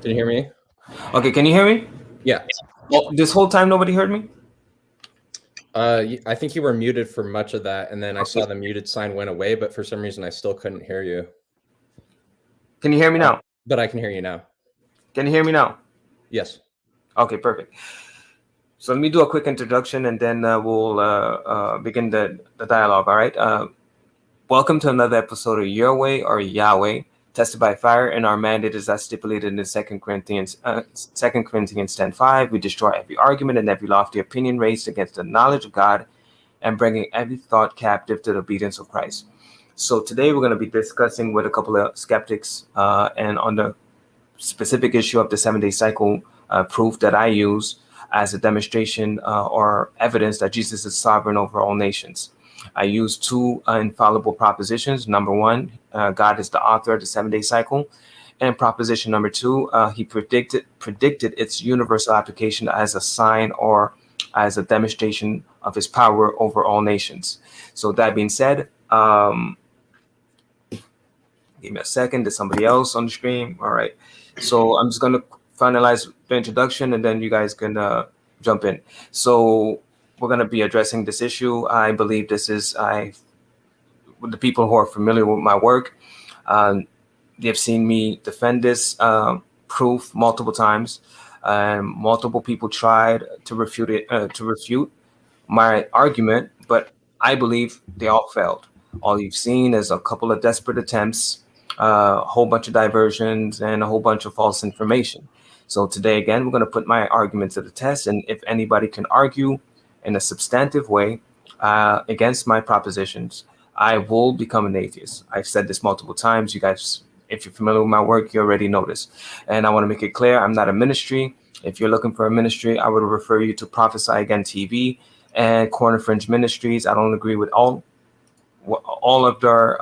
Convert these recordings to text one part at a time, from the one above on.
Can you hear me? Okay, can you hear me? Yeah. Oh, this whole time nobody heard me? I think you were muted for much of that, and then I Okay. saw the muted sign went away, but for some reason I still couldn't hear you. Can you hear me now? But I can hear you now. Can you hear me now? Yes. Okay, perfect. So let me do a quick introduction and then we'll begin the dialogue, all right? Welcome to another episode of Your Way or Yahweh, tested by fire, and our mandate is as stipulated in 2 Corinthians 10:5. We destroy every argument and every lofty opinion raised against the knowledge of God and bringing every thought captive to the obedience of Christ. So today we're going to be discussing with a couple of skeptics and on the specific issue of the 7-day cycle proof that I use as a demonstration or evidence that Jesus is sovereign over all nations. I use two infallible propositions. Number one, God is the author of the 7-day cycle. And proposition number two, he predicted its universal application as a sign or as a demonstration of his power over all nations. So that being said, give me a second. There's somebody else on the stream. All right. So I'm just going to finalize the introduction and then you guys can jump in. So we're going to be addressing this issue. I believe this is the people who are familiar with my work. They've seen me defend this proof multiple times. Multiple people tried to refute my argument, but I believe they all failed. All you've seen is a couple of desperate attempts, a whole bunch of diversions, and a whole bunch of false information. So today, again, we're going to put my argument to the test, and if anybody can argue in a substantive way against my propositions, I will become an atheist. I've said this multiple times. You guys, if you're familiar with my work, you already know this. And I want to make it clear, I'm not a ministry. If you're looking for a ministry, I would refer you to Prophesy Again TV and Corner Fringe Ministries. I don't agree with all of their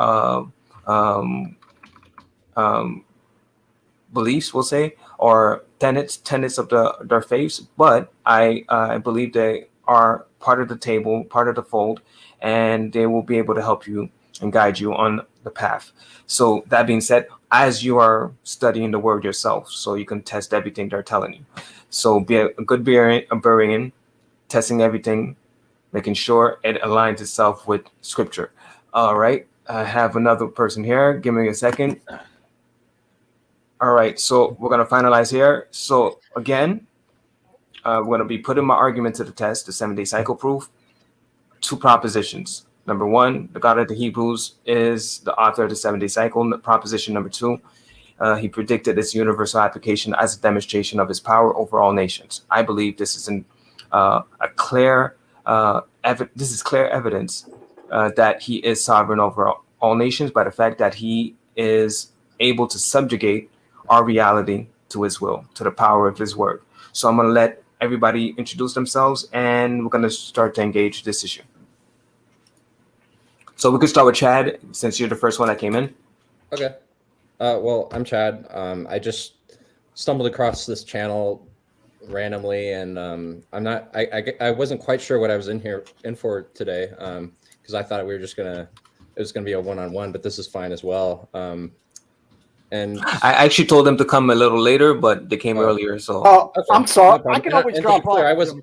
beliefs, we'll say, or tenets of their faiths, but I believe they are part of the table, part of the fold, and they will be able to help you and guide you on the path. So that being said, as you are studying the word yourself, so you can test everything they're telling you. So be a good Berean, testing everything, making sure it aligns itself with scripture. All right. I have another person here. Give me a second. All right. So we're going to finalize here. So again, we're going to be putting my argument to the test, the 7-day cycle proof. Two propositions. Number one, the God of the Hebrews is the author of the 7-day cycle. Proposition number two, he predicted its universal application as a demonstration of his power over all nations. I believe this is a clear this is clear evidence that he is sovereign over all nations by the fact that he is able to subjugate our reality to his will, to the power of his word. So I'm going to let everybody introduce themselves and we're going to start to engage this issue. So we could start with Chad, since you're the first one that came in. Okay. Well, I'm Chad. I just stumbled across this channel randomly, and I wasn't quite sure what I was in for today, because I thought it was gonna be a one-on-one, but this is fine as well. And I actually told them to come a little later, but they came earlier. So okay. I'm sorry. No, I can always drop off.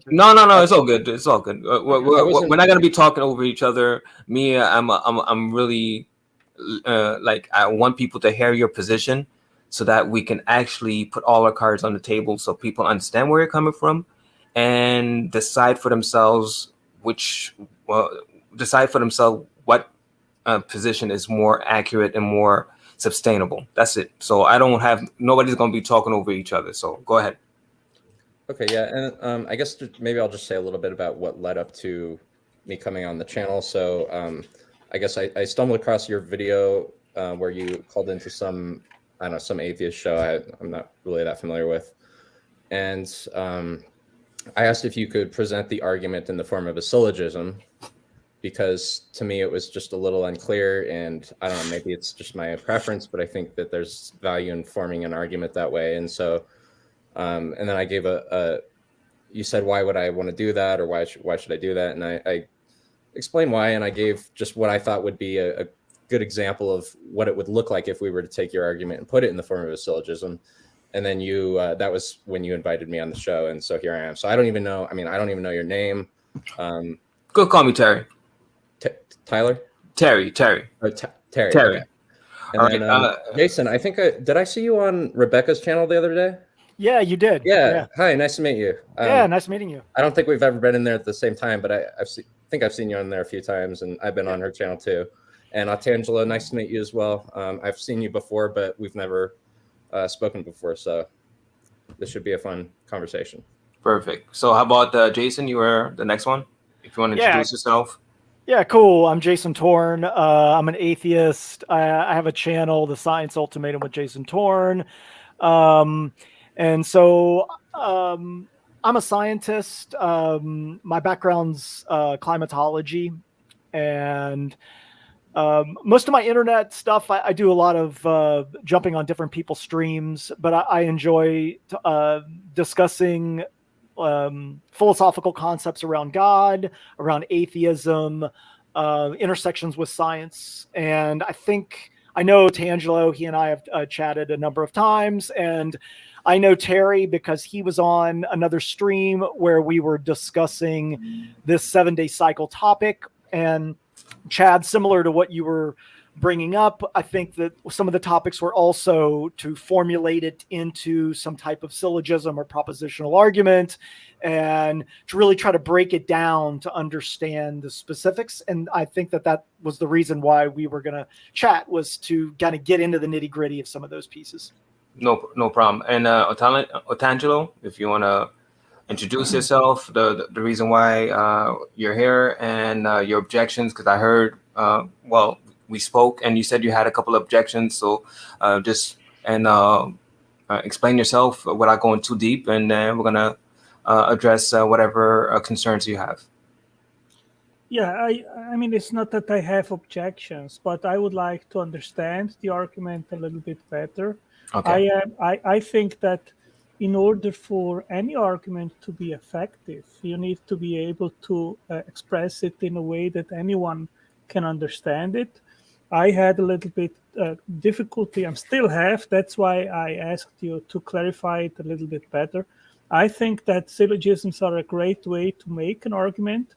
No. It's all good. It's all good. We're not gonna be talking over each other. Me, I'm really like I want people to hear your position, so that we can actually put all our cards on the table, so people understand where you're coming from, and decide for themselves what position is more accurate and more sustainable. That's it. So nobody's going to be talking over each other. So go ahead. Okay, yeah, and I guess maybe I'll just say a little bit about what led up to me coming on the channel. So I guess I stumbled across your video where you called into some atheist show I'm not really that familiar with, and I asked if you could present the argument in the form of a syllogism, because to me it was just a little unclear, and I don't know, maybe it's just my preference, but I think that there's value in forming an argument that way. And so and then I gave you said, why would I want to do that, or why should I do that? And I explained why, and I gave just what I thought would be a good example of what it would look like if we were to take your argument and put it in the form of a syllogism. and then you that was when you invited me on the show, and so here I am. So I don't even know. I mean, I don't even know your name. Go call me Terry. Tyler. Terry. Oh, Terry. Terry. Okay. And then right. Jason, I think did I see you on Rebecca's channel the other day? Yeah, you did. Yeah. Hi, nice to meet you. Yeah, nice meeting you. I don't think we've ever been in there at the same time, but I think I've seen you on there a few times, and I've been on her channel too. And Atangela, nice to meet you as well. I've seen you before, but we've never spoken before, so this should be a fun conversation. Perfect. So how about Jason? You were the next one. If you want to introduce yourself. Yeah, cool. I'm Jason Torn. I'm an atheist. I have a channel, The Science Ultimatum with Jason Torn. And so I'm a scientist. My background's climatology. And most of my internet stuff, I do a lot of jumping on different people's streams, but I enjoy discussing philosophical concepts around God, around atheism, intersections with science. And I know Tangelo, he and I have chatted a number of times, and I know Terry because he was on another stream where we were discussing this 7-day cycle topic. And Chad, similar to what you were bringing up, I think that some of the topics were also to formulate it into some type of syllogism or propositional argument, and to really try to break it down to understand the specifics. And I think that was the reason why we were going to chat, was to kind of get into the nitty gritty of some of those pieces. No problem. And Otangelo, if you want to introduce yourself, the reason why you're here, and your objections, because I heard, we spoke and you said you had a couple of objections. So explain yourself without going too deep, and then we're going to address whatever concerns you have. Yeah, I mean, it's not that I have objections, but I would like to understand the argument a little bit better. Okay. I think that in order for any argument to be effective, you need to be able to express it in a way that anyone can understand it. I had a little bit difficulty, and still have. That's why I asked you to clarify it a little bit better. I think that syllogisms are a great way to make an argument,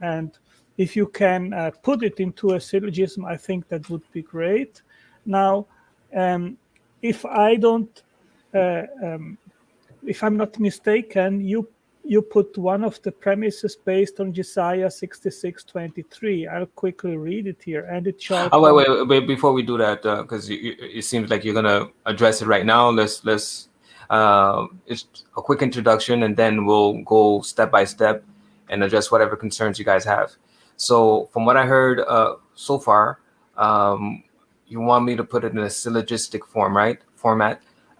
and if you can put it into a syllogism, I think that would be great. Now, if I'm not mistaken, you put one of the premises based on Jesaja 66:23. I'll quickly read it here, and it shall. Oh, wait! Before we do that, because it seems like you're gonna address it right now. Let's it's a quick introduction, and then we'll go step by step and address whatever concerns you guys have. So, from what I heard so far, you want me to put it in a syllogistic format.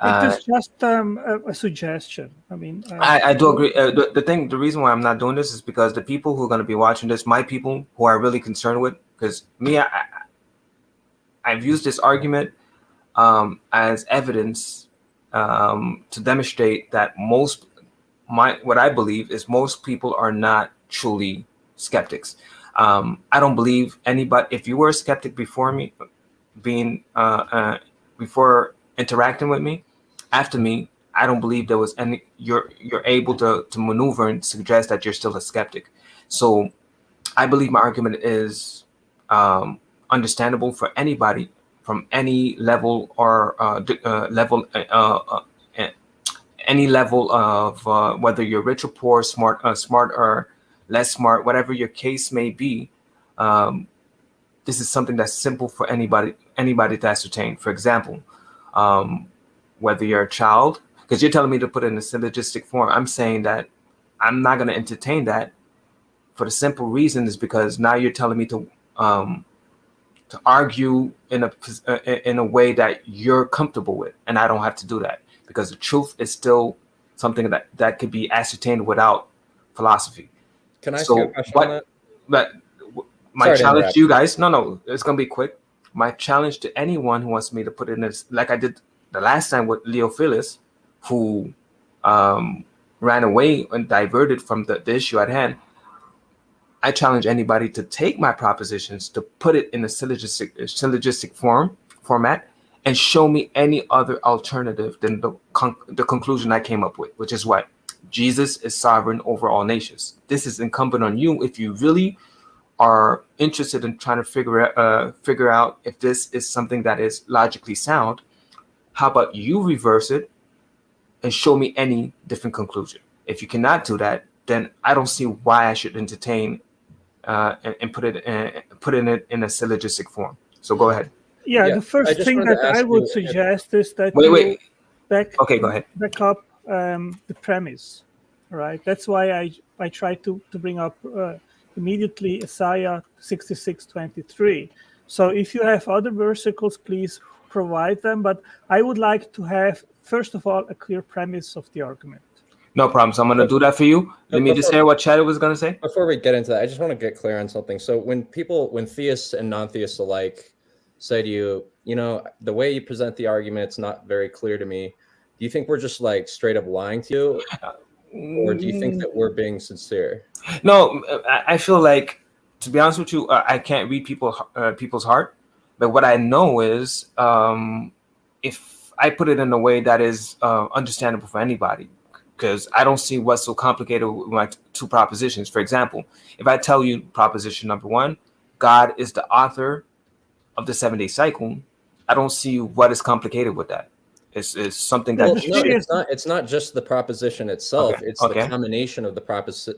It is just a suggestion. I mean, I do agree. The reason why I'm not doing this is because the people who are going to be watching this, my people who are really concerned with, because I've used this argument as evidence to demonstrate that what I believe is most people are not truly skeptics. I don't believe anybody. If you were a skeptic before me, before interacting with me, after me, I don't believe there was any. You're able to maneuver and suggest that you're still a skeptic. So, I believe my argument is understandable for anybody from any level or any level of whether you're rich or poor, smart or less smart, whatever your case may be. This is something that's simple for anybody to ascertain. For example, whether you're a child, because you're telling me to put it in a syllogistic form, I'm saying that I'm not going to entertain that for the simple reason is because now you're telling me to argue in a way that you're comfortable with, and I don't have to do that because the truth is still something that could be ascertained without philosophy. Can I ask you a question on that? But my challenge to you guys, no, it's going to be quick. My challenge to anyone who wants me to put it in this, like I did the last time with Leo Phyllis, who ran away and diverted from the issue at hand. I challenge anybody to take my propositions, to put it in a syllogistic format, and show me any other alternative than the conclusion I came up with, which is what? Jesus is sovereign over all nations. This is incumbent on you if you really are interested in trying to figure out if this is something that is logically sound. How about you reverse it and show me any different conclusion? If you cannot do that, then I don't see why I should entertain and put it in a syllogistic form. So go ahead. Yeah, Yeah, the I first just thing wanted to that I ask would you- suggest is that Wait. back Okay, go ahead. back up the premise, right? That's why I try to bring up immediately Isaiah 66:23. So if you have other versicles, please provide them. But I would like to have, first of all, a clear premise of the argument. No problem. So I'm going to do that for you. Let me just hear what Chad was going to say. Before we get into that, I just want to get clear on something. So when theists and non-theists alike say to you, you know, the way you present the argument, it's not very clear to me. Do you think we're just like straight up lying to you? Or do you think that we're being sincere? No, I feel like, to be honest with you, I can't read people's heart. But what I know is if I put it in a way that is understandable for anybody, because I don't see what's so complicated with my two propositions. For example, if I tell you proposition number 1, God is the author of the 7-day cycle, I don't see what is complicated with that. It's something that it's not just the proposition itself. Okay. It's the combination of the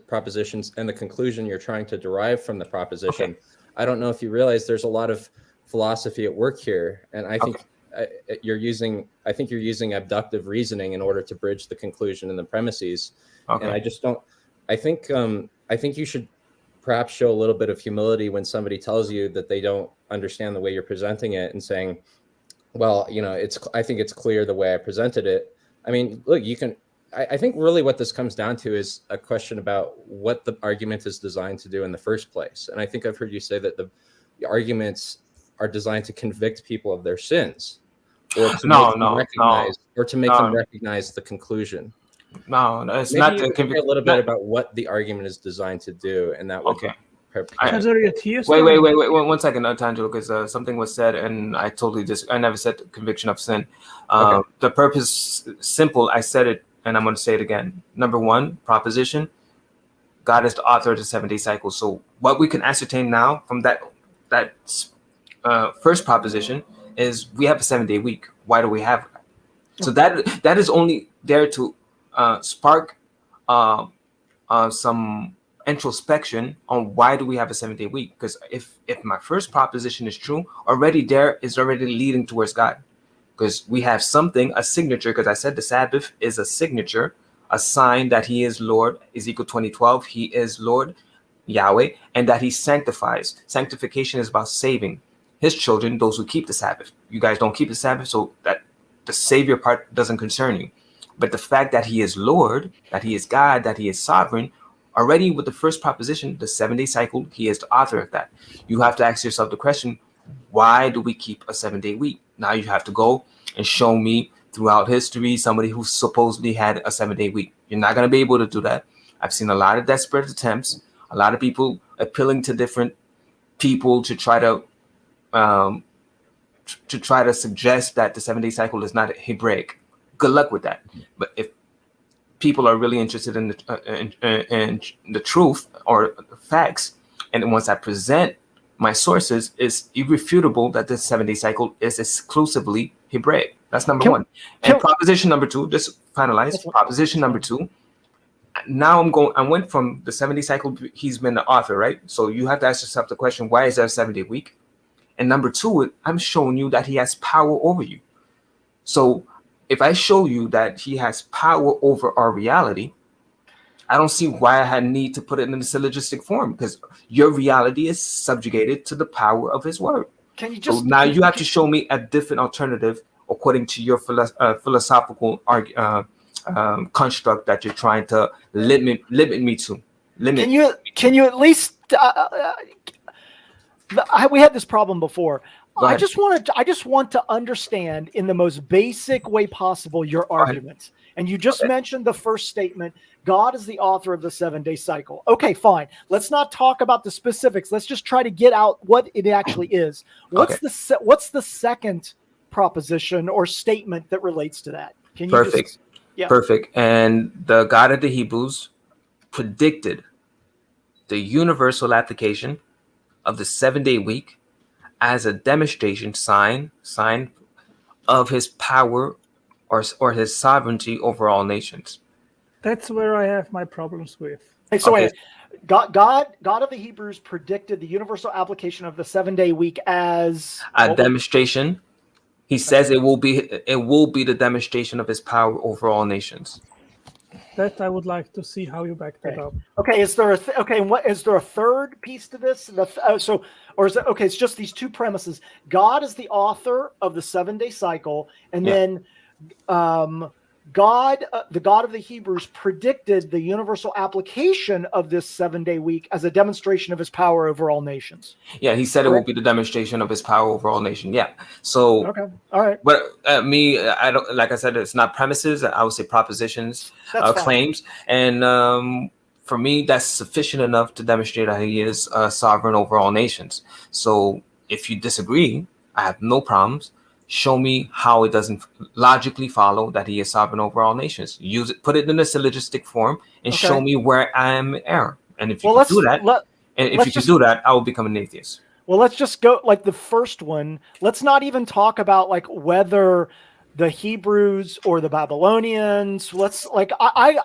propositions and the conclusion you're trying to derive from the proposition. I don't know if you realize there's a lot of philosophy at work here, and I think you're using abductive reasoning in order to bridge the conclusion and the premises. And I just don't. I think you should perhaps show a little bit of humility when somebody tells you that they don't understand the way you're presenting it, and saying, well, you know, I think it's clear the way I presented it. I mean, look, you can. I think really what this comes down to is a question about what the argument is designed to do in the first place. And I think I've heard you say that the arguments are designed to convict people of their sins, or to make them recognize the conclusion. No, it's Maybe not. You can a little bit about what the argument is designed to do, and that would Okay. Wait, 1 second, Tangelo, because something was said, and I never said conviction of sin. The purpose, simple. I said it, and I'm going to say it again. Number 1, proposition: God is the author of the 7-day cycle. So what we can ascertain now from that first proposition is we have a 7-day week. Why do we have that? So that is only there to spark some introspection on why do we have a 7-day week. Because if my first proposition is true, already leading towards God, because we have a signature, because I said the Sabbath is a signature, a sign that he is Lord. Ezekiel 20:12, he is Lord Yahweh, and that he sanctifies. Sanctification is about saving his children, those who keep the Sabbath. You guys don't keep the Sabbath, so that the Savior part doesn't concern you. But the fact that he is Lord, that he is God, that he is sovereign, already with the first proposition, the 7-day cycle, he is the author of that. You have to ask yourself the question, why do we keep a 7-day week? Now you have to go and show me throughout history somebody who supposedly had a 7-day week. You're not going to be able to do that. I've seen a lot of desperate attempts, a lot of people appealing to different people to try to suggest that the 7-day cycle is not Hebraic. Good luck with that. But if people are really interested in the truth or the facts, and once I present my sources, it's irrefutable that the 7-day cycle is exclusively Hebraic. That's number 1. And proposition number 2, just finalize. Proposition number 2. Now I went from the 7-day cycle, he's been the author, right? So you have to ask yourself the question, why is there a 7-day week? And number 2, I'm showing you that he has power over you. So if I show you that he has power over our reality, I don't see why I need to put it in a syllogistic form, because your reality is subjugated to the power of his word. So now you have to show me a different alternative according to your philosophical construct that you're trying to limit me to. Can you at least? We had this problem before. I just want to understand in the most basic way possible your arguments. And you just mentioned the first statement, God is the author of the 7-day cycle. Okay, fine. Let's not talk about the specifics. Let's just try to get out what it actually is. What's the second proposition or statement that relates to that. Can you Perfect. just, yeah. Perfect. And the God of the Hebrews predicted the universal application of the 7-day week as a demonstration sign of his power or his sovereignty over all nations. That's where I have my problems with. Hey, so Okay. wait, God of the Hebrews predicted the universal application of the 7-day week as A demonstration. He says it will be the demonstration of his power over all nations. That I would like to see how you back that up. Okay, is there and what is there a third piece to this? Or is it okay? It's just these two premises. God is the author of the 7-day cycle, and then God, the God of the Hebrews, predicted the universal application of this 7-day week as a demonstration of his power over all nations. Yeah, he said it will be the demonstration of his power over all nations. Yeah. So Okay, all right. But I don't, like I said, it's not premises. I would say propositions, claims, and for me, that's sufficient enough to demonstrate that he is sovereign over all nations. So if you disagree, I have no problems. Show me how it doesn't logically follow that he is sovereign over all nations. Use it, put it in a syllogistic form, and show me where I am in error. And if you can do that, I will become an atheist. Well, let's just go like the first one. Let's not even talk about like whether the Hebrews or the Babylonians. Let's like I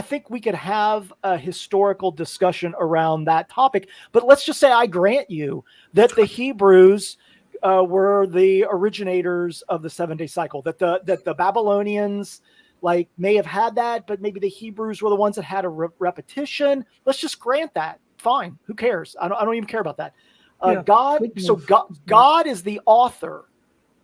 think we could have a historical discussion around that topic. But let's just say I grant you that the Hebrews were the originators of the 7-day cycle. That the Babylonians like may have had that, but maybe the Hebrews were the ones that had a repetition. Let's just grant that. Fine. Who cares? I don't even care about that. God is the author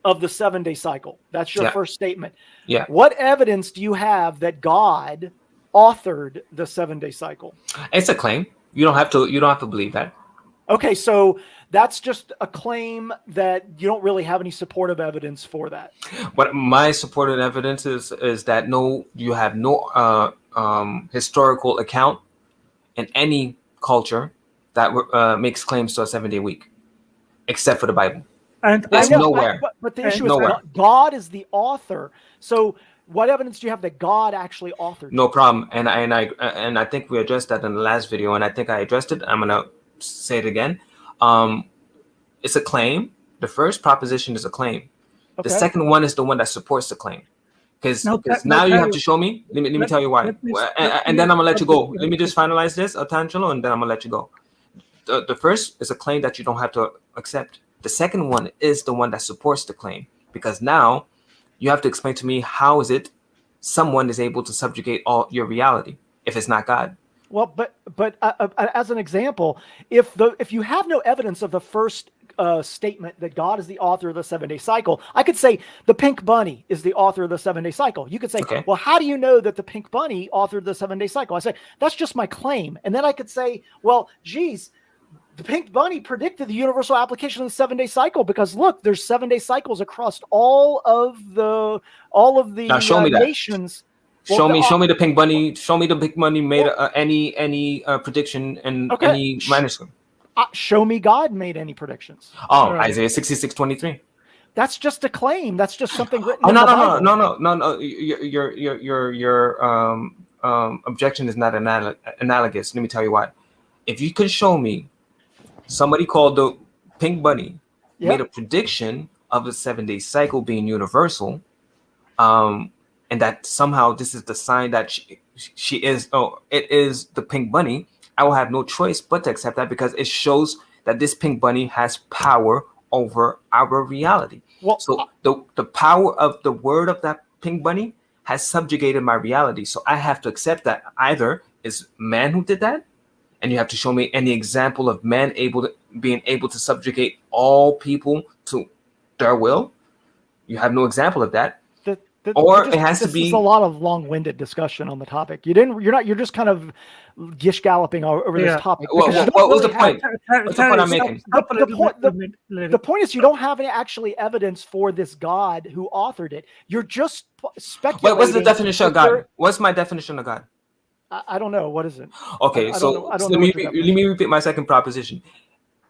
of the 7-day cycle. That's your first statement. Yeah. What evidence do you have that God authored the 7-day cycle? It's a claim. You don't have to believe that. Okay, so that's just a claim that you don't really have any supportive evidence for that. But my supportive evidence is that you have no historical account in any culture that makes claims to a 7-day week, except for the Bible. And there's nowhere. But the issue is God is the author. So what evidence do you have that God actually authored? No problem. And I think we addressed that in the last video, and I think I addressed it. I'm gonna say it again. It's a claim. The first proposition is a claim. Okay. The second one is the one that supports the claim. Because now you have to show me. Let me tell you why. And then I'm gonna let you go. Let me just finalize this, Tangelo, and then I'm gonna let you go. The first is a claim that you don't have to accept. The second one is the one that supports the claim, because now you have to explain to me how is it someone is able to subjugate all your reality if it's not God. Well, but as an example, if you have no evidence of the first statement that God is the author of the 7-day cycle, I could say the pink bunny is the author of the 7-day cycle. You could say, well, how do you know that the pink bunny authored the 7-day cycle? I say, that's just my claim. And then I could say, well, geez, the pink bunny predicted the universal application of the 7-day cycle because look, there's 7-day cycles across all of the now show me nations. Well, show me the pink bunny. Show me the pink bunny made any prediction in any manuscript. Show me God made any predictions. Oh, Isaiah 66:23. That's just a claim. That's just something written. Oh, no. Your objection is not analogous. Let me tell you why. If you could show me somebody called the pink bunny made a prediction of the 7-day cycle being universal, and that somehow this is the sign that she is, it is the pink bunny, I will have no choice but to accept that because it shows that this pink bunny has power over our reality. Well, so the power of the word of that pink bunny has subjugated my reality. So I have to accept that either is man who did that, and you have to show me any example of man being able to subjugate all people to their will. You have no example of that. It has to be. This is a lot of long-winded discussion on the topic. You're just kind of gish galloping over this topic. What was the point? What's the point I'm making? The point is you don't have any actually evidence for this God who authored it. You're just speculating. What's the definition of God? What's my definition of God? I don't know. What is it? Okay, let me repeat my second proposition.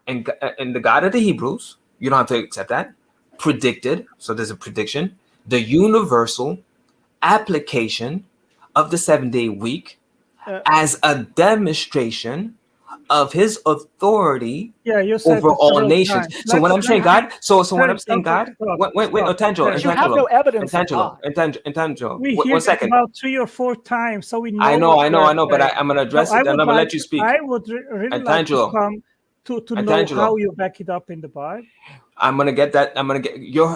And the God of the Hebrews, you don't have to accept that. predicted, so there's a prediction, the universal application of the 7-day week as a demonstration of his authority you said over it all several nations. times. So when I'm saying God, so when Terry, I'm saying stop, God, stop, wait, stop. Tangelo, But you have no evidence of God. Tangelo, We one hear this second. about 3 or 4 times, so we know. I know, but saying. I'm gonna address it, and I'm gonna let you speak. I would really like to come to know how you back it up in the Bible. I'm gonna get that.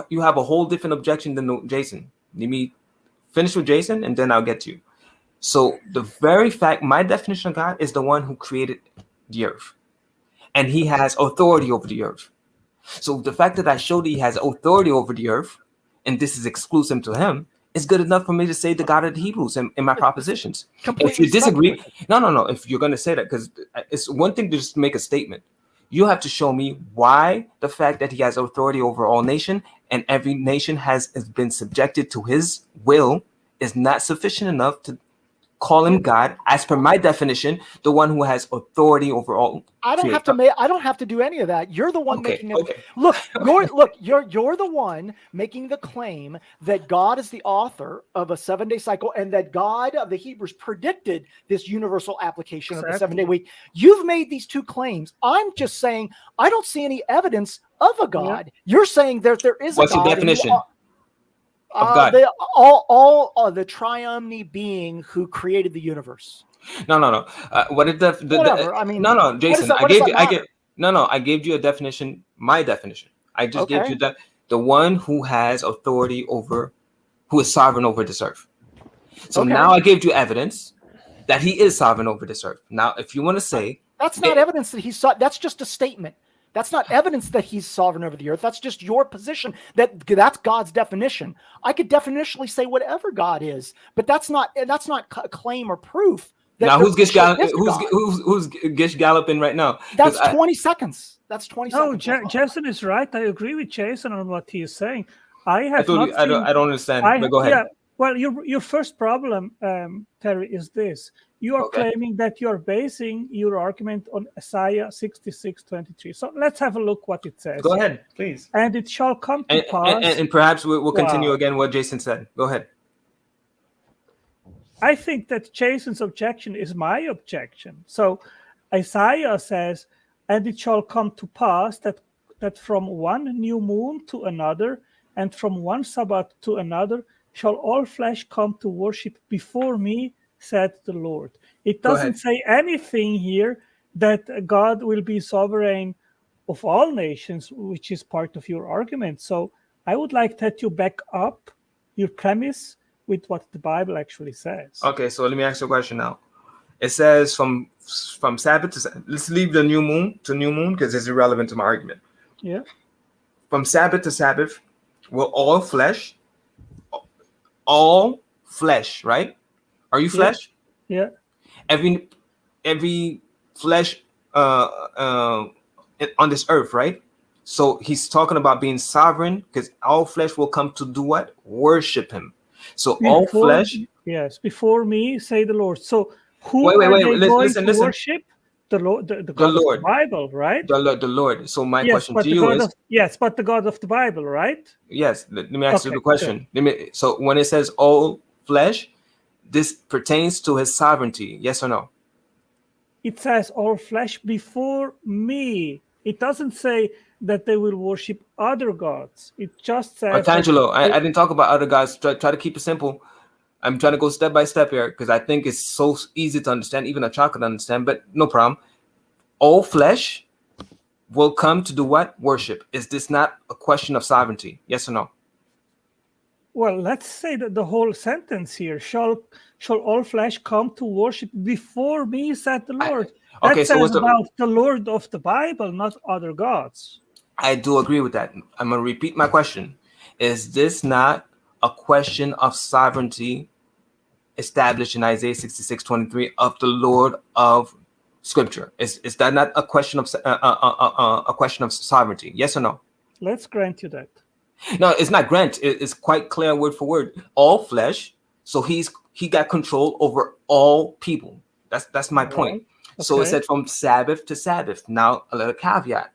You have a whole different objection than Jason. Let me finish with Jason, and then I'll get to you. So the very fact, my definition of God is the one who created the earth, and he has authority over the earth. So the fact that I showed that he has authority over the earth, and this is exclusive to him, is good enough for me to say the God of the Hebrews in my propositions. If you disagree, no. If you're going to say that, because it's one thing to just make a statement. You have to show me why the fact that he has authority over all nation and every nation has been subjected to his will is not sufficient enough to call him God, as per my definition, the one who has authority over all. I don't have to do any of that. You're the one making it. Okay. You're the one making the claim that God is the author of a 7-day cycle and that God of the Hebrews predicted this universal application of the 7-day week. You've made these two claims. I'm just saying I don't see any evidence of a God. You're saying that there is a God. What's your definition of God? The triune being who created the universe. No. What is whatever? I mean, no, Jason. I gave you a definition. My definition. I just gave you the one who has authority over, who is sovereign over this earth. So now I gave you evidence that he is sovereign over this earth. Now, if you want to say that's not evidence that he's that's just a statement. That's not evidence that he's sovereign over the earth. That's just your position. That's God's definition. I could definitionally say whatever God is, but that's not a claim or proof. Now who's Gish galloping right now? That's 20 seconds. That's 20 seconds. No, Jason is right. I agree with Jason on what he is saying. I don't understand. But go ahead. Yeah. Well, your first problem, Terry, is this. You are claiming that you are basing your argument on Isaiah 66:23. So let's have a look what it says. Go ahead, please. And it shall come to pass. And perhaps we'll continue again what Jason said. Go ahead. I think that Jason's objection is my objection. So Isaiah says, and it shall come to pass that from one new moon to another, and from one Sabbath to another, shall all flesh come to worship before me, said the Lord. It doesn't say anything here that God will be sovereign of all nations, which is part of your argument. So I would like that you back up your premise with what the Bible actually says. Okay, so let me ask you a question now. It says from Sabbath to Sabbath. Let's leave the new moon to new moon because it's irrelevant to my argument. Yeah. From Sabbath to Sabbath, will all flesh, right? Are you flesh? Yeah. Every flesh on this earth, right? So he's talking about being sovereign because all flesh will come to do what? Worship him. So all flesh. Yes, before me, say the Lord. So who wait, listen. Worship? The Lord, the God Lord. of the Bible, right? The Lord. So my question to you is, but the God of the Bible, right? Yes. Let me ask you the question. So when it says all flesh, this pertains to his sovereignty, yes or no? It says all flesh before me. It doesn't say that they will worship other gods. It just says. Angelo, I didn't talk about other gods. Try to keep it simple. I'm trying to go step by step here because I think it's so easy to understand, even a child can understand, but no problem. All flesh will come to do what? Worship. Is this not a question of sovereignty? Yes or no? Well, let's say that the whole sentence here, shall all flesh come to worship before me, said the Lord. That says about the Lord of the Bible, not other gods. I do agree with that. I'm going to repeat my question. Is this not a question of sovereignty established in Isaiah 66:23 of the Lord of Scripture? Is that not a question of sovereignty? Yes or no? Let's grant you that. No, it's not grant. It's quite clear word for word. All flesh. So he got control over all people. That's my point. Okay. So it said from Sabbath to Sabbath. Now a little caveat.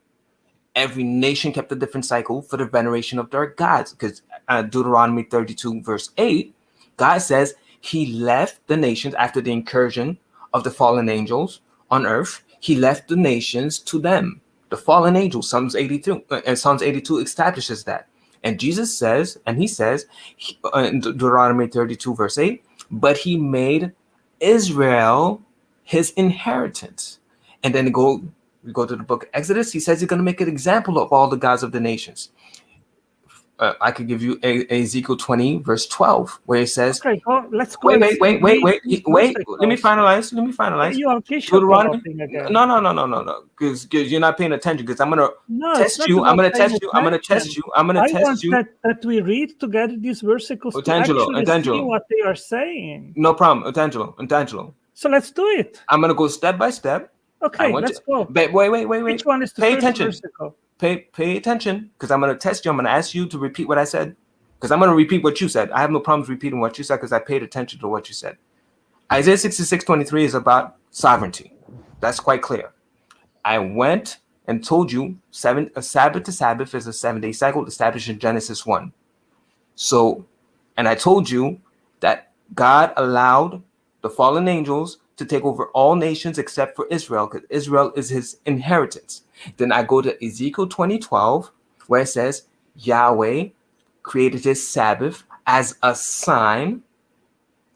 every nation kept a different cycle for the veneration of their gods. Because Deuteronomy 32 verse 8, God says he left the nations after the incursion of the fallen angels on earth. He left the nations to them, the fallen angels. Psalms 82 and Psalms 82 establishes that. And Jesus says, and he says in Deuteronomy 32 verse 8, but he made Israel his inheritance. And then we go to the book of Exodus. He says he's going to make an example of all the gods of the nations. I could give you Ezekiel 20 verse 12, where it says, okay, let's go. Wait. Let me finalize. You are Deuteronomy. again. No. Because you're not paying attention. Because I'm gonna test you. I'm gonna test you. That we read together these versicles to actually see what they are saying. No problem, Otangelo. So let's do it. I'm gonna go step by step. Okay, let's go. Wait. Which one is the Pay first attention. versicle? Pay attention, because I'm going to test you. I'm going to ask you to repeat what I said, because I'm going to repeat what you said. I have no problems repeating what you said because I paid attention to what you said. Isaiah 66:23 is about sovereignty. That's quite clear. I went and told you a Sabbath to Sabbath is a 7-day cycle established in Genesis 1. So, and I told you that God allowed the fallen angels to take over all nations except for Israel, because Israel is his inheritance. Then I go to Ezekiel 20:12, where it says Yahweh created his Sabbath as a sign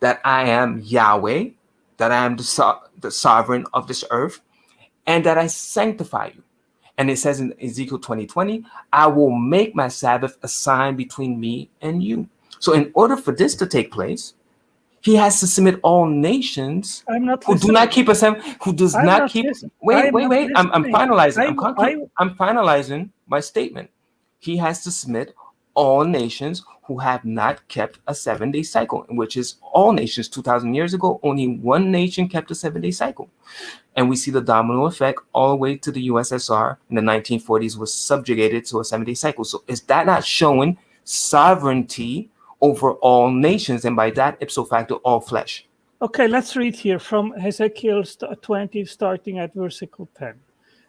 that I am Yahweh, that I am the sovereign of this earth, and that I sanctify you. And it says in Ezekiel 20:20, I will make my Sabbath a sign between me and you. So in order for this to take place, he has to submit all nations who do not keep a Sabbath, who does not keep. Wait. I'm finalizing. I'm finalizing my statement. He has to submit all nations who have not kept a 7-day cycle, which is all nations. 2,000 years ago, only one nation kept a 7-day cycle. And we see the domino effect all the way to the USSR in the 1940s was subjugated to a 7-day cycle. So is that not showing sovereignty over all nations, and by that ipso facto all flesh? Okay, let's read here from Ezekiel 20, starting at versicle 10.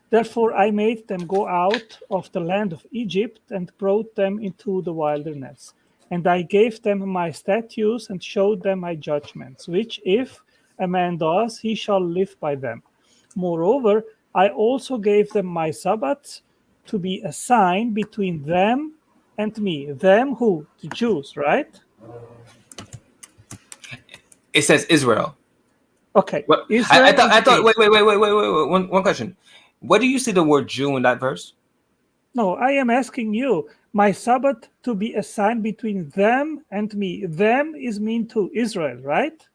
Therefore I made them go out of the land of Egypt and brought them into the wilderness. And I gave them my statutes and showed them my judgments, which if a man does, he shall live by them. Moreover, I also gave them my Sabbaths to be a sign between them and me. Them who? The Jews, right? It says Israel. Okay. What? I thought. Wait. One question. What do you see the word Jew in that verse? No, I am asking you. My Sabbath to be a sign between them and me. Them is mean to Israel, right?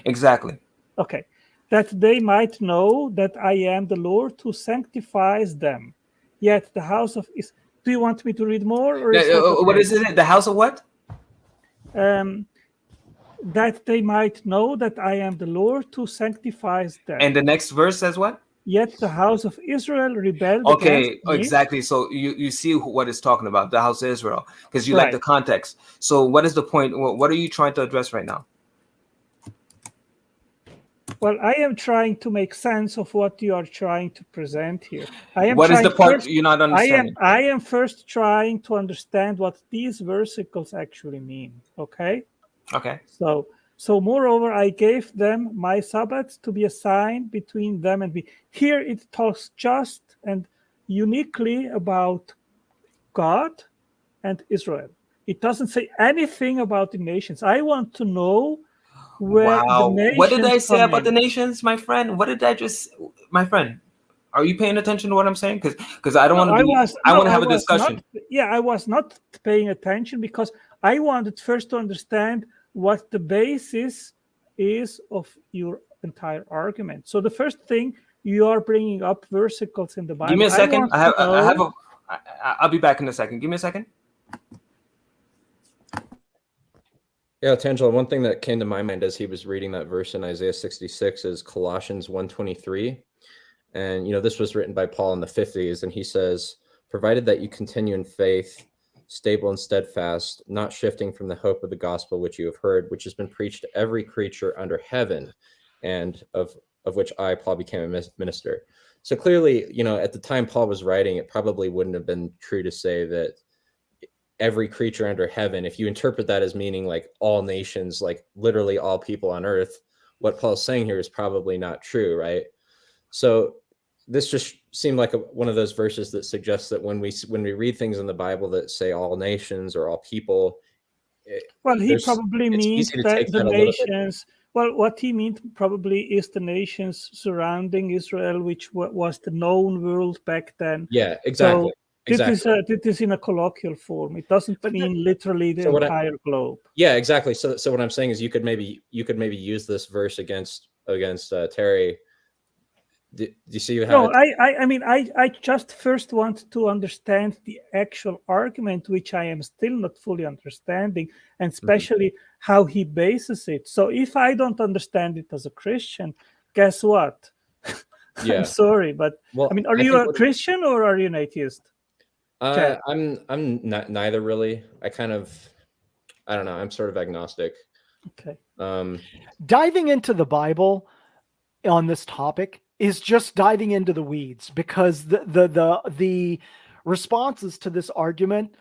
Exactly. Okay. That they might know that I am the Lord who sanctifies them. Yet the house of Israel. Do you want me to read more? Or what is it? The house of what? That they might know that I am the Lord who sanctifies them. And the next verse says what? Yet the house of Israel rebelled against me. Exactly. So you see what it's talking about, the house of Israel, because you like the context. So what is the point? What are you trying to address right now? Well, I am trying to make sense of what you are trying to present here. What is the part you're not understanding? I am first trying to understand what these versicles actually mean. Okay. Okay. So moreover, I gave them my Sabbaths to be a sign between them and me. Here it talks just and uniquely about God and Israel. It doesn't say anything about the nations. I want to know where the nations. What did I say about the nations, my friend? What did I just, my friend? Are you paying attention to what I'm saying? Because I don't want to be. I want to have a discussion. I was not paying attention because I wanted first to understand what the basis is of your entire argument. So the first thing, you are bringing up versicles in the Bible. Give me a second. I'll be back in a second. Give me a second. Yeah, Tangela, one thing that came to my mind as he was reading that verse in Isaiah 66 is Colossians 1:23. And, this was written by Paul in the 50s. And he says, provided that you continue in faith, stable and steadfast, not shifting from the hope of the gospel which you have heard, which has been preached to every creature under heaven, and of which I, Paul, became a minister. So clearly, at the time Paul was writing, it probably wouldn't have been true to say that every creature under heaven, if you interpret that as meaning like all nations, like literally all people on earth, what Paul's saying here is probably not true, right? So this just seemed like one of those verses that suggests that when we read things in the Bible that say all nations or all people, well, he probably means that the nations. Well, what he meant probably is the nations surrounding Israel, which was the known world back then. Yeah, exactly. So it is in a colloquial form. It doesn't mean literally the entire globe. Yeah, exactly. So what I'm saying is you could maybe use this verse against Terry. Do you see how? No, I just first want to understand the actual argument, which I am still not fully understanding, and especially how he bases it. So if I don't understand it as a Christian, guess what? Yeah. I'm sorry, but are you a Christian or are you an atheist? I'm not neither really. I don't know. I'm sort of agnostic. Okay. Diving into the Bible on this topic is just diving into the weeds, because the responses to this argument,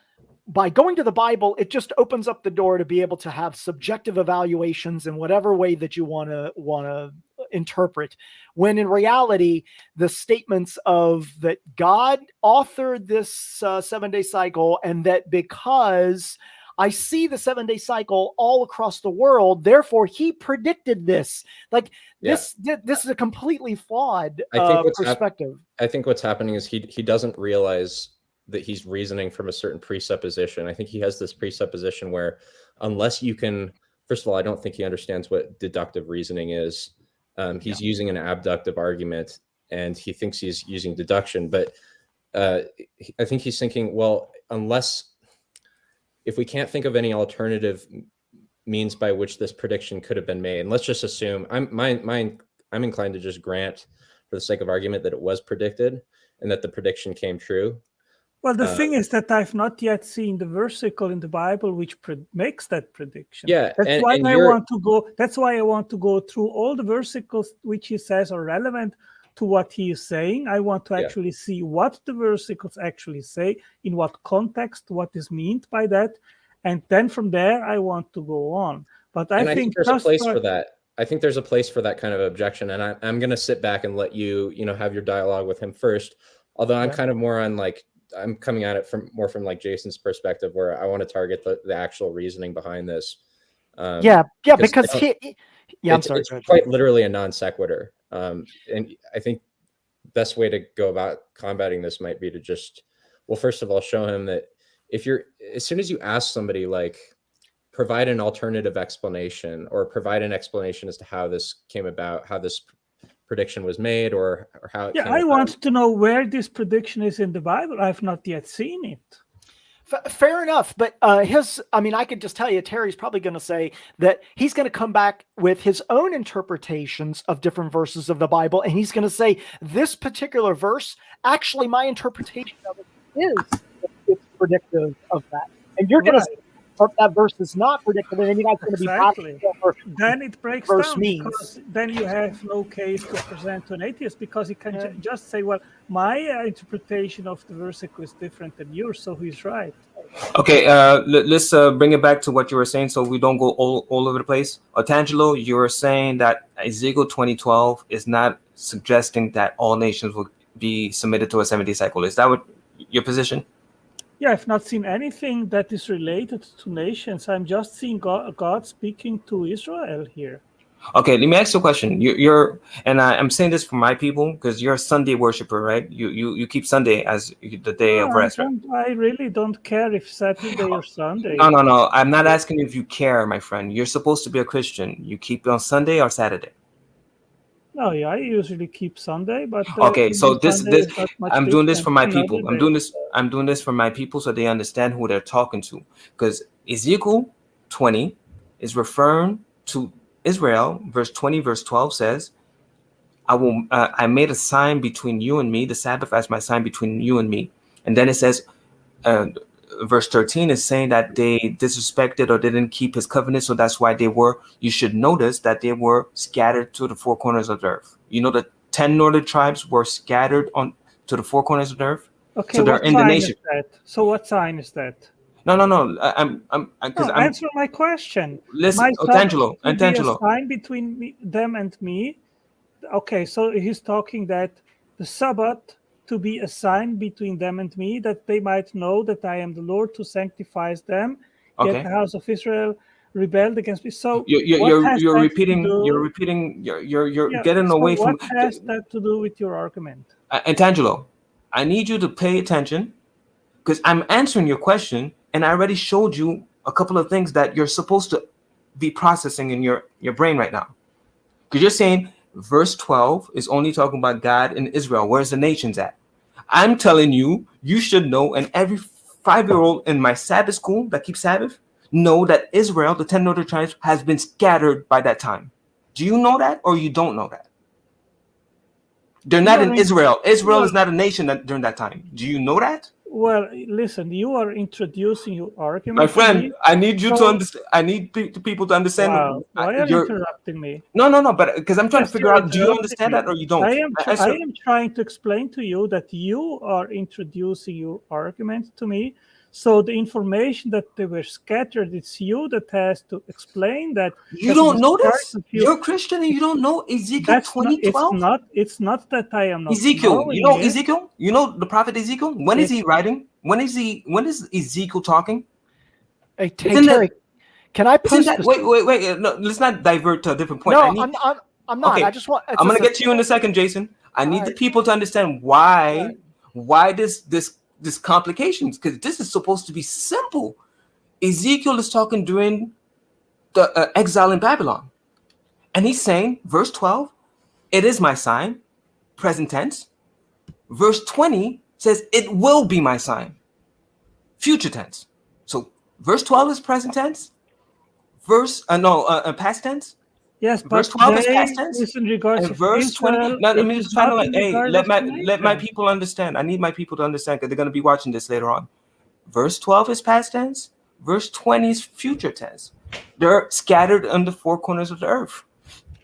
by going to the Bible, it just opens up the door to be able to have subjective evaluations in whatever way that you want to interpret, when in reality the statements of that God authored this 7-day cycle, and that because I see the 7-day cycle all across the world, therefore he predicted this. This is a completely flawed perspective. I think what's happening is he doesn't realize that he's reasoning from a certain presupposition. I think he has this presupposition where unless you can, first of all, I don't think he understands what deductive reasoning is. He's using an abductive argument and he thinks he's using deduction, but I think he's thinking, well, if we can't think of any alternative means by which this prediction could have been made, and let's just assume, I'm inclined to just grant, for the sake of argument, that it was predicted and that the prediction came true. Well, the thing is that I've not yet seen the versicle in the Bible which makes that prediction. Yeah, that's why I want to go. That's why I want to go through all the versicles which he says are relevant to what he is saying. I want to actually see what the versicles actually say, in what context, what is meant by that, and then from there I want to go on. But I think there's a place for that. I think there's a place for that kind of objection, and I'm going to sit back and let you have your dialogue with him first. Although I'm kind of more on I'm coming at it from Jason's perspective, where I want to target the actual reasoning behind this. Because I'm sorry. It's quite literally a non sequitur. And I think best way to go about combating this might be to just, well, first of all, show him that as soon as you ask somebody, provide an alternative explanation or provide an explanation as to how this came about, how this prediction was made, or how it came I want to know where this prediction is in the Bible. I've not yet seen it. Fair enough, but I could just tell you, Terry's probably going to say that he's going to come back with his own interpretations of different verses of the Bible, and he's going to say this particular verse, actually, my interpretation of it is it's predictive of that, and you're going to say that verse is not predictive, and then you guys going to be exactly. Then it breaks down, because then you have no case to present to an atheist, because he can just say, well, my interpretation of the versicle is different than yours, so he's right. Okay, let's bring it back to what you were saying, so we don't go all over the place. Tangelo, you were saying that Ezekiel 20:12 is not suggesting that all nations will be submitted to a 7-day cycle. Is that what your position? Yeah, I've not seen anything that is related to nations. I'm just seeing God speaking to Israel here. Okay, let me ask you a question. I'm saying this for my people, because you're a Sunday worshiper, right? You keep Sunday as the day of rest, right? I really don't care if Saturday or Sunday. No. I'm not asking if you care, my friend. You're supposed to be a Christian. You keep it on Sunday or Saturday? No, I usually keep Sunday, but okay. So I'm doing this for my people. I'm doing this for my people so they understand who they're talking to. Because Ezekiel 20 is referring to Israel. Verse 20, verse 12 says, I made a sign between you and me, the Sabbath as my sign between you and me. And then it says, verse 13 is saying that they disrespected or didn't keep his covenant, so that's why you should notice that they were scattered to the four corners of the earth. You know 10 northern tribes were scattered on to the four corners of the earth. Okay, So they're what in the sign nation. is that? So what sign is that? No. Answer my question. Listen, My Sabbath Tangelo, to and be a Tangelo. sign between them and me. Okay, so he's talking that the Sabbath to be a sign between them and me, that they might know that I am the Lord who sanctifies them. Yet Okay. the house of Israel rebelled against me. So You're what has that repeating. to You're do? repeating. You're Yeah. getting So away what from. has that to do with your argument? And Tangelo, I need you to pay attention because I'm answering your question, and I already showed you a couple of things that you're supposed to be processing in your brain right now. Because you're saying verse 12 is only talking about God and Israel. Where's the nations at? I'm telling you, you should know, and every 5-year-old in my Sabbath school that keeps Sabbath know that Israel, the 10 northern tribes, has been scattered by that time. Do you know that, or you don't know that? They're not in Israel. Israel is not a nation during that time. Do you know that? Well, listen, you are introducing your argument. My friend, I need you to understand. I need people to understand. Wow. Why are you interrupting me? No, but because I'm trying to figure out, do you understand that or you don't? I am trying to explain to you that you are introducing your argument to me. So the information that they were scattered, it's you that has to explain that. You don't know this? You're a Christian and you don't know Ezekiel 20:12? It's not that I am not Ezekiel. You know Ezekiel? You know the prophet Ezekiel? When is he writing? When is Ezekiel talking? Hey, Terry, can I post that? Wait. No, let's not divert to a different point. No, I'm not. Okay. I just want. I'm gonna get to you in a second, Jason. I need the people to understand why this complications, because this is supposed to be simple. Ezekiel is talking during the exile in Babylon, and he's saying, verse 12, it is my sign, present tense. Verse 20 says, it will be my sign, future tense. So verse 12 is present tense. Past tense. Yes, verse 12 is past tense. Is in regards and verse Israel, 20. Now, let me just find out. Hey, let my nation. people understand. I need my people to understand because they're going to be watching this later on. Verse 12 is past tense. Verse 20 is future tense. They're scattered on the four corners of the earth.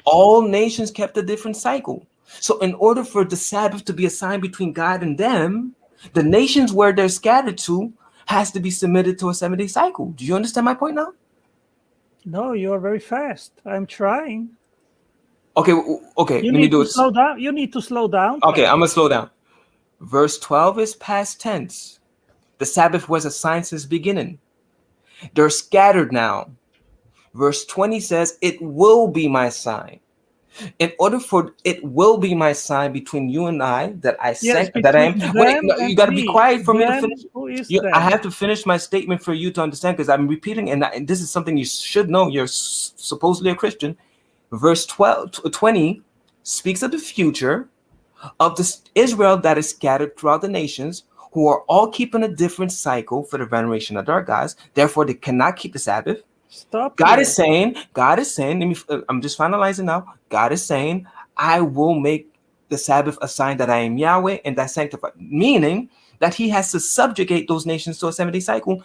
All nations kept a different cycle. So in order for the Sabbath to be a sign between God and them, the nations where they're scattered to has to be submitted to a 7-day cycle. Do you understand my point now? No, you are very fast. I'm trying. Okay. You need to slow down. You need to slow down. Okay, I'm gonna slow down. Verse 12 is past tense. The Sabbath was a sign since the beginning. They're scattered now. Verse 20 says, it will be my sign. In order for it will be my sign between you and I that I am. Wait, no, you got to be quiet for me to finish. I have to finish my statement for you to understand because I'm repeating, and this is something you should know. You're supposedly a Christian. Verse 20 speaks of the future of the Israel that is scattered throughout the nations, who are all keeping a different cycle for the veneration of their gods. Therefore, they cannot keep the Sabbath. God is saying, I'm just finalizing now. God is saying, I will make the Sabbath a sign that I am Yahweh and that sanctify, meaning that he has to subjugate those nations to a 7-day cycle.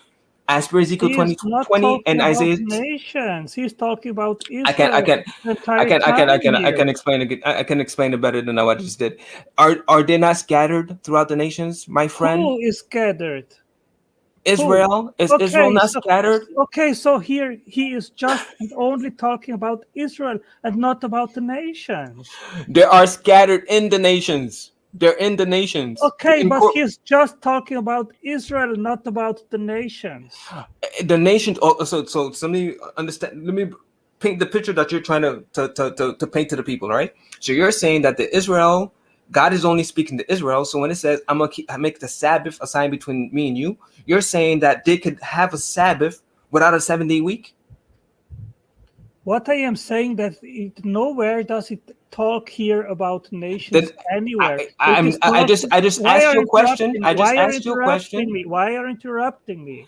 As per Ezekiel 20 and Isaiah, nations. He's talking about Israel. I can explain it. I can explain it better than I just did. Are they not scattered throughout the nations, my friend? Who is scattered? Israel? Is Israel not scattered? Okay, so here he is just only talking about Israel and not about the nations. They are scattered in the nations. They're in the nations. Okay, but he's just talking about Israel, not about the nations. The nations. So let me understand. Let me paint the picture that you're trying to paint to the people. Right. So you're saying that the Israel, God is only speaking to Israel. So when it says I make the Sabbath a sign between me and you, you're saying that they could have a Sabbath without a 7-day week. What I am saying that nowhere does it talk here about nations anywhere. I just asked you a question. I just asked you a question. Why are you interrupting me?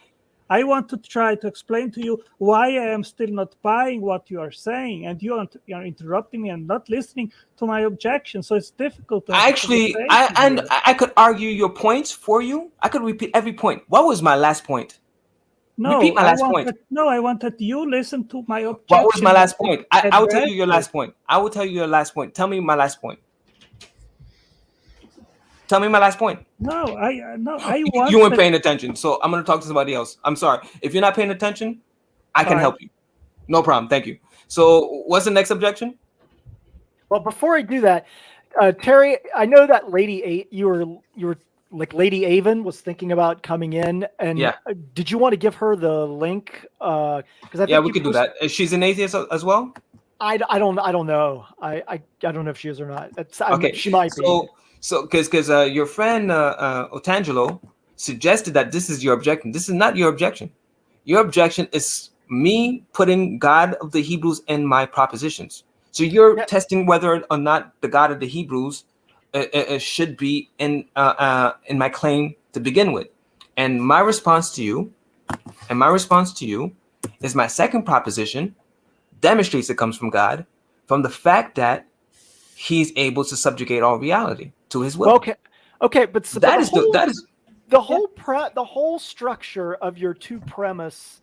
I want to try to explain to you why I am still not buying what you are saying, and you are interrupting me and not listening to my objection. So it's difficult to actually. I could argue your points for you. I could repeat every point. What was my last point? No, repeat my last point. I want that you listen to my objection. What was my last point? I will tell you your last point. I will tell you your last point. Tell me my last point. Tell me my last point. No, I You want weren't that- paying attention, so I'm going to talk to somebody else. I'm sorry. If you're not paying attention, I can All right. help you. No problem. Thank you. So what's the next objection? Well, before I do that, Terry, I know that you were like Lady Avon was thinking about coming in, and Yeah. Did you want to give her the link? Because I think We could do that. She's an atheist as well. I don't know. I don't know if she is or not. Okay. She might be. So because your friend Otangelo suggested that this is your objection. This is not your objection. Your objection is me putting God of the Hebrews in my propositions. So you're testing whether or not the God of the Hebrews should be in my claim to begin with. And my response to you is my second proposition demonstrates it comes from God, from the fact that he's able to subjugate all reality to his will. Okay, but the whole structure of your two premise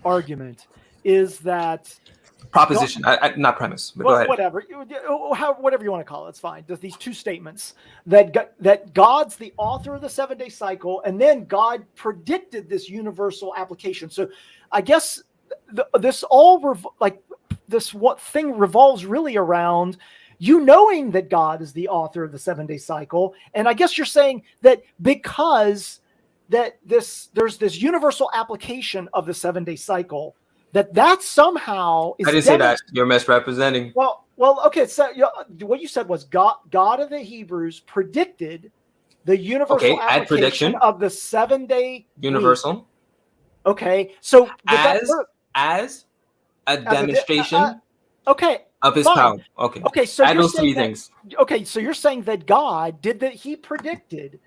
argument is that proposition, not premise. But go ahead. Whatever you want to call it, it's fine. There's these two statements that God's the author of the 7-day cycle, and then God predicted this universal application. So, I guess this thing revolves really around you knowing that God is the author of the 7-day cycle, and I guess you're saying that because there's this universal application of the 7-day cycle, that somehow is. I didn't say that. You're misrepresenting. Well, okay. So what you said was God of the Hebrews predicted the universal application of the 7-day universal. Week. Okay, so as a demonstration. Okay. Of his power. Okay. Okay. So add those three things. Okay. So you're saying that God he predicted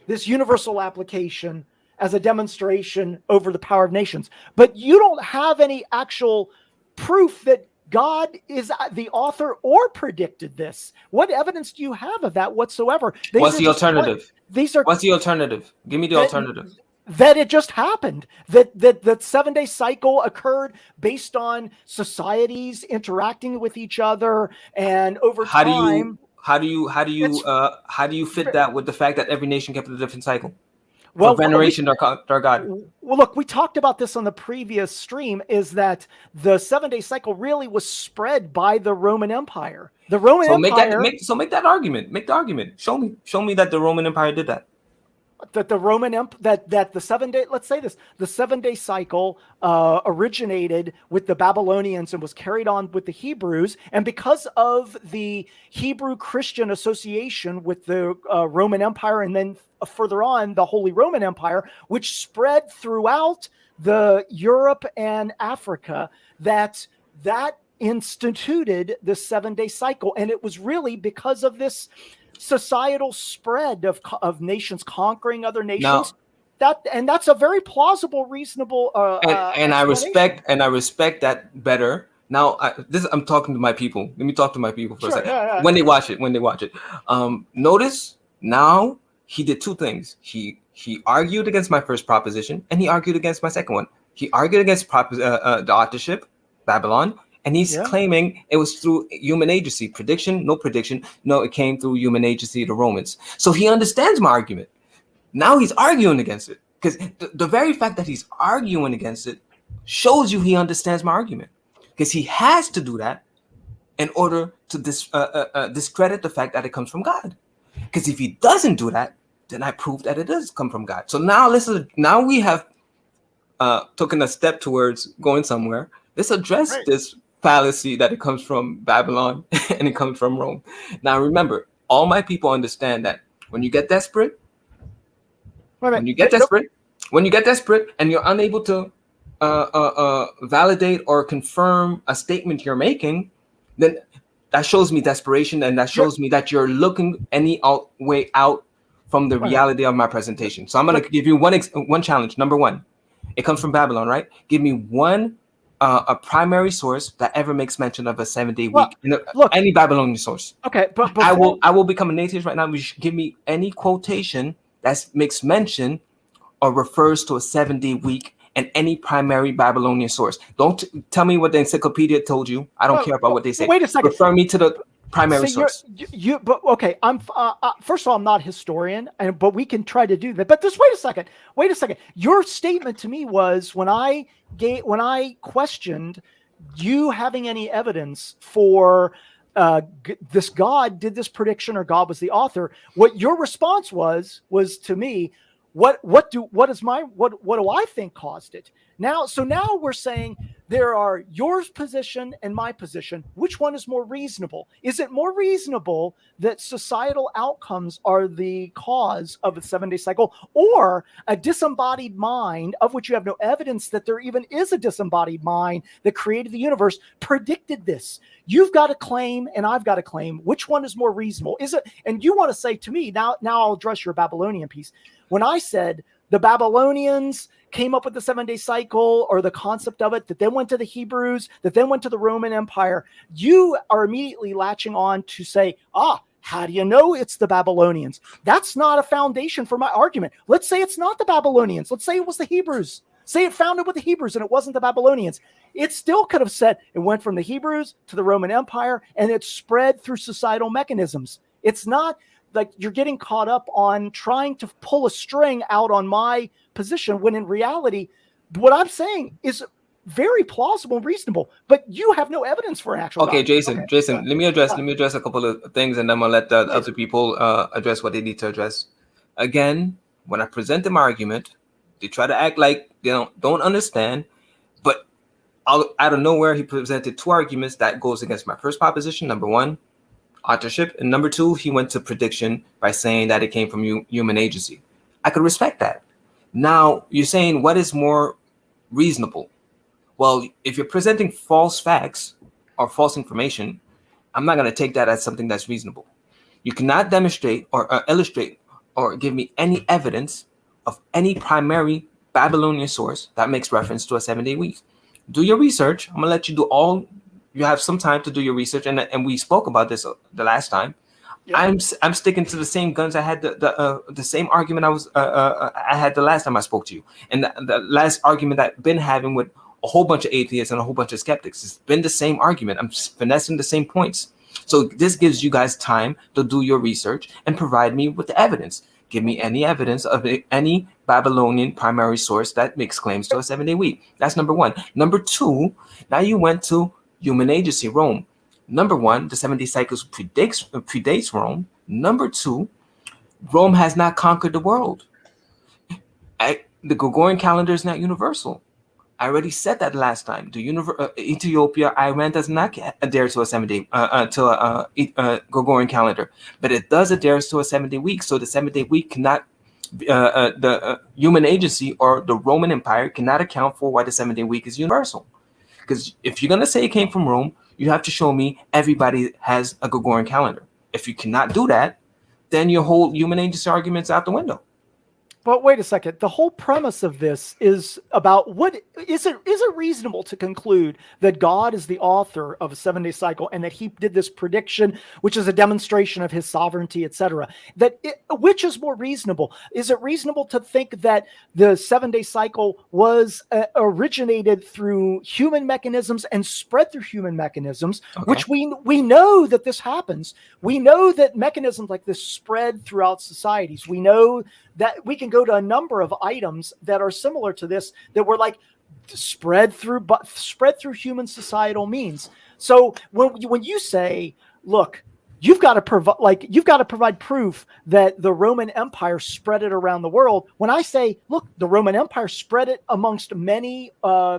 this universal application as a demonstration over the power of nations, but you don't have any actual proof that God is the author or predicted this. What evidence do you have of that whatsoever? What's the alternative? What's the alternative? Give me the alternative. That it just happened, that 7-day cycle occurred based on societies interacting with each other, and over time. How do you fit that with the fact that every nation kept a different cycle? Well, veneration to our God. Well, look, we talked about this on the previous stream. Is that the 7-day cycle really was spread by the Roman Empire? The Roman Empire. Make that argument. Make the argument. Show me that the Roman Empire did that. That the Roman that the 7-day, let's say this, the 7-day cycle originated with the Babylonians and was carried on with the Hebrews, and because of the Hebrew Christian association with the Roman Empire, and then further on the Holy Roman Empire, which spread throughout the Europe and Africa, that instituted the 7-day cycle, and it was really because of this societal spread of nations conquering other nations. That's a very plausible, reasonable and I respect that better. Now I'm talking to my people. Let me talk to my people for a second. Yeah. When they watch it. Notice now he did two things. He argued against my first proposition, and he argued against my second one. He argued against the authorship, Babylon. And he's claiming it was through human agency. Prediction, no prediction. No, it came through human agency, the Romans. So he understands my argument. Now he's arguing against it. Because the very fact that he's arguing against it shows you he understands my argument. Because he has to do that in order to discredit the fact that it comes from God. Because if he doesn't do that, then I prove that it does come from God. So now now we have taken a step towards going somewhere. Let's address this fallacy that it comes from Babylon and it comes from Rome. Now remember, all my people understand that when you get desperate, and you're unable to validate or confirm a statement you're making, then that shows me desperation, and that shows me that you're looking any way out from the reality of my presentation. So I'm going to give you one challenge. Number one, it comes from Babylon, right? Give me one a primary source that ever makes mention of a 7-day week. Any Babylonian source. Okay, but I will become an atheist right now. You should give me any quotation that makes mention or refers to a 7-day week and any primary Babylonian source. Don't tell me what the encyclopedia told you. I don't care about what they say. Wait a second. Refer me to primary source. But okay, I'm first of all, I'm not a historian, but we can try to do that. But just wait a second. Your statement to me was when I questioned you having any evidence for this God did this prediction or God was the author. What your response was to me, what do I think caused it? Now we're saying there are your position and my position. Which one is more reasonable? Is it more reasonable that societal outcomes are the cause of a 7-day cycle, or a disembodied mind, of which you have no evidence that there even is a disembodied mind that created the universe, predicted this? You've got a claim and I've got a claim. Which one is more reasonable? Is it? And you want to say to me, now I'll address your Babylonian piece. When I said the Babylonians came up with the 7-day cycle or the concept of it, that then went to the Hebrews, that then went to the Roman Empire, you are immediately latching on to say, how do you know it's the Babylonians? That's not a foundation for my argument. Let's say it's not the Babylonians. Let's say it was the Hebrews. Say it founded with the Hebrews and it wasn't the Babylonians. It still could have said it went from the Hebrews to the Roman Empire and it spread through societal mechanisms. It's not like you're getting caught up on trying to pull a string out on my position, when in reality, what I'm saying is very plausible and reasonable, but you have no evidence for an actual. Okay, Jason, let me address a couple of things, and then I'm gonna let the other people address what they need to address. Again, when I present them argument, they try to act like they don't understand, but out of nowhere, he presented two arguments that goes against my first proposition. Number one, authorship, and number two, he went to prediction by saying that it came from human agency. I could respect that. Now, you're saying what is more reasonable? Well, if you're presenting false facts or false information, I'm not going to take that as something that's reasonable. You cannot demonstrate or illustrate or give me any evidence of any primary Babylonian source that makes reference to a 7-day week. Do your research. I'm going to let you do all. You have some time to do your research, and we spoke about this the last time. Yeah. I'm sticking to the same guns. I had the same argument I had the last time I spoke to you, and the last argument that I've been having with a whole bunch of atheists and a whole bunch of skeptics. It's been the same argument. I'm finessing the same points. So this gives you guys time to do your research and provide me with the evidence. Give me any evidence of any Babylonian primary source that makes claims to a 7-day week. That's number one. Number two, now you went to human agency, Rome. Number one, the 7-day cycles predates Rome. Number two, Rome has not conquered the world. The Gregorian calendar is not universal. I already said that last time. Ethiopia, Iran does not adhere to a 7-day Gregorian calendar, but it does adhere to a 7-day week. So the 7-day week cannot, the human agency or the Roman Empire cannot account for why the 7-day week is universal. Because if you're going to say it came from Rome, you have to show me everybody has a Gregorian calendar. If you cannot do that, then your whole human agency argument's out the window. But wait a second. The whole premise of this is about what is it reasonable to conclude that God is the author of a 7-day cycle and that he did this prediction, which is a demonstration of his sovereignty, etc. Which is more reasonable? Is it reasonable to think that the 7-day cycle was originated through human mechanisms and spread through human mechanisms, okay, which we know that this happens. We know that mechanisms like this spread throughout societies. We know that we can go to a number of items that are similar to this that were like spread through human societal means. So when you say, look, you've got to provide proof that the Roman Empire spread it around the world. When I say, look, the Roman Empire spread it amongst many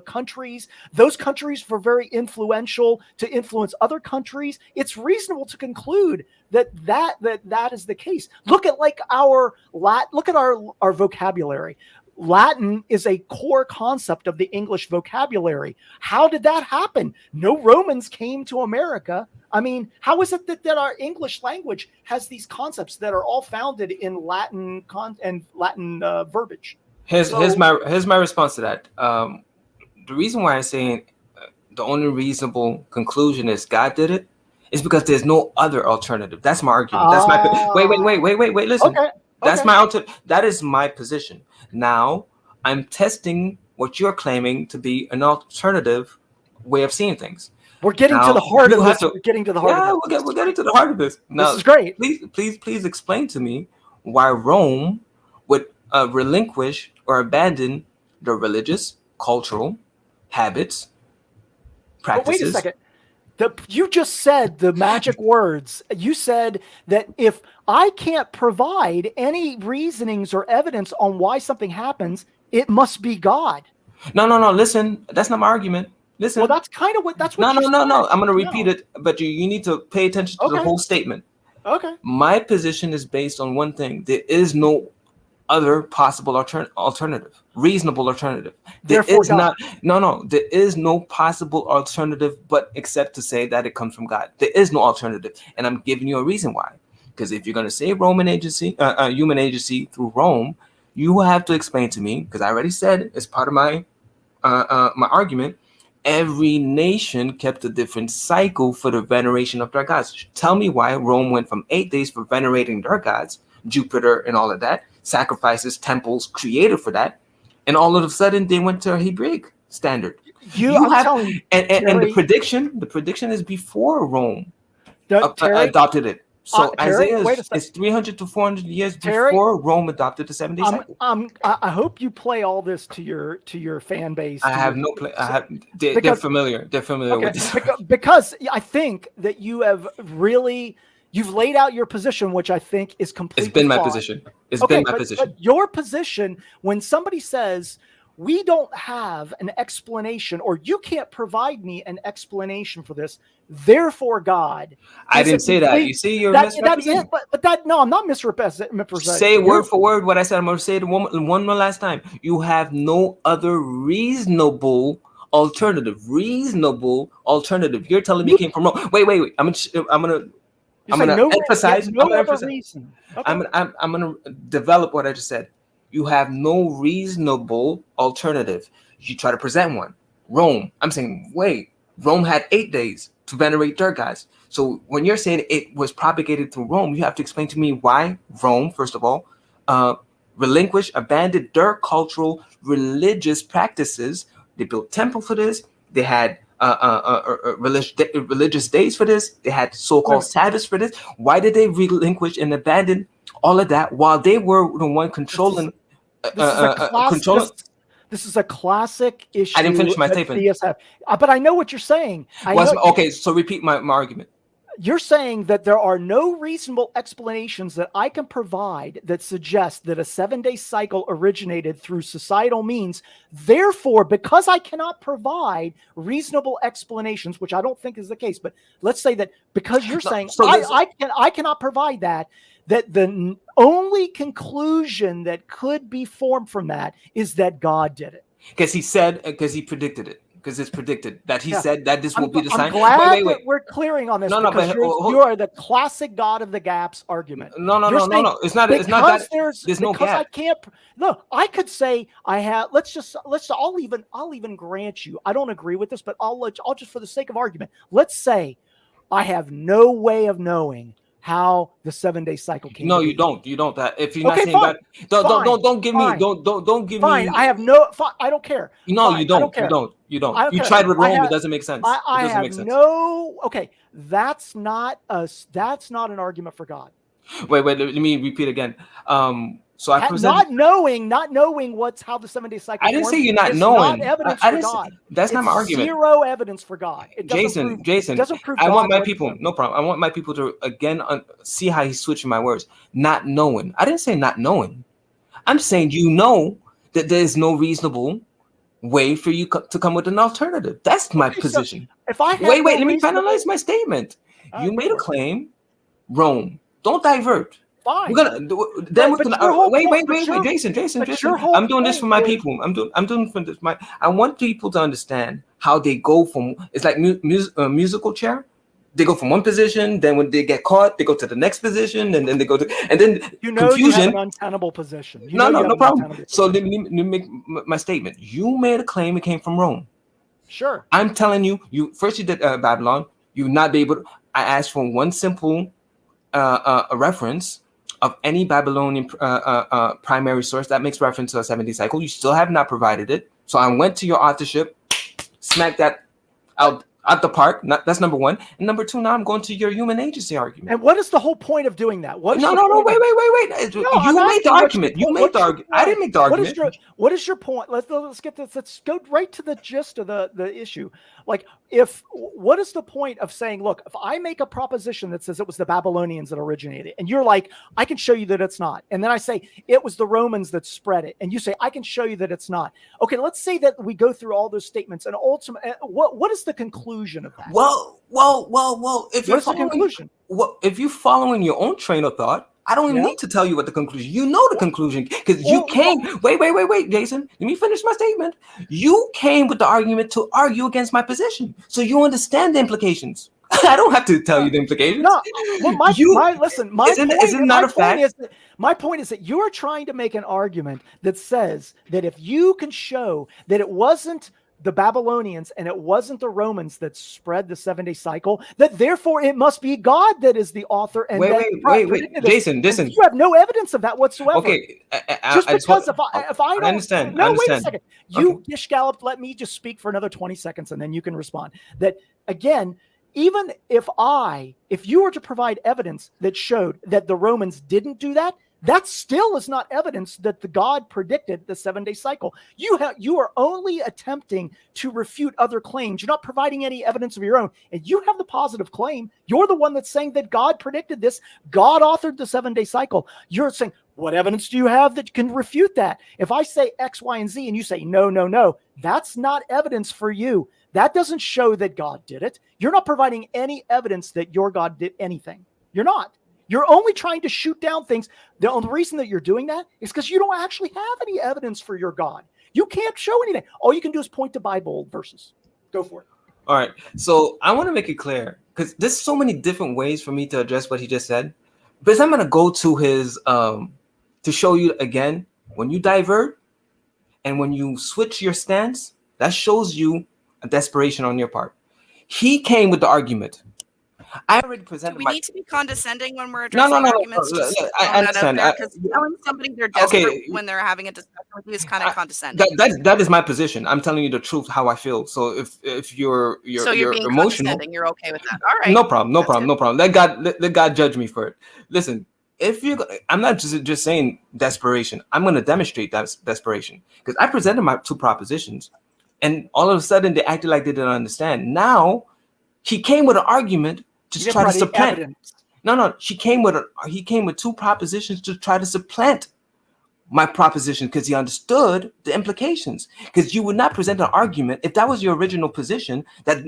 countries. Those countries were very influential to influence other countries. It's reasonable to conclude that is the case. Look at our vocabulary. Latin is a core concept of the English vocabulary. How did that happen? No Romans came to America. I mean, how is it that our English language has these concepts that are all founded in Latin verbiage? Here's my response to that. The reason why I'm saying the only reasonable conclusion is God did it is because there's no other alternative. That's my argument. That's my wait. Listen. Okay. That's my that is my position. Now I'm testing what you're claiming to be an alternative way of seeing things. We're getting Now, to the heart you of have this. to- We're getting to the heart Yeah, of this. we're getting to the heart of this. Now, This is great. Please explain to me why Rome would relinquish or abandon their religious, cultural habits, But wait a practices. second. You just said the magic words. You said that if I can't provide any reasonings or evidence on why something happens, it must be God. No. Listen, that's not my argument. Listen. Well, that's kind of what No. you said. I'm going to repeat it, but you need to pay attention to the whole statement. Okay. My position is based on one thing: there is no other possible alternative, reasonable alternative. There is not. No. There is no possible alternative, but except to say that it comes from God. There is no alternative, and I'm giving you a reason why. Because if you're going to say human agency through Rome, you have to explain to me. Because I already said as part of my my argument, every nation kept a different cycle for the veneration of their gods. Tell me why Rome went from 8 days for venerating their gods, Jupiter and all of that, sacrifices, temples created for that, and all of a sudden they went to a Hebraic standard. And the prediction is before Rome adopted it. So Isaiah is 300 to 400 years before Rome adopted the 7-day cycle. I hope you play all this to your fan base. I have no play. They're familiar. They're familiar with this. Because I think that you've laid out your position, which I think is completely. It's been my position. But your position, when somebody says, we don't have an explanation, or you can't provide me an explanation for this, therefore God. I didn't say that. You see, you're misrepresenting. No, I'm not misrepresenting. Say word for word what I said. I'm going to say it one more last time. You have no other reasonable alternative. You're telling me it came from Rome. Wait. I'm gonna emphasize. No other reason. Okay. I'm gonna develop what I just said. You have no reasonable alternative. You try to present one. Rome. I'm saying, wait. Rome had 8 days to venerate their gods. So when you're saying it was propagated through Rome, you have to explain to me why Rome, first of all, abandoned their cultural religious practices. They built temple for this. They had religious days for this. They had so-called Sabbaths for this. Why did they relinquish and abandon all of that while they were the one controlling? This is a classic issue. I didn't finish my statement. But I know what you're saying. So repeat my argument. You're saying that there are no reasonable explanations that I can provide that suggest that a 7-day cycle originated through societal means. Therefore, because I cannot provide reasonable explanations, which I don't think is the case, but let's say that because you're saying I cannot provide that the only conclusion that could be formed from that is that God did it. Because he predicted it. Because it's predicted that he said that this will be the sign. I'm glad that we're clearing on this because you are the classic God of the gaps argument. No. It's not that. There's no gap. I could say I have. I'll even grant you. I don't agree with this, but I'll just for the sake of argument. Let's say I have no way of knowing how the 7-day cycle came. No, you don't. You don't. If you're not saying that, don't give me. Don't give me. I have no. I don't care. No, you don't. You don't. You tried with Rome. It doesn't make sense. I have no. Okay, that's not an argument for God. Wait. Let me repeat again. So I not knowing how the 7-day cycle. I didn't say you're not knowing. Not evidence for God. That's not my argument. Zero evidence for God. Jason. Doesn't prove I God want my people. No problem. I want my people to again see how he's switching my words. Not knowing. I didn't say not knowing. I'm saying that there is no reasonable way for you to come with an alternative. That's my position. If I wait, let me finalize my statement. You made a claim. Rome. Don't divert. Fine. Wait, Jason. I'm doing this for my people. I'm doing for this. I want people to understand how they go from. It's like musical chair. They go from one position, then when they get caught, they go to the next position, and then they go to confusion. You have an untenable position. No problem. So let me make my statement. You made a claim it came from Rome. Sure. I'm telling you. First you did Babylon. You not be able. I asked for one simple a reference of any Babylonian primary source that makes reference to a 7-day cycle. You still have not provided it. So I went to your authorship, smacked that out at the park. That's number one. And number two, now I'm going to your human agency argument. And what is the whole point of doing that? What is No, the no, no, point wait, of- wait, wait, wait. No, You I'm made the asking, argument. You made the what's your argument. I didn't make the argument. What is your point? Let's get this. Let's go right to the gist of the issue. Like, what is the point of saying, look, if I make a proposition that says it was the Babylonians that originated, and you're like, I can show you that it's not, and then I say it was the Romans that spread it, and you say I can show you that it's not. Okay, let's say that we go through all those statements, and ultimately, what is the conclusion of that? Well. If What's the conclusion? Well, if you're following your own train of thought, I don't even need to tell you what the conclusion. You know the conclusion because you came. Wait, Jason. Let me finish my statement. You came with the argument to argue against my position, so you understand the implications. I don't have to tell you the implications. No, well, my point is that you are trying to make an argument that says that if you can show that it wasn't the Babylonians and it wasn't the Romans that spread the 7-day cycle, that therefore it must be God that is the author. And wait, Jason, listen. You have no evidence of that whatsoever. Okay, just because if I don't understand. No, I wait understand. a second. You Gish Gallop, let me just speak for another 20 seconds and then you can respond. That again, even if you were to provide evidence that showed that the Romans didn't do that, that still is not evidence that the God predicted the 7-day cycle. You are only attempting to refute other claims. You're not providing any evidence of your own. And you have the positive claim. You're the one that's saying that God predicted this. God authored the 7-day cycle. You're saying, what evidence do you have that can refute that? If I say X, Y, and Z, and you say, no, that's not evidence for you. That doesn't show that God did it. You're not providing any evidence that your God did anything. You're not. You're only trying to shoot down things. The only reason that you're doing that is because you don't actually have any evidence for your God. You can't show anything. All you can do is point to Bible verses. Go for it. All right. So I want to make it clear because there's so many different ways for me to address what he just said. Because I'm going to go to his to show you again, when you divert and when you switch your stance, that shows you a desperation on your part. He came with the argument. I already presented. Do we need to be condescending when we're addressing arguments? I understand. Because telling somebody they're desperate when they're having a discussion with you is kind of condescending. That is my position. I'm telling you the truth, how I feel. So if you're being emotional, you're okay with that. All right. No problem. Let God judge me for it. Listen, I'm not just saying desperation. I'm going to demonstrate that desperation because I presented my two propositions, and all of a sudden they acted like they didn't understand. Now he came with an argument to try to supplant. Evidence. No. He came with two propositions to try to supplant my proposition because he understood the implications. Because you would not present an argument if that was your original position that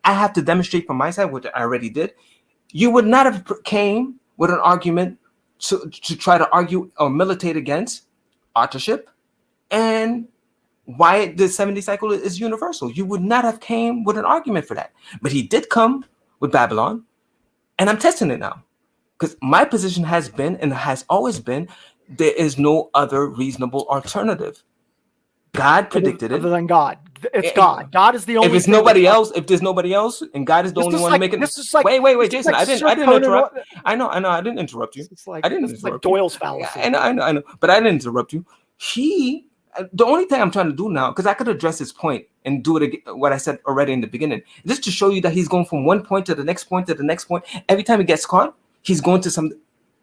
I have to demonstrate from my side, which I already did. You would not have came with an argument to try to argue or militate against authorship and why the 7-day cycle is universal. You would not have came with an argument for that. But he did come with Babylon, and I'm testing it now. Because my position has been and has always been there is no other reasonable alternative. God predicted it. Other than God. It's God. God is the only. If there's nobody else, and God is the only one making this. Wait, Jason, I didn't interrupt. I know, I didn't interrupt you. I didn't interrupt like Doyle's fallacy. I know, but I didn't interrupt you. The only thing I'm trying to do now, because I could address this point and do it again, what I said already in the beginning, just to show you that he's going from one point to the next point to the next point. Every time he gets caught, he's going to some.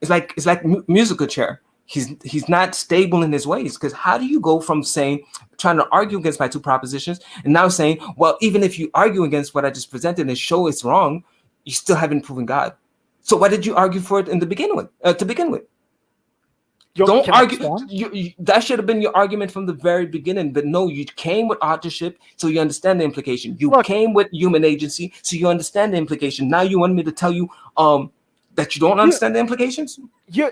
It's like musical chair. He's not stable in his ways. Because how do you go from trying to argue against my two propositions and now saying, well, even if you argue against what I just presented and show it's wrong, you still haven't proven God. So why did you argue for it to begin with? Don't argue. That should have been your argument from the very beginning. But no, you came with authorship, so you understand the implication. You came with human agency, so you understand the implication. Now you want me to tell you that you don't understand the implications? Do you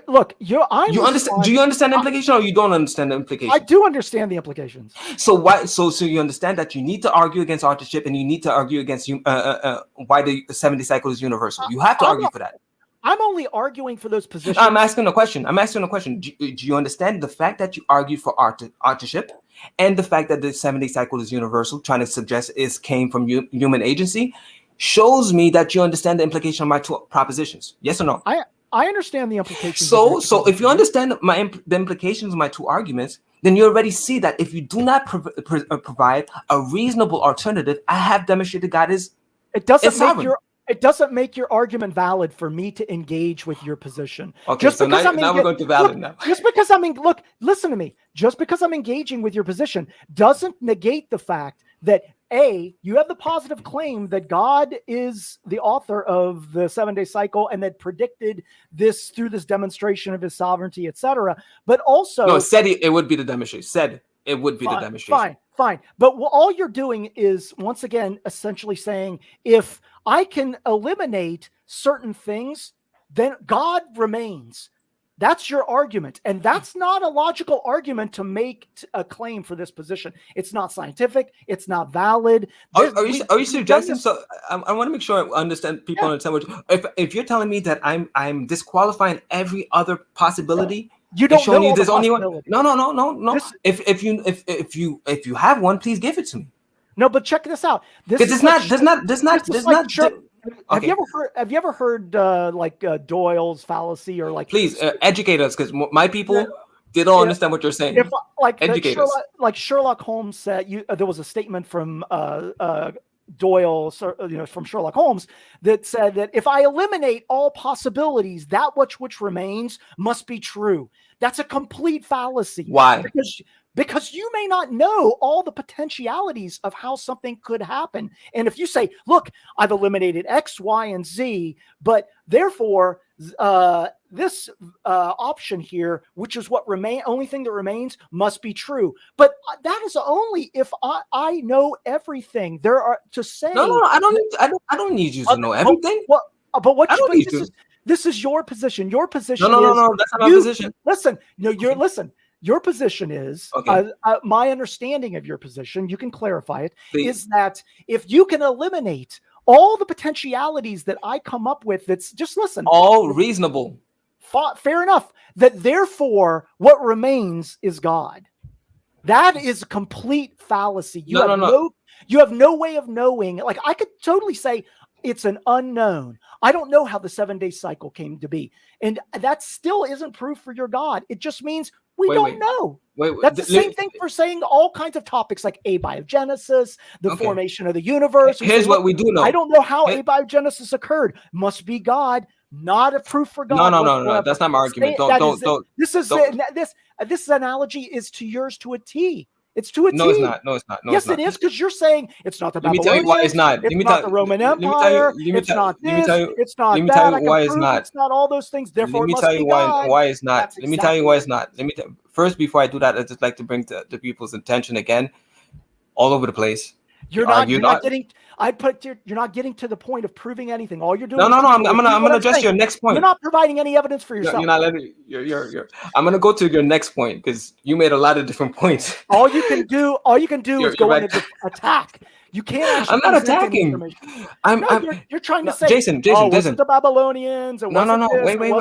understand the implication, or you don't understand the implication? I do understand the implications. So why? So you understand that you need to argue against authorship, and you need to argue against why the 70 cycle is universal. You have to argue for that. I'm only arguing for those positions. I'm asking a question. Do you understand the fact that you argue for authorship and the fact that the 7-day cycle is universal, trying to suggest it came from human agency, shows me that you understand the implication of my two propositions? Yes or no? I understand the implications. So if you understand the implications of my two arguments, then you already see that if you do not provide a reasonable alternative, I have demonstrated God is It doesn't It's make sovereign. your it doesn't make your argument valid for me to engage with your position. Okay, so now we're going to valid now. Just because listen to me. Just because I'm engaging with your position doesn't negate the fact that you have the positive claim that God is the author of the 7-day cycle and that predicted this through this demonstration of his sovereignty, etc. But also, said it would be the demonstration. Said it would be the demonstration. Fine. But all you're doing is, once again, essentially saying, if I can eliminate certain things, then God remains. That's your argument. And that's not a logical argument to make a claim for this position. It's not scientific. It's not valid. Are you suggesting? So I want to make sure I understand. People understand what. If you're telling me that I'm disqualifying every other possibility. You don't know all there's the only one. possibilities. No. If you have one, please give it to me. No, but check this out. Because Have you ever heard like Doyle's fallacy or like? Please educate us, because my people they don't understand what you're saying. Educate us. Like Sherlock Holmes said, there was a statement from Doyle, from Sherlock Holmes, that said that if I eliminate all possibilities, that which remains must be true. That's a complete fallacy. Why? Because you may not know all the potentialities of how something could happen. And if you say, look, I've eliminated X, Y, and Z, but therefore this option here, which is only thing that remains, must be true. But that is only if I know everything. There are to say. No, I don't need you to know everything. This is your position. Your position. No, that's not my position. Listen. Your position is, my understanding of your position, you can clarify it, is that if you can eliminate all the potentialities that I come up with, that's just listen. All reasonable. Fair enough. That therefore what remains is God. That is a complete fallacy. You have no way of knowing. Like, I could totally say it's an unknown. I don't know how the 7-day cycle came to be. And that still isn't proof for your God. It just means we don't know. That's the same thing for saying all kinds of topics like abiogenesis, the formation of the universe. Here's what we do know. I don't know how abiogenesis occurred. Must be God. Not a proof for God. No. That's not my argument. Don't. This analogy is to yours to a T. It's to a T. No, it's not. Yes, it is, because you're saying it's not the Babylonians. Let me tell you why it's not. It's not the Roman Empire. It's not this. It's not that. Let me tell you why it's not. It's not all those things. Therefore, let me tell you why it's not. Let me tell you why it's not. First, before I do that, I'd just like to bring the people's attention again, all over the place. You're not getting to the point of proving anything. All you're doing. No. I'm gonna address your next point. You're not providing any evidence for yourself. You're not letting. I'm gonna go to your next point, because you made a lot of different points. All you can do is go into attack. You can't. I'm not attacking. You're trying to say, Jason. The Babylonians. No. Wait. No.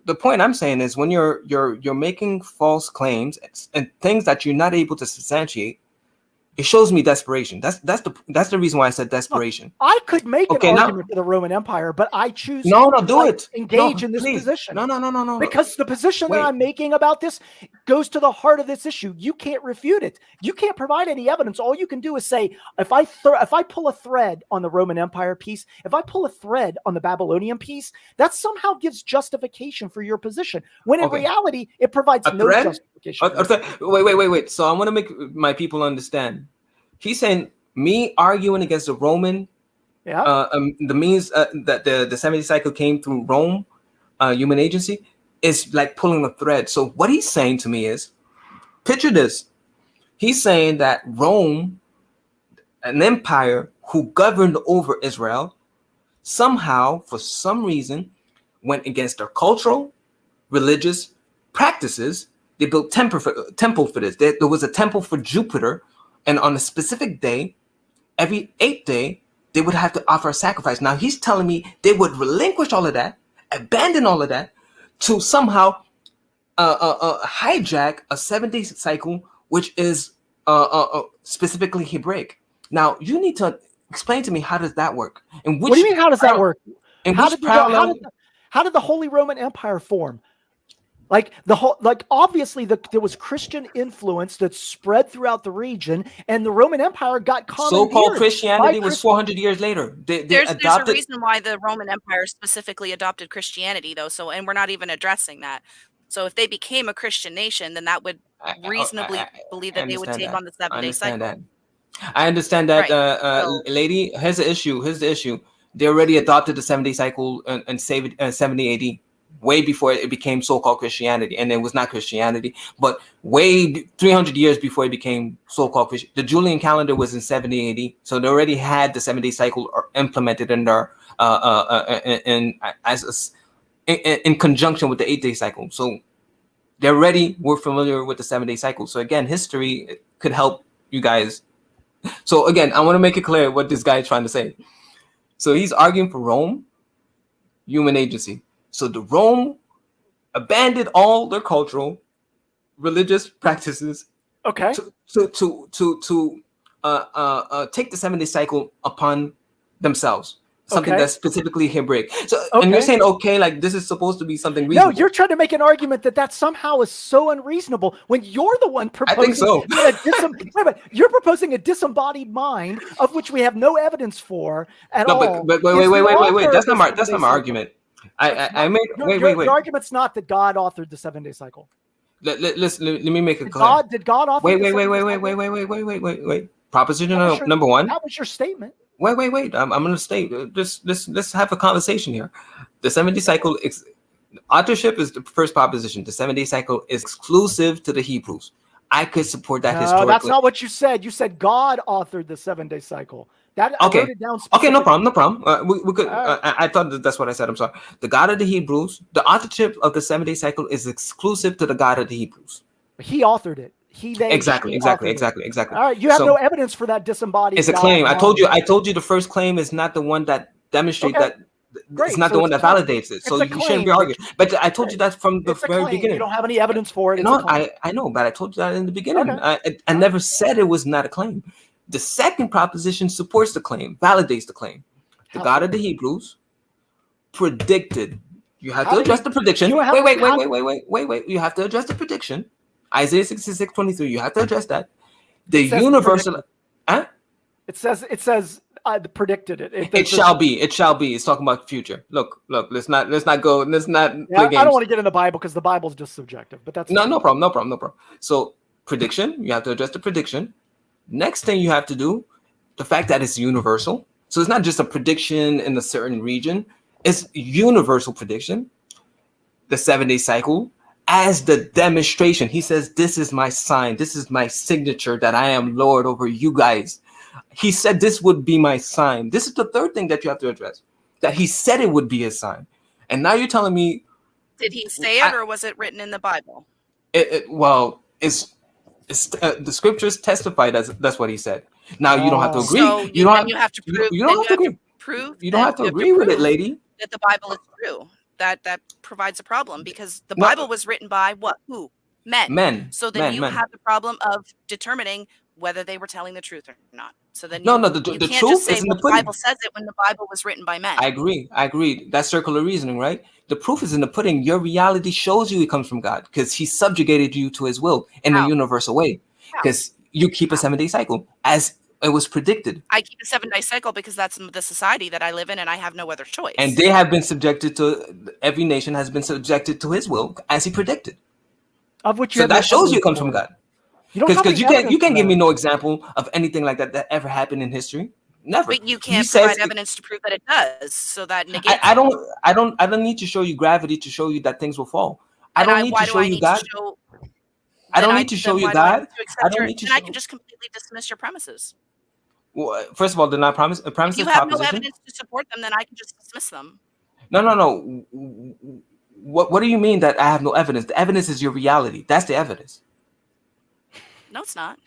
The point I'm saying is, when you're making false claims and things that you're not able to substantiate, it shows me desperation. That's the reason why I said desperation. I could make an argument for the Roman Empire, but I choose to engage in this position. No. Because the position that I'm making about this goes to the heart of this issue. You can't refute it. You can't provide any evidence. All you can do is say, if I pull a thread on the Roman Empire piece, if I pull a thread on the Babylonian piece, that somehow gives justification for your position. When in reality, it provides no justification. Wait. So I want to make my people understand. He's saying me arguing against the Roman, the means that the 7-day cycle came through Rome, human agency, is like pulling a thread. So what he's saying to me is, picture this. He's saying that Rome, an empire who governed over Israel, somehow, for some reason, went against their cultural, religious practices. They built temple for this. There was a temple for Jupiter. And on a specific day, every 8th day, they would have to offer a sacrifice. Now, he's telling me they would relinquish all of that, abandon all of that, to somehow hijack a 7-day cycle, which is specifically Hebraic. Now, you need to explain to me, how does that work? What do you mean, how does that work? How did the Holy Roman Empire form? Like the whole, like obviously there was Christian influence that spread throughout the region, and the Roman Empire got commandeered. So-called Christianity was 400 years later. There's a reason why the Roman Empire specifically adopted Christianity, though. So, and we're not even addressing that. So, if they became a Christian nation, then that would reasonably believe that they would take on the 7-day cycle. I understand that, Right. lady. Here's the issue. They already adopted the 7-day cycle in 70 AD, way before it became so-called Christianity, and it was not Christianity, but way 300 years before it became so-called Christian. The Julian calendar was in 70 AD, so they already had the 7-day cycle implemented in their in conjunction with the 8-day cycle. So they already were familiar with the 7-day cycle. So again, history could help you guys. So again, I want to make it clear what this guy is trying to say. So he's arguing for Rome, human agency. So the Rome abandoned all their cultural, religious practices. Okay. To take the 7-day cycle upon themselves. Something that's specifically Hebraic. So, and you're saying, like this is supposed to be something reasonable. No, you're trying to make an argument that somehow is so unreasonable when you're the one proposing. I think so. You're proposing a disembodied mind of which we have no evidence for at all. But wait. That's not my argument. Your argument's not that God authored the 7-day cycle. Let me make it clear. Did God author? Wait. Proposition number one. That was your statement. Wait. I'm going to state. Let's have a conversation here. The 7-day cycle authorship is the first proposition. The 7-day cycle is exclusive to the Hebrews. I could support that historically. That's not what you said. You said God authored the 7-day cycle. That okay. I wrote it down. Okay, no problem. We could. I thought that's what I said. I'm sorry. The God of the Hebrews, the authorship of the 7-day cycle is exclusive to the God of the Hebrews. He authored it. Exactly. All right, you have no evidence for that disembodied. It's a claim. I told you the first claim is not the one that demonstrates that. Great. It's not the one that validates it. So you shouldn't be arguing. But I told you that from the very beginning. You don't have any evidence for it. No, I know, but I told you that in the beginning. Okay. I never said it was not a claim. The second proposition supports the claim, validates the claim. The God of the Hebrews predicted. You have to address the prediction. Wait. You have to address the prediction. Isaiah 66:23. You have to address that. The universal. Huh? It says. I predicted it. It shall be. It's talking about the future. Look. Let's not go. Let's not play games. I don't want to get in the Bible because the Bible's just subjective. But that's no problem. So prediction. You have to address the prediction. Next thing you have to do, the fact that it's universal. So it's not just a prediction in a certain region. It's universal prediction. The 7-day cycle as the demonstration. He says, "This is my sign. This is my signature that I am Lord over you guys." He said this would be my sign. This is the third thing that you have to address. That he said it would be his sign. And now you're telling me. Did he say it or was it written in the Bible? The scriptures testify that's what he said. Now you don't have to agree. So you don't have to prove. You don't have to prove. You don't have to agree with it, lady. That the Bible is true. That provides a problem because the Bible was written by what? Who? Men. So then you have the problem of determining whether they were telling the truth or not. So then the truth just say, is in the the pudding. Bible says it when the Bible was written by men. I agree. That's circular reasoning, right? The proof is in the pudding. Your reality shows you it comes from God because he subjugated you to his will in a universal way. Because you keep a 7-day cycle as it was predicted. I keep a 7-day cycle because that's the society that I live in and I have no other choice. And they have been subjected to, every nation has been subjected to his will as he predicted. Of which so that shows you it comes from God. Because you can't give me no example of anything like that ever happened in history. Never. But you can't provide evidence to prove that it does. So that negates. I don't need to show you gravity to show you that things will fall. I don't need to show you God. I don't need to show you God. I don't need to. I can just completely dismiss your premises. Well, first of all, they're not premises. If you have no evidence to support them, then I can just dismiss them. No. What do you mean that I have no evidence? The evidence is your reality. That's the evidence. No, it's not.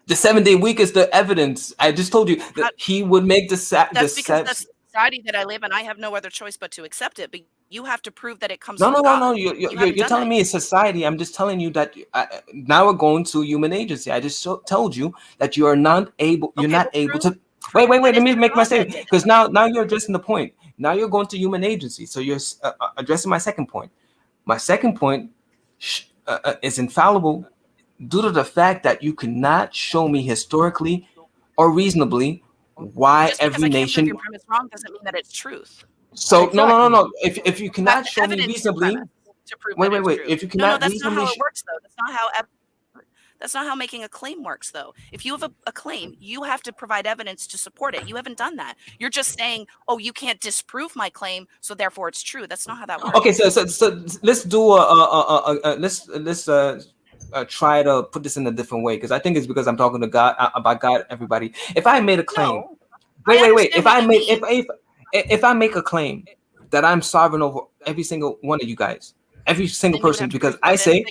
The 7-day week is the evidence. I just told you that he would make that's because that's the society that I live in. I have no other choice but to accept it. But you have to prove that it comes from God. No. You're telling me it's society. I'm just telling you that now we're going to human agency. I just told you that you are not able. You're not able to. Wait. Let me make my statement because now you're addressing the point. Now you're going to human agency. So you're addressing my second point. My second point is infallible due to the fact that you cannot show me historically or reasonably why Just because every I can't nation. prove your premise wrong doesn't mean that it's truth. So Exactly. no. If you cannot show me reasonably, to prove wait. True. If you cannot that's reasonably, not how it works, though. That's not how making a claim works, though. If you have a claim, you have to provide evidence to support it. You haven't done that. You're just saying, "Oh, you can't disprove my claim, so therefore it's true." That's not how that works. Okay, so let's do let's try to put this in a different way, because I think it's because I'm talking to God about God. Everybody, if I made a claim, No, wait. If I make a claim that I'm sovereign over every single one of you guys, every single person, because I say,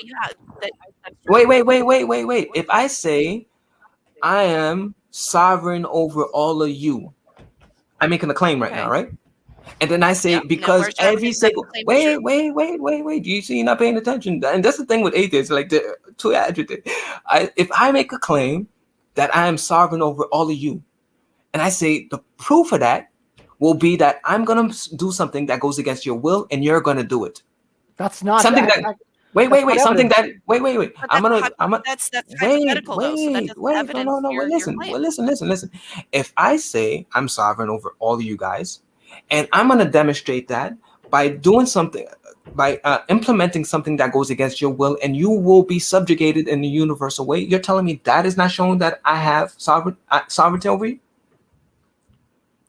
wait. If I say I am sovereign over all of you, I'm making a claim right now, right? And then I say, because every single wait. Do you see you're not paying attention? And that's the thing with atheists, like they're too agitated. If I make a claim that I am sovereign over all of you, and I say the proof of that will be that I'm gonna do something that goes against your will, and you're gonna do it. That's not something that. Wait. Something that. Wait. I'm gonna. That's hypothetical, though. So that doesn't evidence No. Listen. If I say I'm sovereign over all of you guys, and I'm gonna demonstrate that by doing something, by implementing something that goes against your will, and you will be subjugated in the universal way. You're telling me that is not showing that I have sovereignty over you?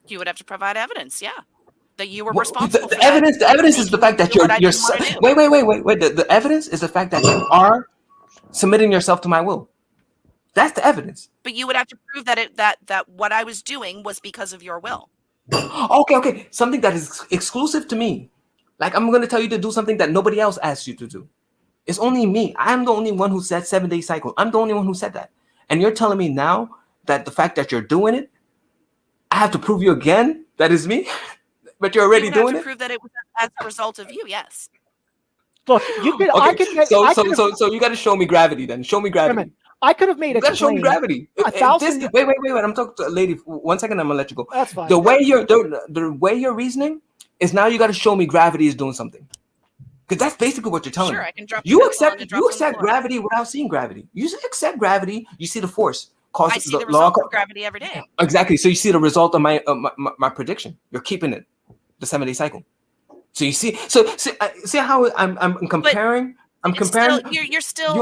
You would have to provide evidence, that you were responsible. The evidence is the fact that you're wait. The evidence is the fact that you are submitting yourself to my will. That's the evidence. But you would have to prove that what I was doing was because of your will. Okay. Something that is exclusive to me. Like, I'm going to tell you to do something that nobody else asked you to do. It's only me. I'm the only one who said 7-day cycle. I'm the only one who said that. And you're telling me now that the fact that you're doing it, I have to prove you again that is me? But you're already doing it? Prove that it was as a result of you, yes. Look, you could. Okay. So you got to show me gravity then. Show me gravity. I could have made a claim. Show me gravity. Wait. I'm talking to a lady. 1 second, I'm gonna let you go. That's fine. The way you're reasoning is now you got to show me gravity is doing something. Because that's basically what you're telling me. I can drop. You accept gravity without seeing gravity. You accept gravity. You see the force. I see the result of gravity every day. Exactly. So you see the result of my prediction. You're keeping it, the 7-day cycle. So you see. See how I'm comparing. I'm comparing. You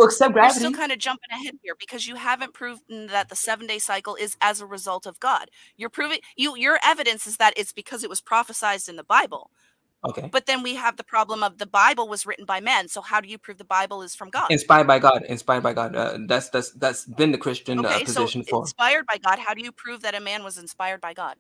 accept gravity. You're still kind of jumping ahead here because you haven't proven that the 7-day cycle is as a result of God. You're proving your evidence is that it's because it was prophesied in the Bible. Okay. But then we have the problem of the Bible was written by men. So how do you prove the Bible is from God? Inspired by God. That's been the Christian position for. Inspired by God. How do you prove that a man was inspired by God?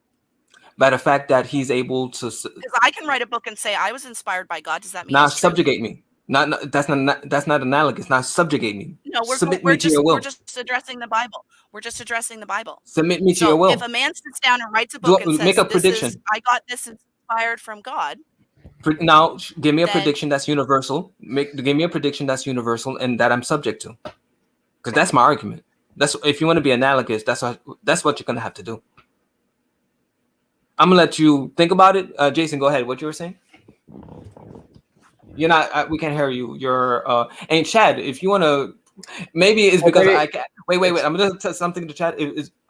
By the fact that he's able to. Because I can write a book and say I was inspired by God. Does that mean now subjugate me? That's not analogous. Now subjugate me. No, we're just addressing the Bible. We're just addressing the Bible. Submit me to your will. If a man sits down and writes a book and says, make a prediction. I got this inspired from God. Now, give me a prediction that's universal. Give me a prediction that's universal and that I'm subject to. Because that's my argument. That's if you want to be analogous. That's what you're gonna have to do. I'm gonna let you think about it. Jason, go ahead. What you were saying? You're not. We can't hear you. You're. And Chad, if you want to, maybe it's because I can't. Wait. I'm gonna tell something to Chad.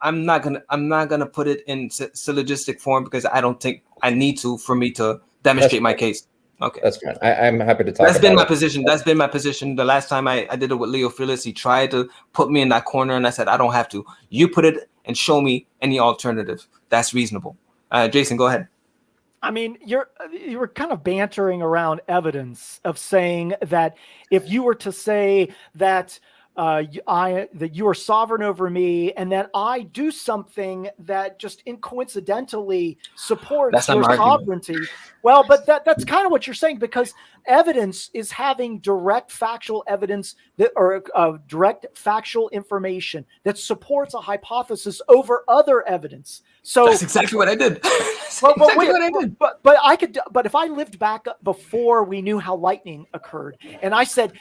I'm not gonna put it in syllogistic form because I don't think I need to for me to demonstrate my case. Okay, that's fine. I'm happy to talk. That's been my position. That's been my position. The last time I did it with Leo Phillips, he tried to put me in that corner, and I said I don't have to. You put it and show me any alternative that's reasonable. Jason, go ahead. I mean, you were kind of bantering around evidence of saying that if you were to say that that you are sovereign over me and that I do something that just coincidentally supports your sovereignty. Well, but that's kind of what you're saying, because evidence is having direct factual evidence direct factual information that supports a hypothesis over other evidence. So that's exactly what I did. But if I lived back before we knew how lightning occurred, and I said,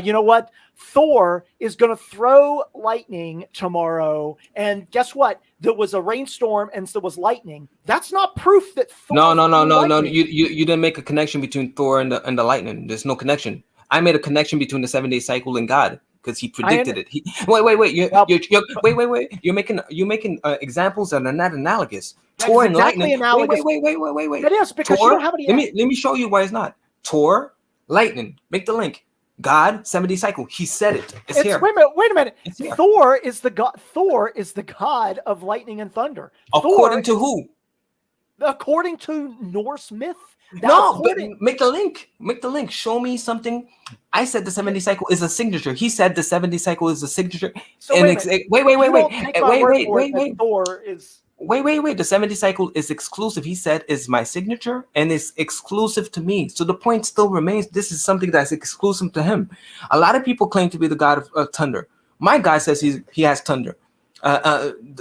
you know what, Thor is going to throw lightning tomorrow, and guess what? There was a rainstorm and there was lightning. That's not proof that Thor. No. You didn't make a connection between Thor and the lightning. There's no connection. I made a connection between the 7-day cycle and God because he predicted it. Wait. You're making examples that are not analogous. Tor and exactly lightning. Analogous. Wait. That is because Tor, you don't have any. let me show you why it's not. Tor, lightning. Make the link. God, 7-day cycle. He said it. It's here. Wait a minute. Thor is the god. Thor is the god of lightning and thunder. According to who? According to Norse myth. But make the link. Make the link. Show me something. I said the 7-day cycle is a signature. He said the 7-day cycle is a signature. So wait. Thor is. Wait. The 7-day cycle is exclusive. He said is my signature and it's exclusive to me. So the point still remains. This is something that's exclusive to him. A lot of people claim to be the god of thunder. My guy says he has thunder.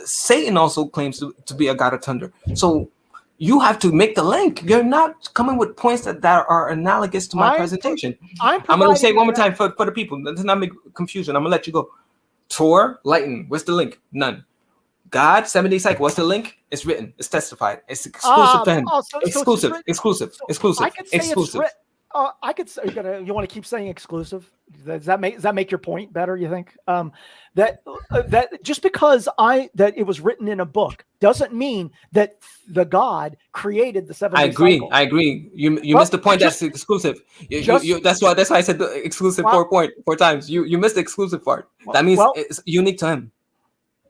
Satan also claims to be a god of thunder. So you have to make the link. You're not coming with points that are analogous to my presentation. I'm going to say it one more time for the people. Let's not make confusion. I'm going to let you go. Tor, lightning. What's the link? None. God, 7-day cycle. What's the link? It's written. It's testified. It's exclusive to him. Exclusive. I could say you want to keep saying exclusive. Does that make your point better? You think that just because that it was written in a book doesn't mean that the God created the 7-day cycle. I agree. You missed the point. That's exclusive. That's why I said the exclusive 4 times. You missed the exclusive part. That means it's unique to him.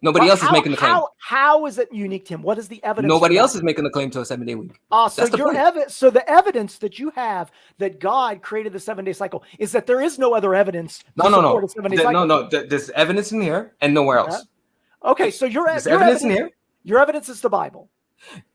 Nobody else is making the claim. How is it unique to him? What is the evidence? Nobody else is making the claim to a 7-day week. So the evidence that you have that God created the 7-day cycle is that there is no other evidence. No. There's evidence in here and nowhere else. Okay, so your evidence in here. Your evidence is the Bible.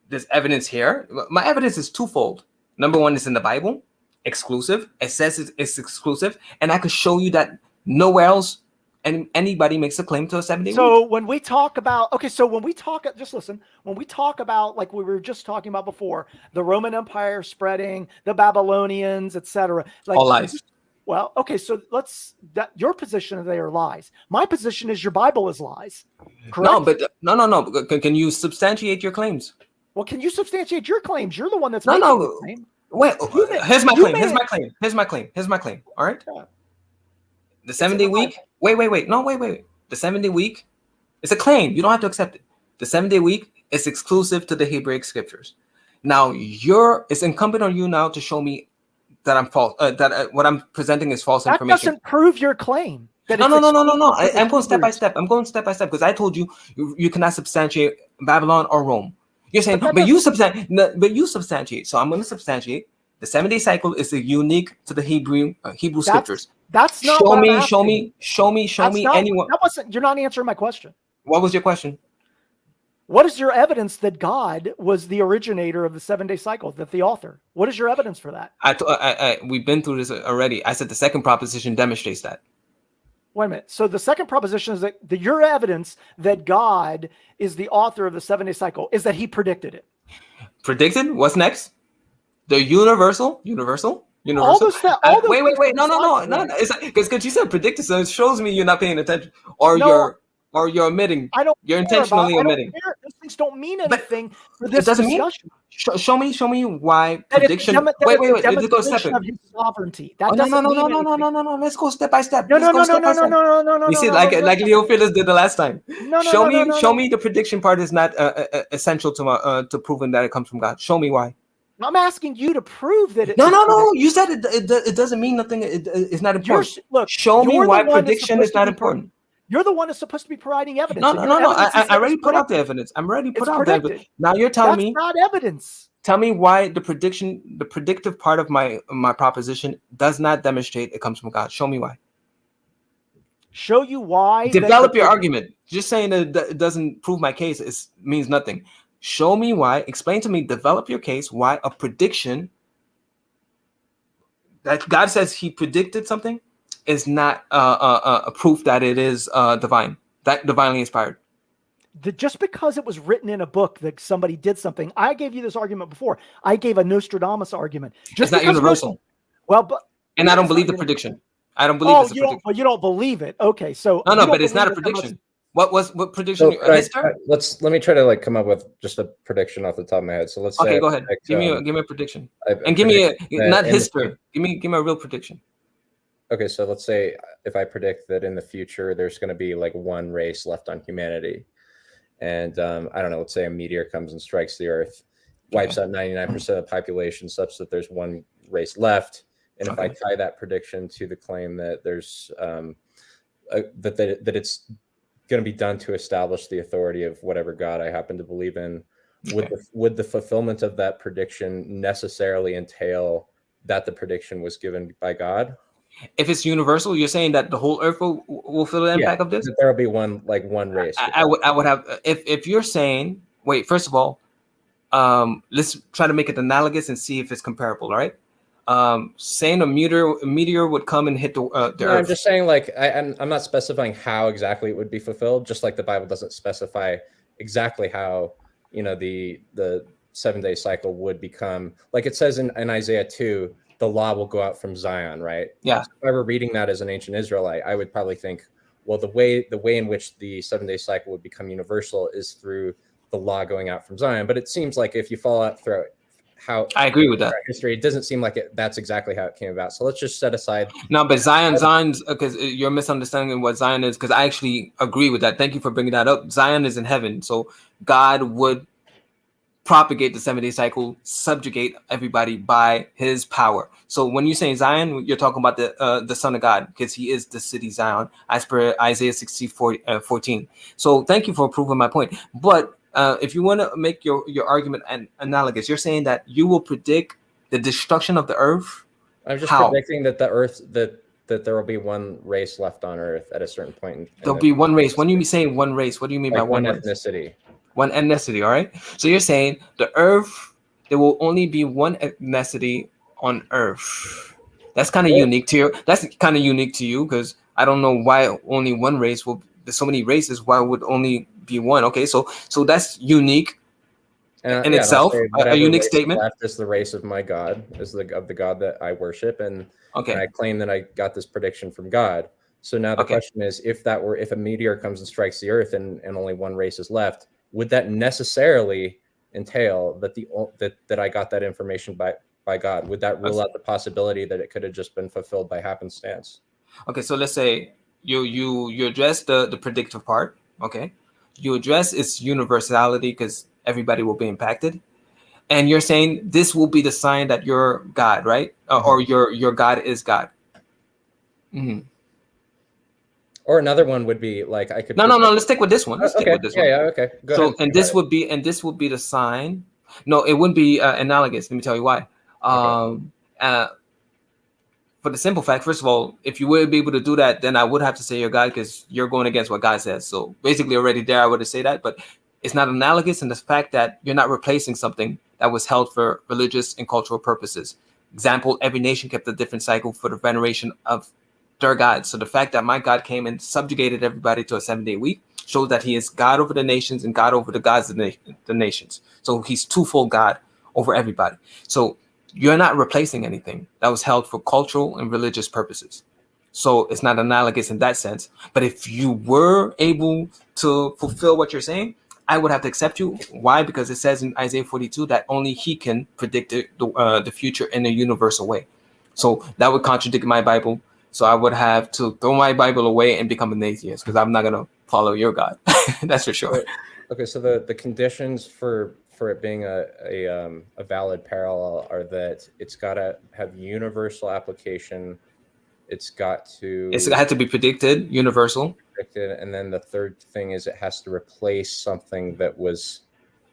There's evidence here. My evidence is twofold. Number one is in the Bible, exclusive. It says it's exclusive, and I could show you that nowhere else. And anybody makes a claim to a 7-day week. So when we talk about, just listen, when we talk about, like we were just talking about before, the Roman Empire spreading, the Babylonians, etc. All lies. Well, okay, so your position is they are lies. My position is your Bible is lies. Correct? No. Can you substantiate your claims? Well, can you substantiate your claims? You're the one that's making the claim. Wait, here's my claim. All right. Yeah. The 7-day week. Wait. The 7-day week is a claim. You don't have to accept it. The 7-day week is exclusive to the Hebraic scriptures. Now it's incumbent on you now to show me that I'm false. What I'm presenting is false information. That doesn't prove your claim. No. I'm going step by step. Because I told you cannot substantiate Babylon or Rome. You're saying, but you substantiate. So I'm going to substantiate. The 7-day cycle is unique to the Hebrew scriptures. That's not show me anyone. You're not answering my question. What was your question? What is your evidence that God was the originator of the 7-day cycle, that the author? What is your evidence for that? We've been through this already. I said the second proposition demonstrates that. Wait a minute. So the second proposition is that your evidence that God is the author of the 7-day cycle is that he predicted it. Predicted? What's next? The universal. Wait. No. It's because you said predicted, so it shows me you're not paying attention, or you're omitting. You're intentionally omitting. Those things don't mean anything for this discussion. Show me why prediction. Wait. Let's go step in. Sovereignty. No. Let's go step by step. No. You see, like Leo Phillips did the last time. Show me the prediction part is not essential to proving that it comes from God. Show me why. I'm asking you to prove that it. No. You said it doesn't mean nothing. It's not important. Show me why prediction is not important. You're the one that's supposed to be providing evidence. No. I already put out the evidence. I'm already put out the evidence. Now you're telling me that's not evidence. Tell me why the predictive part of my proposition does not demonstrate it comes from God. Show me why. Show you why. Develop your argument. Just saying that it doesn't prove my case means nothing. Show me why. Explain to me. Develop your case. Why a prediction that God says He predicted something is not a proof that it is divine, that divinely inspired. Just because it was written in a book that somebody did something, I gave you this argument before. I gave a Nostradamus argument. It's not universal. I don't believe the prediction. I don't believe it's a prediction. You don't believe it. Okay, so no, but it's not a prediction. What prediction? Let me try to come up with just a prediction off the top of my head. So let's say go ahead. Give me a prediction, and give me not history. Give me a real prediction. okay, so let's say if I predict that in the future there's going to be like one race left on humanity, and I don't know, let's say a meteor comes and strikes the Earth, wipes out 99% of the population, such that there's one race left. And if I tie that prediction to the claim that there's that it's going to be done to establish the authority of whatever God I happen to believe in, would the fulfillment of that prediction necessarily entail that the prediction was given by God? If it's universal, you're saying that the whole earth will feel the impact of this? There will be one race. I would have, if you're saying, wait, first of all, let's try to make it analogous and see if it's comparable, all right? Saying a meteor would come and hit the Earth. I'm just saying, like, I'm not specifying how exactly it would be fulfilled, just like the Bible doesn't specify exactly how, you know, the 7-day cycle would become. Like it says in Isaiah 2, the law will go out from Zion, right? Yeah. So if I were reading that as an ancient Israelite, I would probably think, well, the way in which the 7-day cycle would become universal is through the law going out from Zion. But it seems like if you follow out through how I agree with that history, it doesn't seem like that's exactly how it came about. So let's just set aside. No, but Zion's because you're misunderstanding what Zion is, because I actually agree with that. Thank you for bringing that up. Zion is in heaven, so God would propagate the 7-day cycle, subjugate everybody by his power. So when you say Zion, you're talking about the Son of God, because he is the city Zion, as per Isaiah 60:14. So thank you for proving my point. But if you want to make your argument analogous, you're saying that you will predict the destruction of the earth. I'm just predicting that the earth, that there will be one race left on Earth at a certain point. There'll be one race. When you say one race, what do you mean by one ethnicity? Race? One ethnicity, all right? So you're saying the Earth, there will only be one ethnicity on Earth. That's kind of unique to you. That's kind of unique to you, because I don't know why only one race will. There's so many races. Why would only be one? Okay, so that's unique in itself. A unique statement. Left is the race of my God, is the God that I worship, and I claim that I got this prediction from God. So now the question is, if a meteor comes and strikes the Earth and only one race is left, would that necessarily entail that I got that information by God? Would that rule out the possibility that it could have just been fulfilled by happenstance? Okay, so let's say you address the predictive part. Okay, you address its universality because everybody will be impacted, and you're saying this will be the sign that you're God, right? Or your God is God. Mm-hmm. Or another one would be like I could. No. Let's stick with this one. Let's stick with this one. Yeah. Okay. Go ahead. And this would be the sign. No, it wouldn't be analogous. Let me tell you why. For the simple fact, first of all, if you wouldn't be able to do that, then I would have to say you're God, because you're going against what God says. So basically, already there, I would have said that. But it's not analogous in the fact that you're not replacing something that was held for religious and cultural purposes. Example: every nation kept a different cycle for the veneration of their God. So the fact that my God came and subjugated everybody to a 7-day week shows that he is God over the nations and God over the gods of the nations. So he's twofold God over everybody. So you're not replacing anything that was held for cultural and religious purposes. So it's not analogous in that sense. But if you were able to fulfill what you're saying, I would have to accept you. Why? Because it says in Isaiah 42 that only he can predict the future in a universal way. So that would contradict my Bible. So I would have to throw my Bible away and become an atheist, because I'm not going to follow your God. That's for sure. Okay, so the conditions for it being a valid parallel are that it's got to have universal application. It had to be predicted, universal. And then the third thing is it has to replace something that was.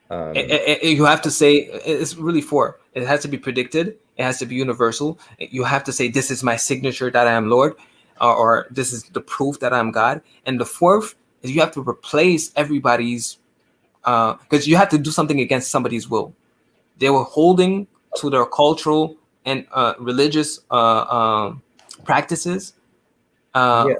You have to say it's really four. It has to be predicted. It has to be universal. You have to say, this is my signature that I am Lord, or this is the proof that I'm God. And the fourth is you have to replace everybody's, because you have to do something against somebody's will. They were holding to their cultural and religious practices. Okay.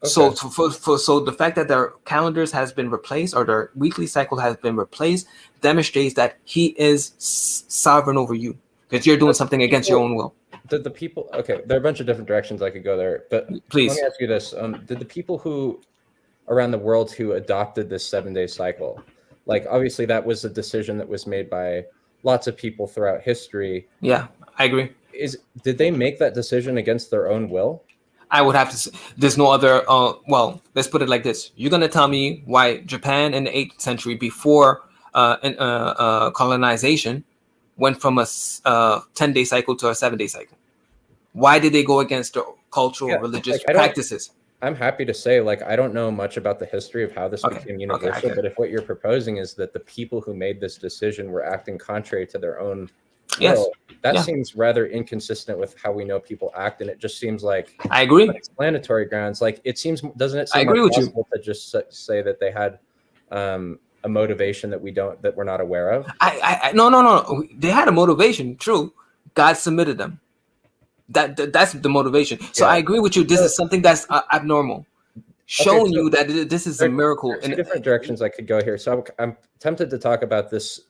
So the fact that their calendars has been replaced, or their weekly cycle has been replaced, demonstrates that he is sovereign over you, because you're doing something against your own will. Did the people? Okay, there are a bunch of different directions I could go there, but please let me ask you this: did the people who around the world who adopted this 7-day cycle, like obviously that was a decision that was made by lots of people throughout history? Yeah, I agree. Did they make that decision against their own will? I would have to say there's no other. Well, let's put it like this: you're gonna tell me why Japan in the 8th century, before colonization, went from a 10-day cycle to a 7-day cycle. Why did they go against the cultural, religious practices? I'm happy to say, like, I don't know much about the history of how this became universal, but if what you're proposing is that the people who made this decision were acting contrary to their own will, that seems rather inconsistent with how we know people act, and it just seems like I agree. Explanatory grounds. Like, it seems, doesn't it seem I agree more with you possible to just say that they had a motivation that we're not aware of? No. They had a motivation. True. God submitted them. That's the motivation. So I agree with you. This is something that's abnormal, showing you that this is a miracle. In different directions I could go here. So I'm tempted to talk about this.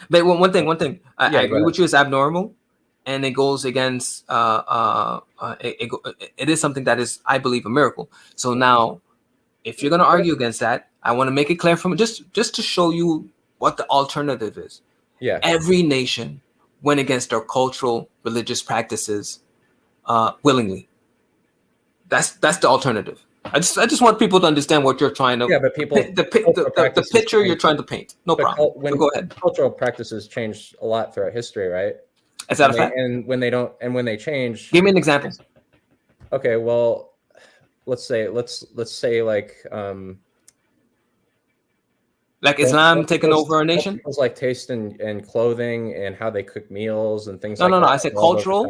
But one thing. I agree with you. It's abnormal, and it goes against. It is something that is, I believe, a miracle. So now, if you're going to argue against that, I want to make it clear from just to show you what the alternative is. Yeah. Every nation went against their cultural, religious practices willingly. That's the alternative. I just want people to understand what you're trying to. Yeah, but people the picture you're trying to paint. No problem. Go ahead. Cultural practices change a lot throughout history, right? Is that a fact? And when they change, give me an example. Okay, well, let's say like Islam taking over a nation. People's like taste and clothing and how they cook meals and things. No. That. I said cultural,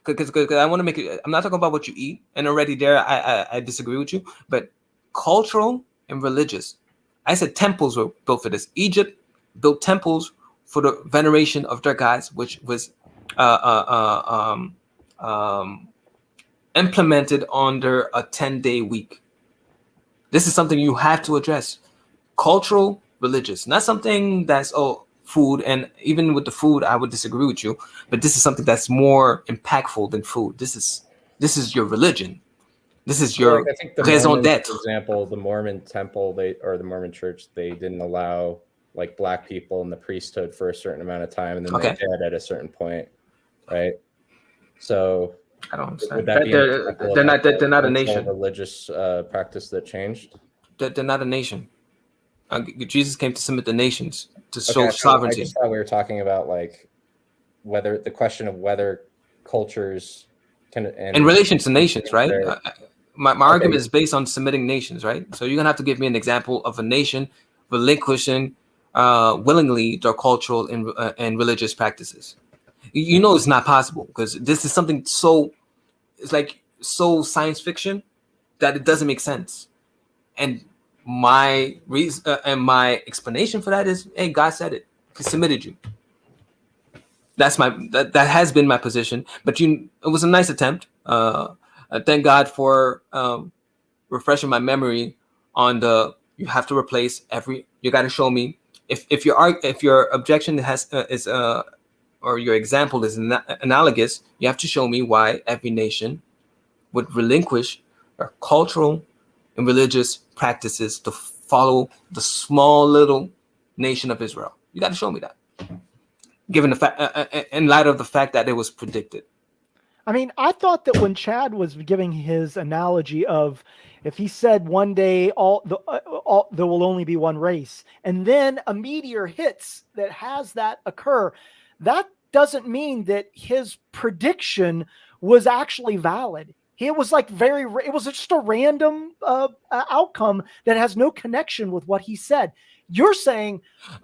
because I want to make it. I'm not talking about what you eat, and already there I disagree with you. But cultural and religious, I said temples were built for this. Egypt built temples for the veneration of their gods, which was implemented under a 10-day week. This is something you have to address. Cultural, religious, not something that's food. And even with the food, I would disagree with you. But this is something that's more impactful than food. This is your religion. This is your raison d'être. For example, the Mormon temple, or the Mormon church, they didn't allow like black people in the priesthood for a certain amount of time, and then they did at a certain point, right? So I don't understand. They're not a nation. Religious practice that changed. They're not a nation. Jesus came to submit the nations to show sovereignty. I just thought we were talking about like whether the question of whether cultures can in relation to nations, right? My argument is based on submitting nations, right? So you're gonna have to give me an example of a nation relinquishing willingly their cultural and religious practices. You know it's not possible, because this is something so science fiction that it doesn't make sense. And my reason and my explanation for that is, hey, God said it. He submitted you. That has been my position. But it was a nice attempt. Thank God for refreshing my memory on you have to replace you got to show me if your objection or your example is analogous, you have to show me why every nation would relinquish their cultural and religious practices to follow the small little nation of Israel. You got to show me that, given the fact, in light of the fact that it was predicted. I mean, I thought that when Chad was giving his analogy of, if he said one day there will only be one race, and then a meteor hits that has that occur, that doesn't mean that his prediction was actually valid. It was it was just a random outcome that has no connection with what he said. You're saying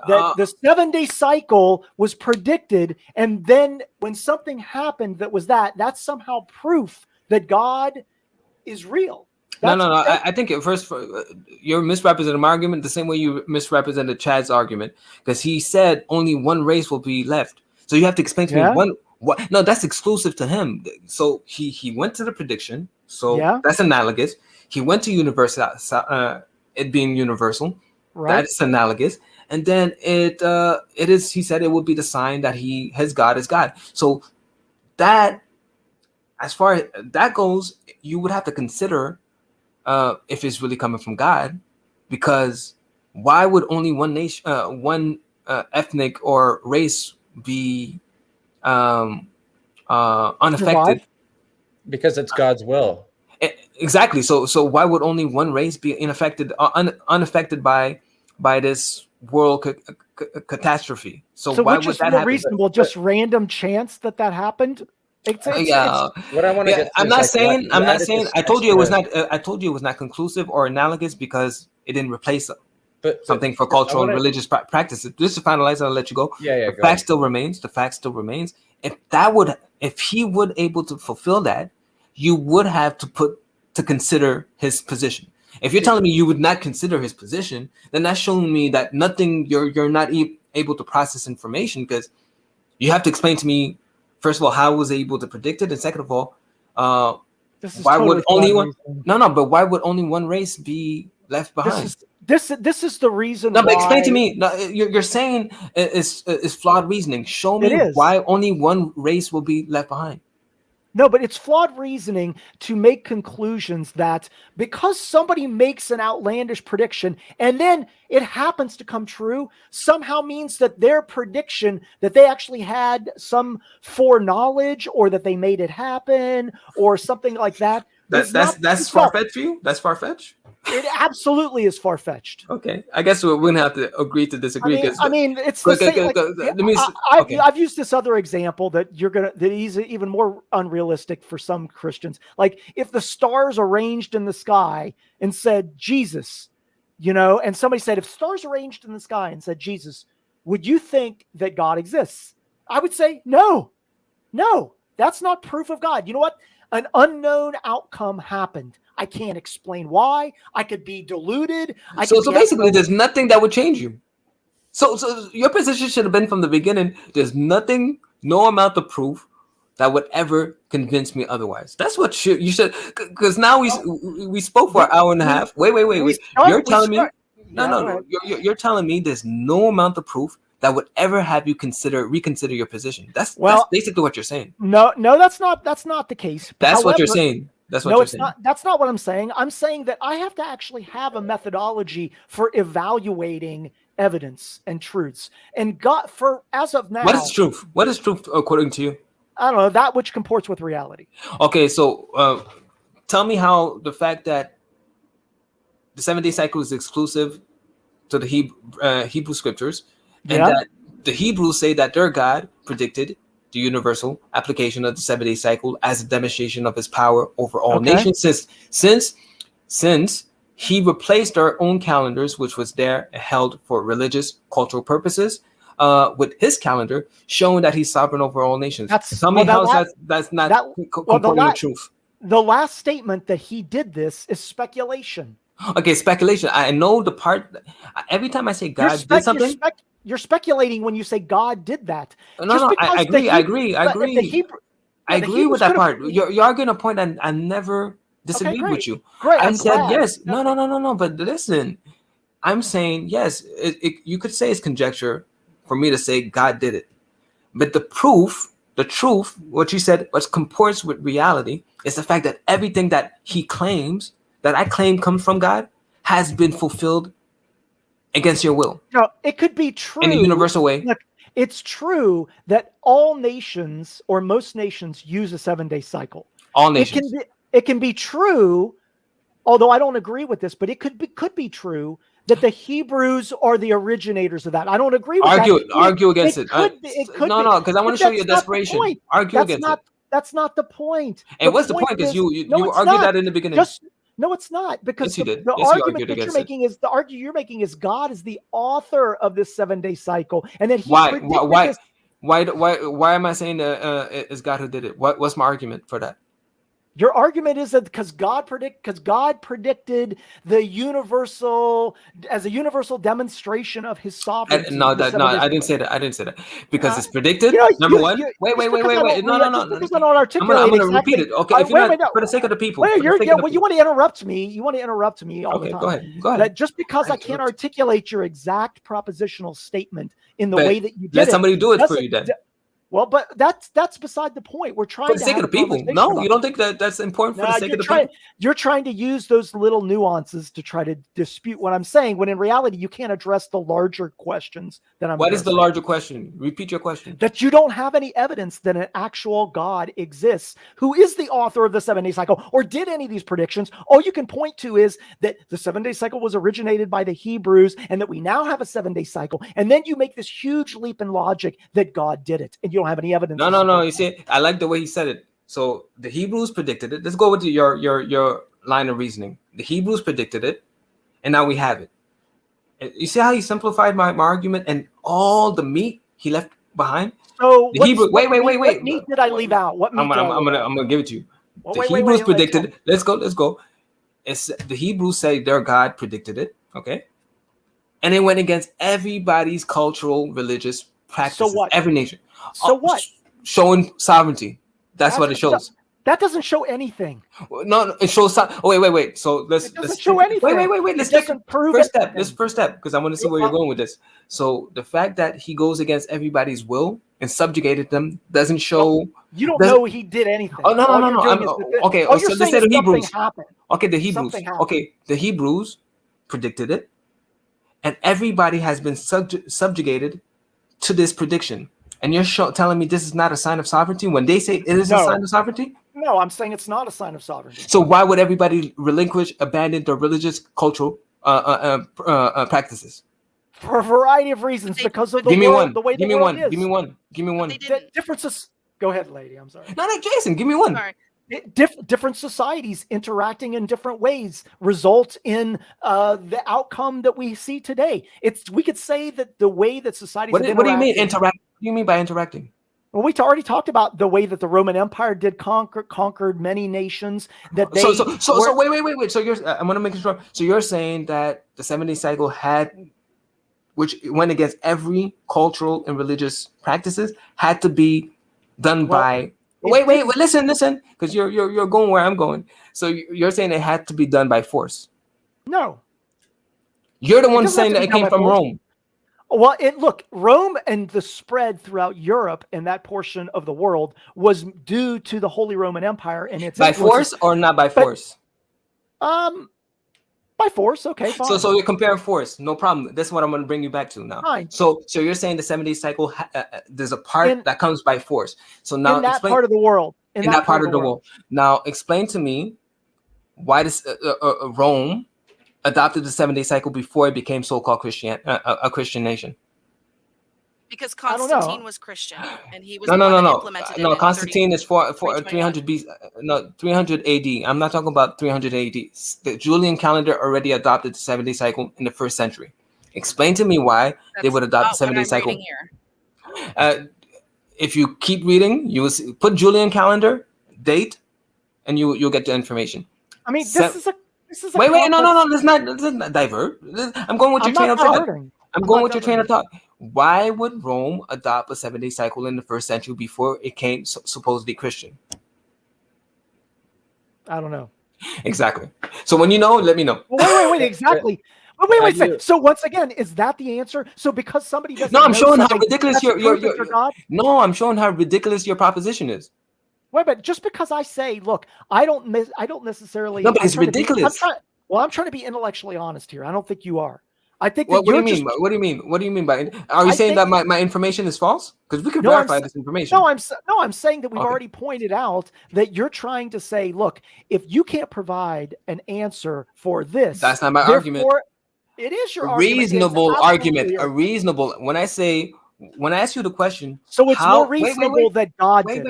that the 7-day cycle was predicted, and then when something happened that's somehow proof that God is real. No. I think at first you're misrepresenting my argument the same way you misrepresented Chad's argument, because he said only one race will be left. So you have to explain to me no, that's exclusive to him. So he went to the prediction. So that's analogous. He went to universal, it being universal. Right. That's analogous. And then it is. He said it would be the sign that his God is God. So that, as far as that goes, you would have to consider if it's really coming from God, because why would only one nation, one ethnic or race be unaffected? Because it's God's will. Exactly. So why would only one race be unaffected by this world catastrophe? So why which would is that more happen? reasonable? Just random chance that happened? It's what I want to get to I'm is not like saying. you I'm not added saying. this I told you it was extra- not. I told you it was not conclusive or analogous because it didn't replace something for I cultural and wanna- religious practices. Just to finalize, I'll let you go. Yeah, The go fact ahead. still remains. The fact still remains. If he would able to fulfill that, you would have to consider his position. If you're telling me you would not consider his position, then that's showing me that nothing. You're not able to process information because you have to explain to me, first of all, how was able to predict it, and second of all, why would only one? No, but why would only one race be left behind? This is the reason. No, but explain to me. No, you're saying is flawed reasoning. Show me why only one race will be left behind. No, but it's flawed reasoning to make conclusions that because somebody makes an outlandish prediction and then it happens to come true, somehow means that their prediction, that they actually had some foreknowledge or that they made it happen or something like that. That's far-fetched for you? That's far-fetched? It absolutely is far-fetched. Okay, I guess we're going to have to agree to disagree. I mean, it's the same. I've used this other example that is even more unrealistic for some Christians. Like if the stars arranged in the sky and said Jesus, and somebody said, if stars arranged in the sky and said Jesus, would you think that God exists? I would say no, that's not proof of God. You know what? An unknown outcome happened. I can't explain why. I could be deluded. So basically, there's nothing that would change you. So your position should have been from the beginning. There's nothing, no amount of proof that would ever convince me otherwise. That's what you should. Because now we spoke for an hour and a half. Wait. You're telling me no. You're telling me there's no amount of proof that would ever have you reconsider your position. That's basically what you're saying. No, that's not the case. That's what you're saying. That's what you're saying. That's not what I'm saying. I'm saying that I have to actually have a methodology for evaluating evidence and truths. And as of now, what is truth? What is truth according to you? I don't know, that which comports with reality. Okay, so tell me how the fact that the 7-day cycle is exclusive to the Hebrew scriptures, and that the Hebrews say that their God predicted the universal application of the 7-day cycle as a demonstration of his power over all nations, since he replaced our own calendars, which was there held for religious, cultural purposes, with his calendar, showing that he's sovereign over all nations. Tell me how that's not comporting with truth. The last statement that he did this is speculation. Okay, speculation. I know the part. Every time I say God did something, you're speculating when you say God did that. No, I agree. I agree with that part. You're arguing a point I never disagreed with you. Great, I said yes. No. But listen, I'm saying yes. You could say it's conjecture for me to say God did it, but the truth, what you said, what comports with reality, is the fact that everything that he claims, that I claim comes from God, has been fulfilled against your will. No, it could be true in a universal way. Look, it's true that all nations or most nations use a 7-day cycle. All nations. It can be true, although I don't agree with this, but it could be true that the Hebrews are the originators of that. I don't agree with that. Argue against it. No, because I want to show you a desperation. Argue against it. That's not the point. And what's the point? Because you argued that in the beginning. No, it's not, because yes, the argument that you're making is you're making is God is the author of this 7-day cycle, and that why am I saying that it's God who did it? What's my argument for that? Your argument is that because God predicted the universal as a universal demonstration of his sovereignty. No, I didn't say that. Because it's predicted. Number one. Wait. No. I'm gonna repeat it. Okay, for the sake of the people. You want to interrupt me. All the time. Go ahead. Just because I can't articulate your exact propositional statement in the way that you did let somebody do it for you then. Well, but that's beside the point. We're trying for the to sake have of the a people. conversation No, about you don't think that that's important for the sake of the people? You're trying to use those little nuances to try to dispute what I'm saying, when in reality you can't address the larger questions that I'm What is addressing. the larger question? Repeat your question. That you don't have any evidence that an actual God exists who is the author of the 7-day cycle or did any of these predictions. All you can point to is that the 7-day cycle was originated by the Hebrews and that we now have a 7-day cycle. And then you make this huge leap in logic that God did it, and you don't have any evidence. No. You see, I like the way he said it. So the Hebrews predicted it. Let's go with your line of reasoning. The Hebrews predicted it, and now we have it. And you see how he simplified my argument and all the meat he left behind. So wait. What meat did I leave out? What meat? I'm gonna give it to you. The Hebrews predicted it. Let's go. It's the Hebrews say their God predicted it. Okay, and it went against everybody's cultural, religious practices. So what? Every nation. So what? Showing sovereignty. That's what it shows. That doesn't show anything. No, it shows. Wait. So let's show anything. Wait. Let's take first step. This first step, because I want to see where you're going with this. So the fact that he goes against everybody's will and subjugated them doesn't show. Well, you don't know he did anything. Oh no. Okay. So let's say the Hebrews. Okay, the Hebrews. Okay, the Hebrews predicted it, and everybody has been subjugated to this prediction. And you're telling me this is not a sign of sovereignty when they say it is a sign of sovereignty? No, I'm saying it's not a sign of sovereignty. So why would everybody abandon their religious, cultural practices? For a variety of reasons, because of the world, the way the world is. Give me one. Differences. Go ahead, lady. I'm sorry. No, Jason. Give me one. Sorry. Different societies interacting in different ways result in the outcome that we see today. We could say that the way that societies. What do you mean interact? What do you mean by interacting? Well, we already talked about the way that the Roman Empire did conquered many nations. That they wait. So I'm going to make sure. So you're saying that the 7-day cycle which went against every cultural and religious practices, had to be done by. Wait. Listen, because you're going where I'm going. So you're saying it had to be done by force. No. You're the one saying that it came from Rome. Well, Rome and the spread throughout Europe and that portion of the world was due to the Holy Roman Empire and its by force or not by force. By force, okay, fine. So you're comparing force, no problem. That's what I'm going to bring you back to now. Fine. So you're saying the 7-day cycle, there's a part that comes by force. So now in that part of the world, in that part of the world. Now explain to me why this Rome adopted the 7-day cycle before it became so-called a Christian nation. Because Constantine was Christian, and he was implemented. No, Constantine is for 300 BC. No, 300 AD. I'm not talking about 300 AD. The Julian calendar already adopted the 7-day cycle in the 1st century. Explain to me why they would adopt the 7-day cycle. If you keep reading, you will put Julian calendar date, and you'll get the information. I mean, this is a wait. No. Let's not divert. I'm going with your train of thought. I'm going with your train of thought. Why would Rome adopt a 7-day cycle in the 1st century before it came supposedly Christian? I don't know. Exactly. So when you know, let me know. Wait, exactly. Wait. So once again, is that the answer? So because somebody doesn't I'm showing how ridiculous your God? No, I'm showing how ridiculous your proposition is. Wait, but just because I say, look, I don't necessarily. No, but it's ridiculous. I'm trying to be intellectually honest here. I don't think you are. I think. What do you mean? What do you mean? What do you mean by? Are you saying that my information is false? Because we can verify this information. I'm saying that we've already pointed out that you're trying to say, look, if you can't provide an answer for this, that's not my argument. It is your reasonable argument. A reasonable. When I ask you the question, so it's more reasonable that God. Wait.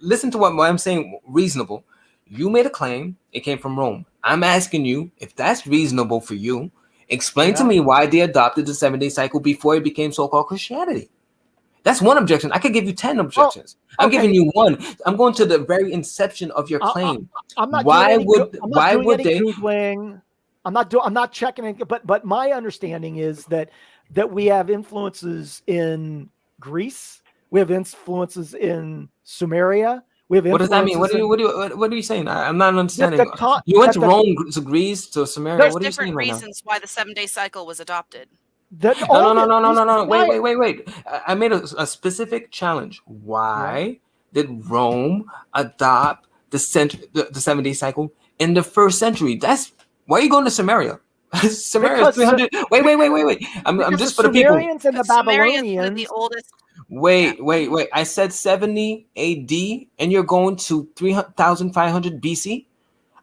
Listen to what I'm saying. Reasonable. You made a claim. It came from Rome. I'm asking you if that's reasonable for you. Explain to me why they adopted the 7-day cycle before it became so-called Christianity. That's one objection. I could give you 10 objections. I'm giving you one. I'm going to the very inception of your claim. I'm not checking it, but my understanding is that we have influences in Greece. We have influences in Sumeria. What does that mean? What are you saying? I'm not understanding. You went to Rome, to Greece, to Sumeria. There's what are you different saying right reasons why the 7-day cycle was adopted. No. Wait. I made a specific challenge. Why did Rome adopt the 7-day cycle in the 1st century? That's why are you going to Samaria? Samaria is 300. Wait. I'm just for the people. Sumerians and the Babylonians. The oldest. Wait. I said 70 AD, and you're going to 3,500 BC.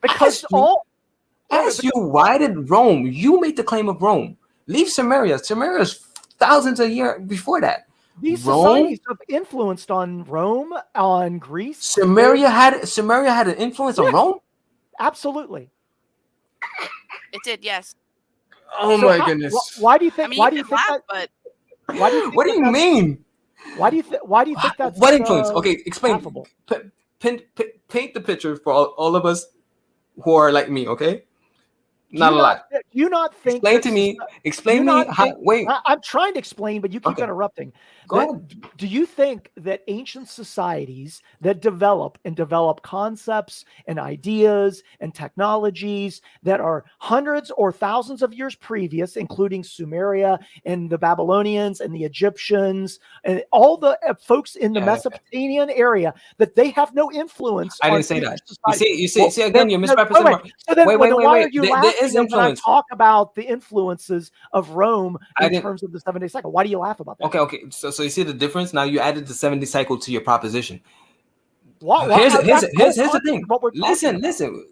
Because why did Rome? You made the claim of Rome. Leave Samaria. Samaria is thousands of years before that. These societies have influenced on Rome, on Greece. Samaria had an influence on Rome? Absolutely. It did, yes. Oh my goodness. Why do you think? I mean, why do you think that? but Why do you think what do you mean? Why do you think that's what influence? Okay, explain. Laughable? Paint the picture for all of us who are like me. Okay. Not a lot. Do you not think? Explain to me how. Wait. I'm trying to explain, but you keep interrupting. Go ahead. Do you think that ancient societies that develop concepts and ideas and technologies that are hundreds or thousands of years previous, including Sumeria and the Babylonians and the Egyptians and all the folks in the Mesopotamian area, that they have no influence? I didn't say that. You see again, you're misrepresenting. So then, why are you laughing there is influence. when I talk about the influences of Rome in terms of the 7-day cycle? Why do you laugh about that? Okay. So you see the difference? Now you added the 7-day cycle to your proposition. Here's the thing. Listen.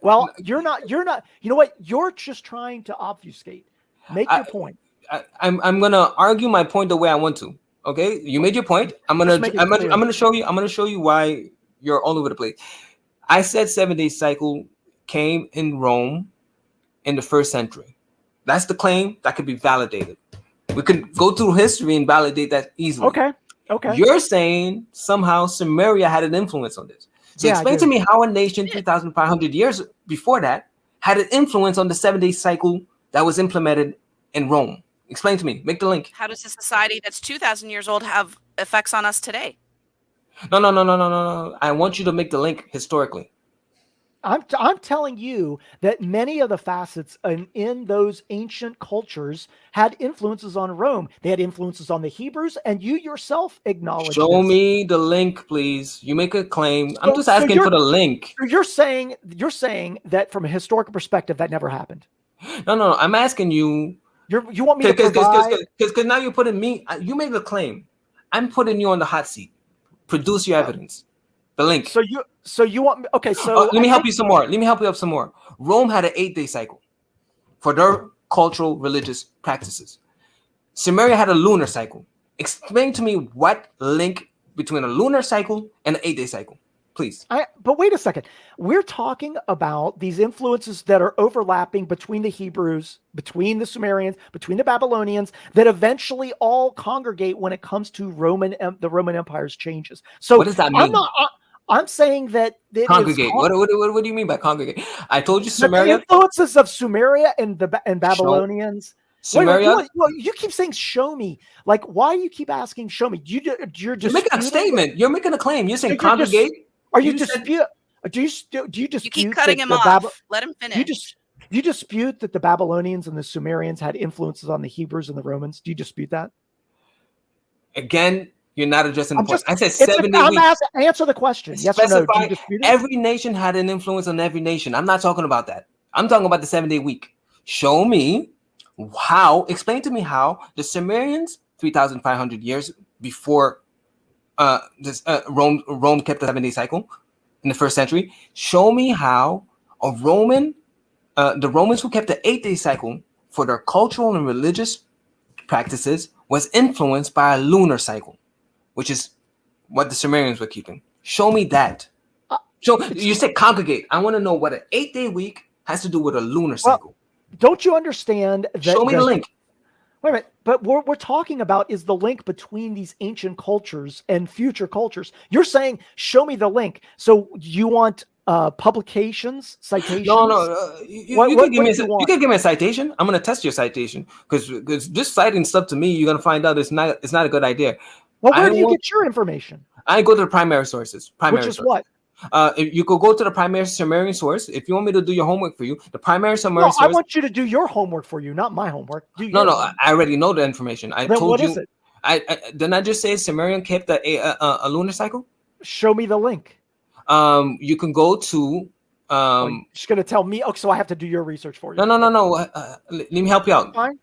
Well, you're not. You know what? You're just trying to obfuscate. Make your point. I'm gonna argue my point the way I want to. Okay, you made your point. I'm gonna show you. I'm gonna show you why you're all over the place. I said 7-day cycle came in Rome in the 1st century. That's the claim that could be validated. We could go through history and validate that easily. Okay. You're saying somehow Samaria had an influence on this. So explain to me how a nation 3,500 years before that had an influence on the 7-day cycle that was implemented in Rome. Explain to me. Make the link. How does a society that's 2,000 years old have effects on us today? No. I want you to make the link historically. I'm telling you that many of the facets in those ancient cultures had influences on Rome. They had influences on the Hebrews, and you yourself acknowledge. Show me the link, please. You make a claim. I'm just asking for the link. You're saying that from a historical perspective that never happened. No. I'm asking you. You want me to provide? Because now you're putting me. You made the claim. I'm putting you on the hot seat. Produce your evidence. The link. So you want? Okay. So let me help you some more. Let me help you up some more. Rome had an 8-day cycle for their cultural religious practices. Samaria had a lunar cycle. Explain to me what link between a lunar cycle and an 8-day cycle, please. But wait a second. We're talking about these influences that are overlapping between the Hebrews, between the Sumerians, between the Babylonians, that eventually all congregate when it comes to the Roman Empire's changes. So what does that mean? I'm saying that congregate. What do you mean by congregate? I told you Sumeria. The influences of Sumeria and Babylonians. Sumeria. You keep saying "show me." Like, why do you keep asking "show me"? You're just making a statement. You're making a claim. You're saying congregate. Are you dispute? Do you dispute? You keep cutting him off. Let him finish. You dispute that the Babylonians and the Sumerians had influences on the Hebrews and the Romans? Do you dispute that? Again. You're not addressing the point. I said 7 days. Answer the question. Yes or no? Do you dispute it? Every nation had an influence on every nation. I'm not talking about that. I'm talking about the 7-day week. Show me how. Explain to me how the Sumerians, 3,500 years before Rome kept the 7-day cycle in the 1st century. Show me how the Romans who kept the 8-day cycle for their cultural and religious practices was influenced by a lunar cycle, which is what the Sumerians were keeping. Show me that. You said congregate. I want to know what an 8-day week has to do with a lunar cycle. Don't you understand that? Show me the link. Wait a minute. But what we're talking about is the link between these ancient cultures and future cultures. You're saying, show me the link. So you want publications, citations? No. You can give me a citation. I'm going to test your citation because just citing stuff to me, you're going to find out it's not a good idea. Well, where do you get your information? I go to the primary sources. Which is what? If you could go to the primary Sumerian source. If you want me to do your homework for you, the primary Sumerian source. I want you to do your homework for you, not my homework. No, I already know the information. I then told what you. Is it? Didn't I just say Sumerian kept a lunar cycle? Show me the link. You can go to. You're just gonna tell me. Oh, so I have to do your research for you. No. Let me help you out. Fine.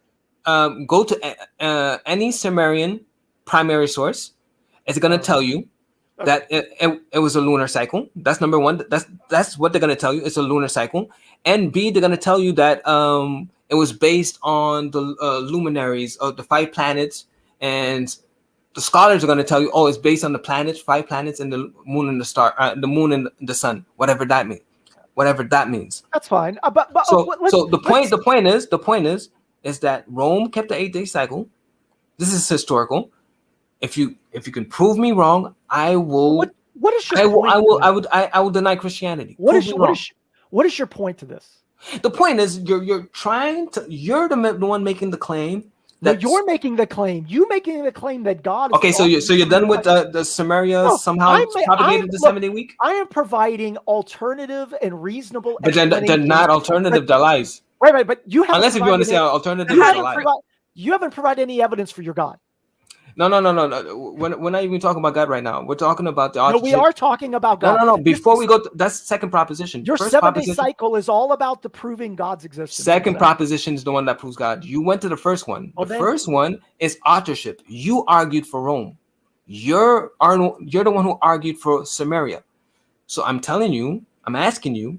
Go to any Sumerian primary source. It's gonna tell you that it was a lunar cycle. That's number one. That's what they're gonna tell you. It's a lunar cycle. And B, they're gonna tell you that it was based on the luminaries of the 5 planets, and the scholars are gonna tell you, oh, it's based on the planets, 5 planets, and the moon and the star, the moon and the sun, whatever that means. Whatever that means. That's fine. So the point is that Rome kept the 8-day cycle. This is historical. If you can prove me wrong, I will. What is your point? I will deny Christianity. What is your point to this? The point is you're the one making the claim. That you're making the claim. You making the claim that God is. Okay, so you're done with the Samaria somehow propagated the 7-day week? I am providing alternative and reasonable. But they're not alternative. They're lies. Right. But you haven't. Unless if you want to say alternative, you haven't provided any evidence for your God. No. We're not even talking about God right now. We're talking about the authorship. No, we are talking about God. No. Before we go, that's second proposition. Your 7-day cycle is all about the proving God's existence. Second proposition is the one that proves God. You went to the first one. The first one is authorship. You argued for Rome. You're the one who argued for Samaria. So I'm asking you,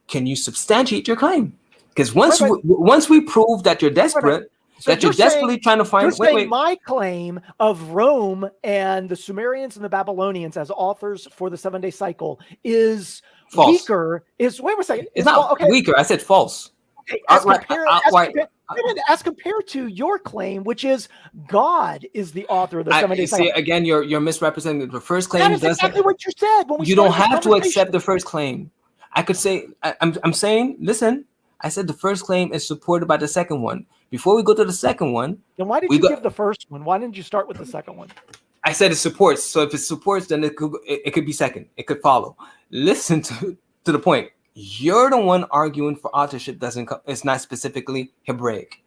can you substantiate your claim? Because once we prove that you're desperate. So that you're desperately trying to find. Wait. My claim of Rome and the Sumerians and the Babylonians as authors for the 7-day cycle is false. Weaker. Wait a second. It's not weaker. I said false. Okay, as compared to your claim, which is God is the author of the 7-day cycle. See, again, you're misrepresenting the first claim. That is exactly what you said. You don't have to accept the first claim. I could say, I'm saying, listen. I said the first claim is supported by the second one. Before we go to the second one, then why did you give the first one? Why didn't you start with the second one? I said it supports. So if it supports, then it could be second. It could follow. Listen to the point. You're the one arguing for authorship. It's not specifically Hebraic.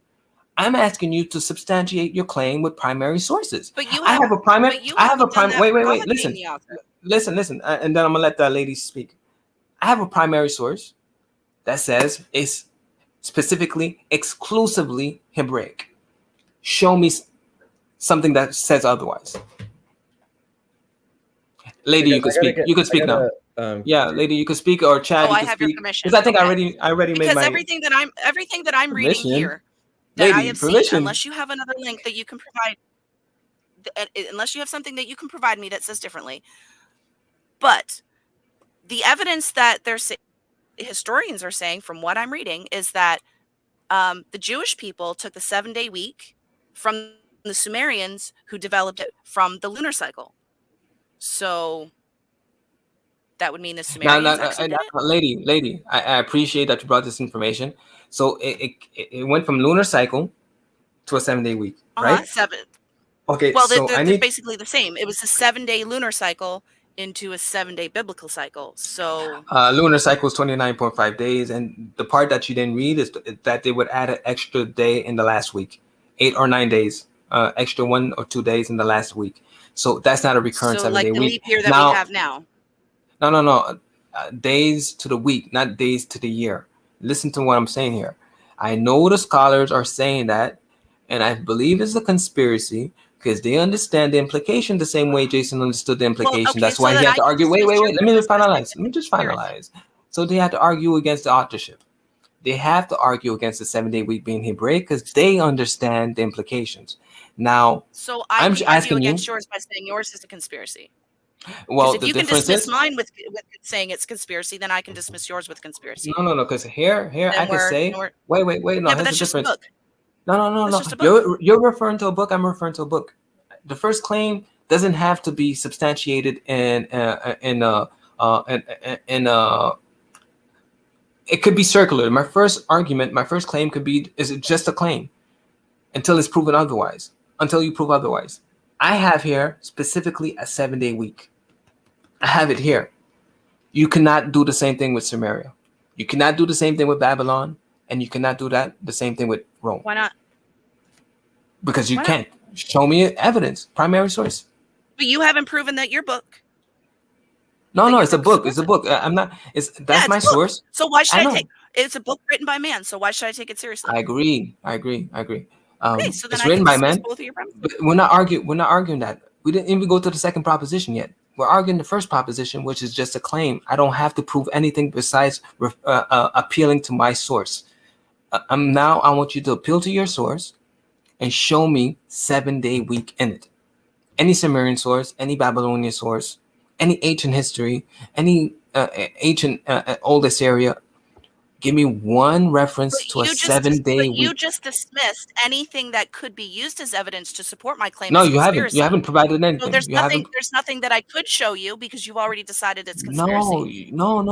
I'm asking you to substantiate your claim with primary sources. But I have a primary. Wait. Listen. And then I'm gonna let the ladies speak. I have a primary source that says it's specifically, exclusively Hebraic. Show me something that says otherwise. Lady, you can speak. You can speak now. Yeah, lady, you can speak, or Chad. I have your permission. Because I think I already made my. Everything that I'm reading here, that I have seen, unless you have another link that you can provide, unless you have something that you can provide me that says differently. But the evidence that historians are saying, from what I'm reading, is that the Jewish people took the 7-day week from the Sumerians, who developed it from the lunar cycle. So that would mean the Sumerians did it? Lady, I appreciate that you brought this information. So it went from lunar cycle to a 7-day week, right? 7. Okay. Well, they're basically the same. It was a 7-day lunar cycle into a 7-day biblical cycle. So lunar cycle is 29.5 days, and the part that you didn't read is that they would add an extra day in the last week, 8 or 9 days, extra 1 or 2 days in the last week. So that's not a recurrent 7-day week. So like the leap year that we have now. No. Days to the week, not days to the year. Listen to what I'm saying here. I know the scholars are saying that, and I believe it's a conspiracy, because they understand the implication the same way Jason understood the implication. Well, okay, that's why he had to argue. Wait. Let me just finalize. So they had to argue against the authorship. They have to argue against the 7-day week being Hebraic because they understand the implications. Now, so I'm asking against yours by saying yours is a conspiracy. Well, if you can dismiss mine with saying it's conspiracy, then I can dismiss yours with conspiracy. No. Because here I can say. Wait. No, yeah, but that's just a book. No. You're referring to a book. I'm referring to a book. The first claim doesn't have to be substantiated in it could be circular. My first claim is just a claim until it's proven otherwise. Until you prove otherwise. I have here specifically a 7-day week. I have it here. You cannot do the same thing with Samaria. You cannot do the same thing with Babylon, and you cannot do the same thing with Rome. Why not? Because you can't. Show me evidence, primary source. But you haven't proven that your book. No, it's a book. It's a book. I'm not. That's my source. So why should I take? It's a book written by man. So why should I take it seriously? I agree. Okay, so then it's written by man. Both of your premises. But we're not arguing that. We didn't even go to the second proposition yet. We're arguing the first proposition, which is just a claim. I don't have to prove anything besides appealing to my source. I want you to appeal to your source and show me 7-day week in it. Any Sumerian source, any Babylonian source, any ancient history, any ancient old Assyria. Give me one reference to a 7-day week. You just dismissed anything that could be used as evidence to support my claim. No, you haven't. You haven't provided anything. So there's nothing that I could show you because you've already decided it's conspiracy. No.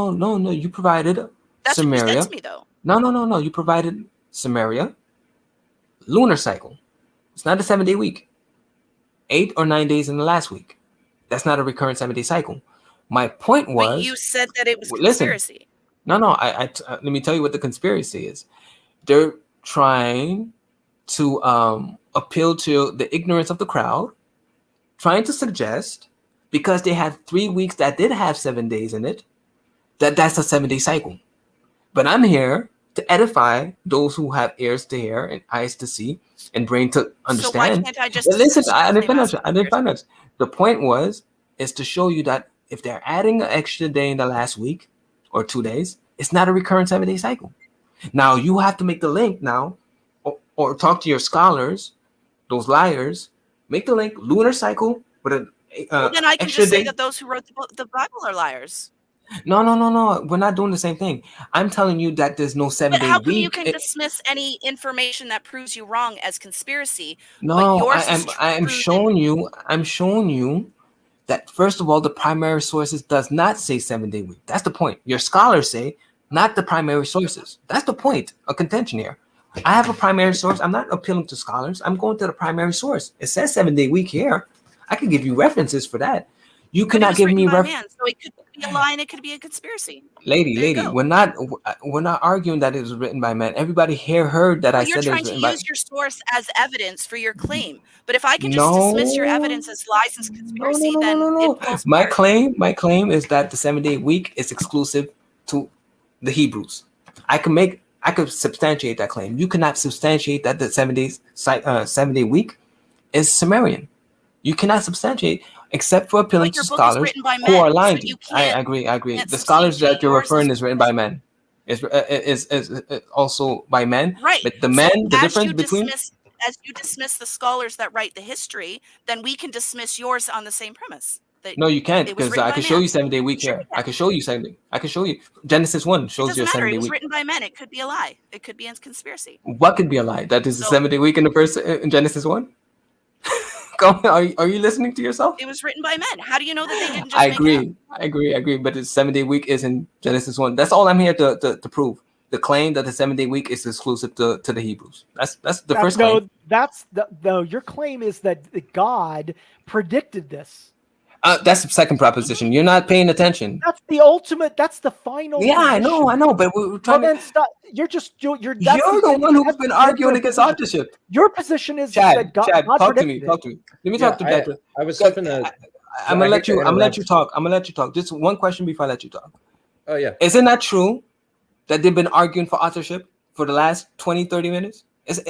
You provided That's Samaria. What you said to me, though. No. You provided Samaria, lunar cycle. It's not a 7-day week. 8 or 9 days in the last week. That's not a recurrent 7-day cycle. My point was. But you said that it was conspiracy. Listen, no. Let me tell you what the conspiracy is. They're trying to appeal to the ignorance of the crowd, trying to suggest because they had 3 weeks that did have 7 days in it, that's a 7-day cycle. But I'm here to edify those who have ears to hear and eyes to see and brain to understand. So why can't I just listen? I didn't finish. The point is to show you that if they're adding an extra day in the last week or 2 days, it's not a recurrent 7-day cycle. Now you have to make the link now, or talk to your scholars, those liars. Make the link lunar cycle with an then I can just say that those who wrote the Bible are liars. No. We're not doing the same thing. I'm telling you that there's no 7-day week. But how come you can dismiss any information that proves you wrong as conspiracy? No, I'm showing you that first of all, the primary sources does not say 7-day week. That's the point. Your scholars say, not the primary sources. That's the point of contention here. I have a primary source. I'm not appealing to scholars. I'm going to the primary source. It says 7-day week here. I can give you references for that. You cannot give me reference. So it could be a lie and it could be a conspiracy. Lady, we're not arguing that it was written by men. Everybody here heard that I said it was written by. You're trying to use your source as evidence for your claim. But if I can just dismiss your evidence as lies and conspiracy, then it falls my claim is that the 7-day week is exclusive to the Hebrews. I could substantiate that claim. You cannot substantiate that the 7-day week is Sumerian. You cannot substantiate. Except for appealing to scholars who are lying. I agree. The scholars that you're referring is written by men. Is also by men. Right. But the difference between. As you dismiss the scholars that write the history, then we can dismiss yours on the same premise. No, you can't, because I can show you 7-day week here. I can show you 7-day. I can show you. Genesis 1 shows you a 7-day week. It was written by men. It could be a lie. It could be a conspiracy. What could be a lie? That is a 7-day week in Genesis 1? Are you listening to yourself? It was written by men. How do you know that they didn't just I agree. But the 7-day week is in Genesis 1. That's all I'm here to prove. The claim that the 7-day week is exclusive to the Hebrews. That's the first claim. No, your claim is that God predicted this. That's the second proposition. You're not paying attention. That's the ultimate. That's the final. Yeah, I know. But we're trying to. Stop. You're the one who's been arguing against authorship. Your position is Chad, that God talk to me. Let me talk to Chad. I was hoping to. I'm gonna let you talk. Just one question before I let you talk. Oh yeah. Isn't that true that they've been arguing for authorship for the last 20-30 minutes?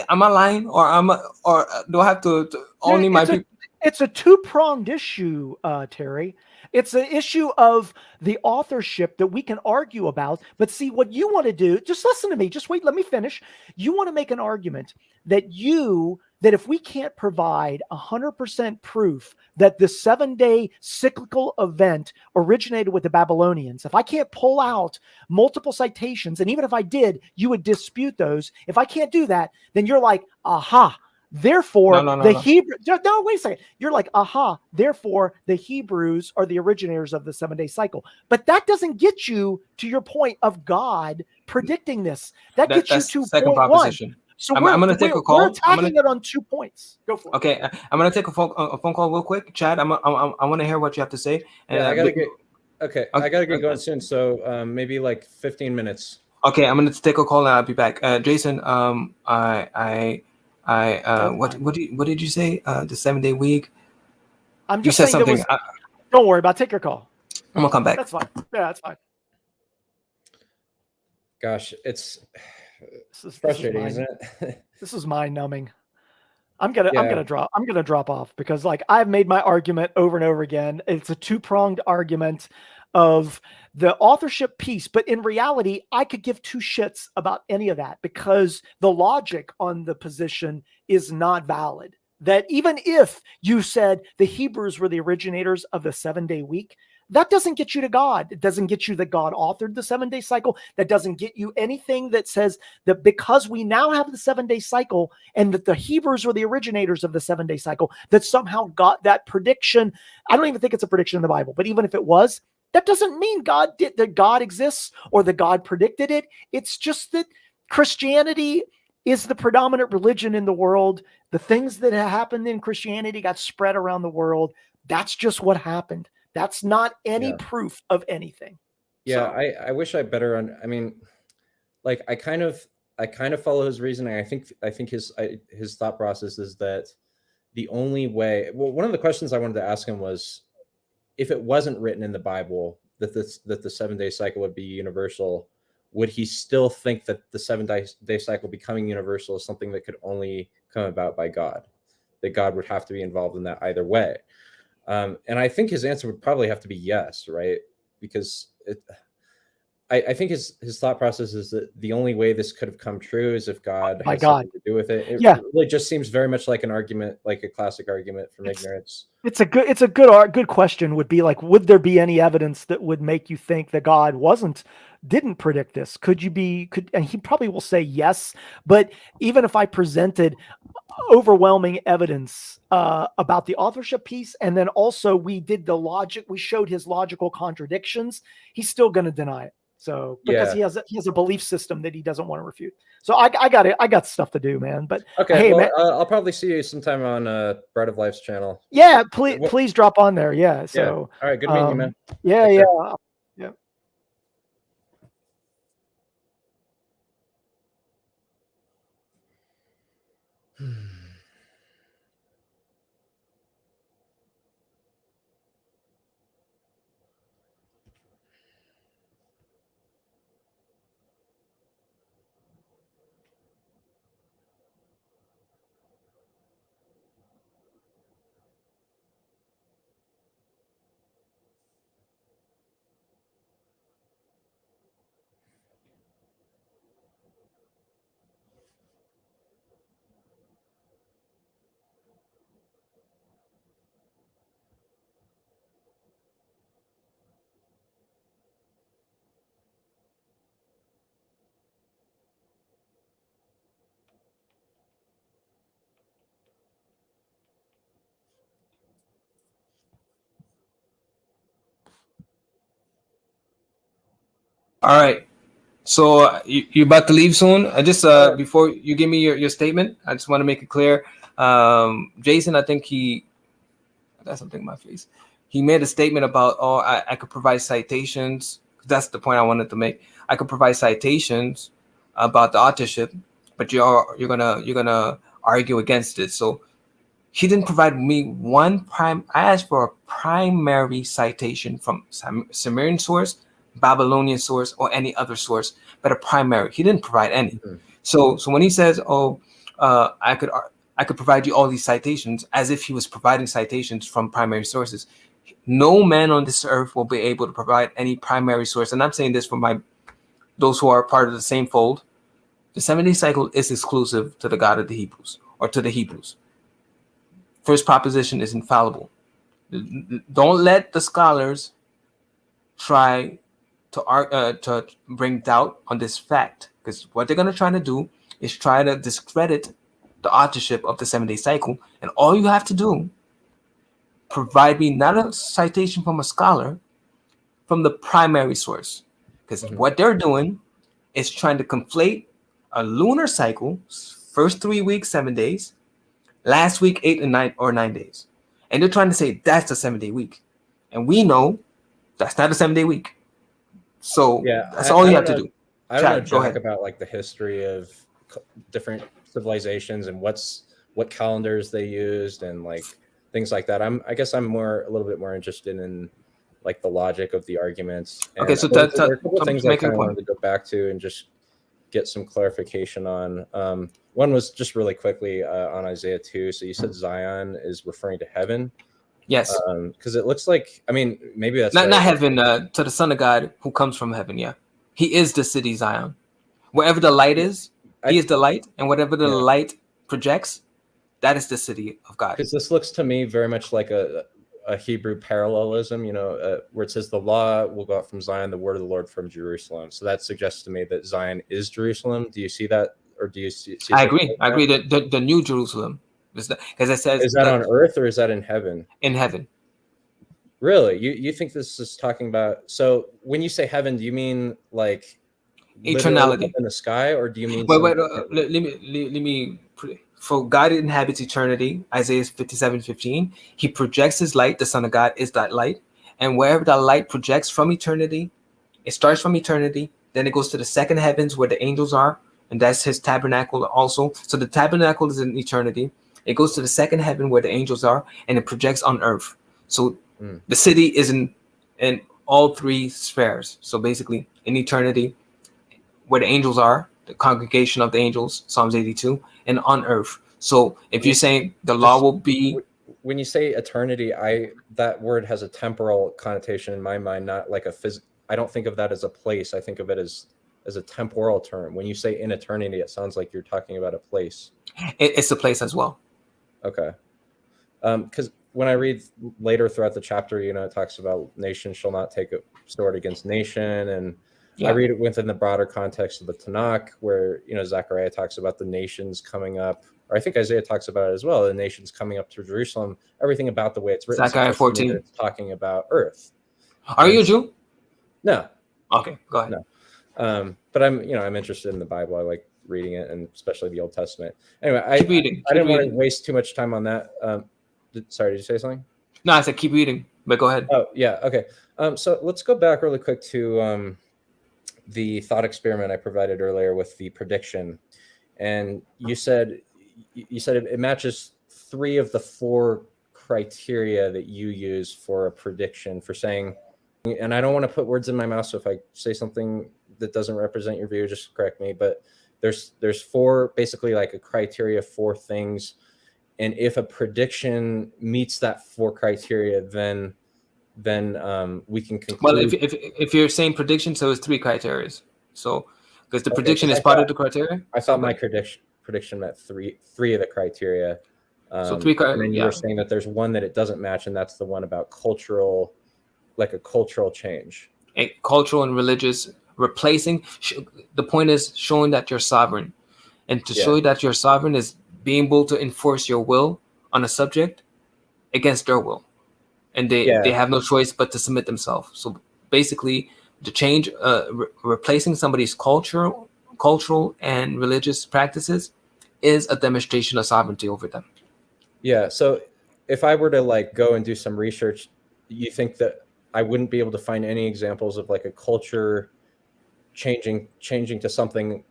Am I lying, or do I have to only my people? It's a two-pronged issue, Terry. It's an issue of the authorship that we can argue about. But see, what you want to do, just listen to me. Just wait, let me finish. You want to make an argument that if we can't provide 100% proof that the 7-day cyclical event originated with the Babylonians, if I can't pull out multiple citations, and even if I did, you would dispute those. If I can't do that, then you're like, aha. Therefore, Hebrew. No, wait a second. You're like, aha. Therefore, the Hebrews are the originators of the 7-day cycle. But that doesn't get you to your point of God predicting this. That gets you to second proposition. So I'm going to take a call. We're attacking it on 2 points. Go for it. Okay, I'm going to take a phone call real quick. Chad, I want to hear what you have to say. And I gotta get. Okay, I gotta get going soon, so maybe like 15 minutes. Okay, I'm gonna take a call and I'll be back. Jason, what did you say? The 7-day week. I'm You just said saying something. Don't worry about it. Take your call. I'm gonna come back. That's fine. Yeah, that's fine. Gosh, it's frustrating, isn't it? This is mind numbing. I'm gonna drop off because like I've made my argument over and over again. It's a two-pronged argument of the authorship piece, but in reality, I could give two shits about any of that because the logic on the position is not valid. That even if you said the Hebrews were the originators of the 7-day week, that doesn't get you to God. It doesn't get you that God authored the 7-day cycle. That doesn't get you anything that says that because we now have the 7-day cycle and that the Hebrews were the originators of the 7-day cycle, that somehow got that prediction. I don't even think it's a prediction in the Bible, but even if it was, that doesn't mean that God exists or that God predicted it. It's just that Christianity is the predominant religion in the world. The things that happened in Christianity got spread around the world. That's just what happened. That's not any proof of anything. Yeah, so. I wish I better I mean, like I kind of follow his reasoning. I think his thought process is that the only way. Well, one of the questions I wanted to ask him was, if it wasn't written in the Bible that the 7-day cycle would be universal, would he still think that the 7-day cycle becoming universal is something that could only come about by God? That God would have to be involved in that either way. And I think his answer would probably have to be yes, right? Because I think his thought process is that the only way this could have come true is if God has something to do with it. It really just seems very much like an argument, like a classic argument from ignorance. It's a good question. Would be like, would there be any evidence that would make you think that God didn't predict this? And he probably will say yes. But even if I presented overwhelming evidence about the authorship piece, and then also we did the logic, we showed his logical contradictions, he's still going to deny it. So because he has a belief system that he doesn't want to refute. So I got stuff to do, man. But okay, hey, well, man, I'll probably see you sometime on Bread of Life's channel. Yeah, please drop on there. Yeah. So all right, good meeting you, man. Yeah. All right. So you're about to leave soon. I just before you give me your statement, I just want to make it clear. Jason, I think I got something in my face. He made a statement about, I could provide citations. That's the point I wanted to make. I could provide citations about the authorship, but you're gonna argue against it. So he didn't provide me I asked for a primary citation from Sumerian source, Babylonian source, or any other source, but a primary. He didn't provide any. Mm-hmm. So when he says, I could provide you all these citations, as if he was providing citations from primary sources. No man on this earth will be able to provide any primary source. And I'm saying this for those who are part of the same fold. The 7-day cycle is exclusive to the God of the Hebrews, or to the Hebrews. First proposition is infallible. Don't let the scholars try to bring doubt on this fact, because what they're going to try to do is try to discredit the authorship of the 7-day cycle. And all you have to do, provide me not a citation from a scholar, from the primary source. Because what they're doing is trying to conflate a lunar cycle, first 3 weeks, 7 days, last week, 8 and 9 or 9 days. And they're trying to say that's the 7-day week. And we know That's not a 7-day week. So Yeah, that's all you have to do. I don't know, Chad, go Jack, ahead. about like the history of different civilizations and what calendars they used and like things like that. I guess I'm a little bit more interested in like the logic of the arguments. And Okay, so there are a couple of to things I make a kind of point. wanted to go back to and just get some clarification on. One was just really quickly on Isaiah 2. So you said Zion is referring to heaven. Yes. Because it looks like, I mean, maybe that's not heaven, to the Son of God who comes from heaven. Yeah, he is the city Zion. Wherever the light is, he is the light, and whatever the light projects, that is the city of God. Because this looks to me very much like a Hebrew parallelism, where it says the law will go out from Zion, the word of the Lord from Jerusalem. So that suggests to me that Zion is Jerusalem. Do you see that, or do you see? I agree. I agree that the New Jerusalem is because it says, is that on earth or is that in heaven? In heaven. Really, you think this is talking about? So when you say heaven, do you mean like eternality in the sky, or do you mean? Wait, let me. For God inhabits eternity, Isaiah 57:15. He projects his light. The Son of God is that light, and wherever that light projects from eternity, it starts from eternity. Then it goes to the second heavens where the angels are, and that's his tabernacle also. So the tabernacle is in eternity. It goes to the second heaven where the angels are, and it projects on earth. So the city is in all three spheres. So basically, in eternity, where the angels are, the congregation of the angels, Psalms 82, and on earth. So if you're saying the law will be, when you say eternity, that word has a temporal connotation in my mind, not like a I don't think of that as a place. I think of it as a temporal term. When you say in eternity, it sounds like you're talking about a place. It's a place as well. Okay. Because when I read later throughout the chapter, it talks about nation shall not take a sword against nation, and I read it within the broader context of the Tanakh, where Zechariah talks about the nations coming up, or I think Isaiah talks about it as well. The nations coming up to Jerusalem. Everything about the way it's written, Zechariah 14, it's talking about earth. Are you a Jew? No. Okay, go ahead. No. But I'm interested in the Bible. I like reading it, and especially the Old Testament. Anyway, I didn't want to waste too much time on that. Sorry, did you say something? No, I said keep reading, but go ahead. Oh yeah, okay. So let's go back really quick to the thought experiment I provided earlier with the prediction, and you said it matches 3 of the 4 criteria that you use for a prediction, for saying, and I don't want to put words in my mouth, so if I say something that doesn't represent your view, just correct me, but there's 4, basically like a criteria, 4 things, and if a prediction meets that 4 criteria, then we can conclude. Well, if you're saying prediction, so it's 3 criteria. So because the prediction is part of the criteria. I thought my prediction met 3 of the criteria. So 3 criteria. And you were saying that there's one that it doesn't match, and that's the one about cultural change. A cultural and religious replacing. The point is showing that you're sovereign, and to show that you're sovereign is being able to enforce your will on a subject against their will. And they have no choice but to submit themselves. So basically, the change, replacing somebody's cultural and religious practices is a demonstration of sovereignty over them. Yeah. So if I were to go and do some research, you think that I wouldn't be able to find any examples of a culture changing to something,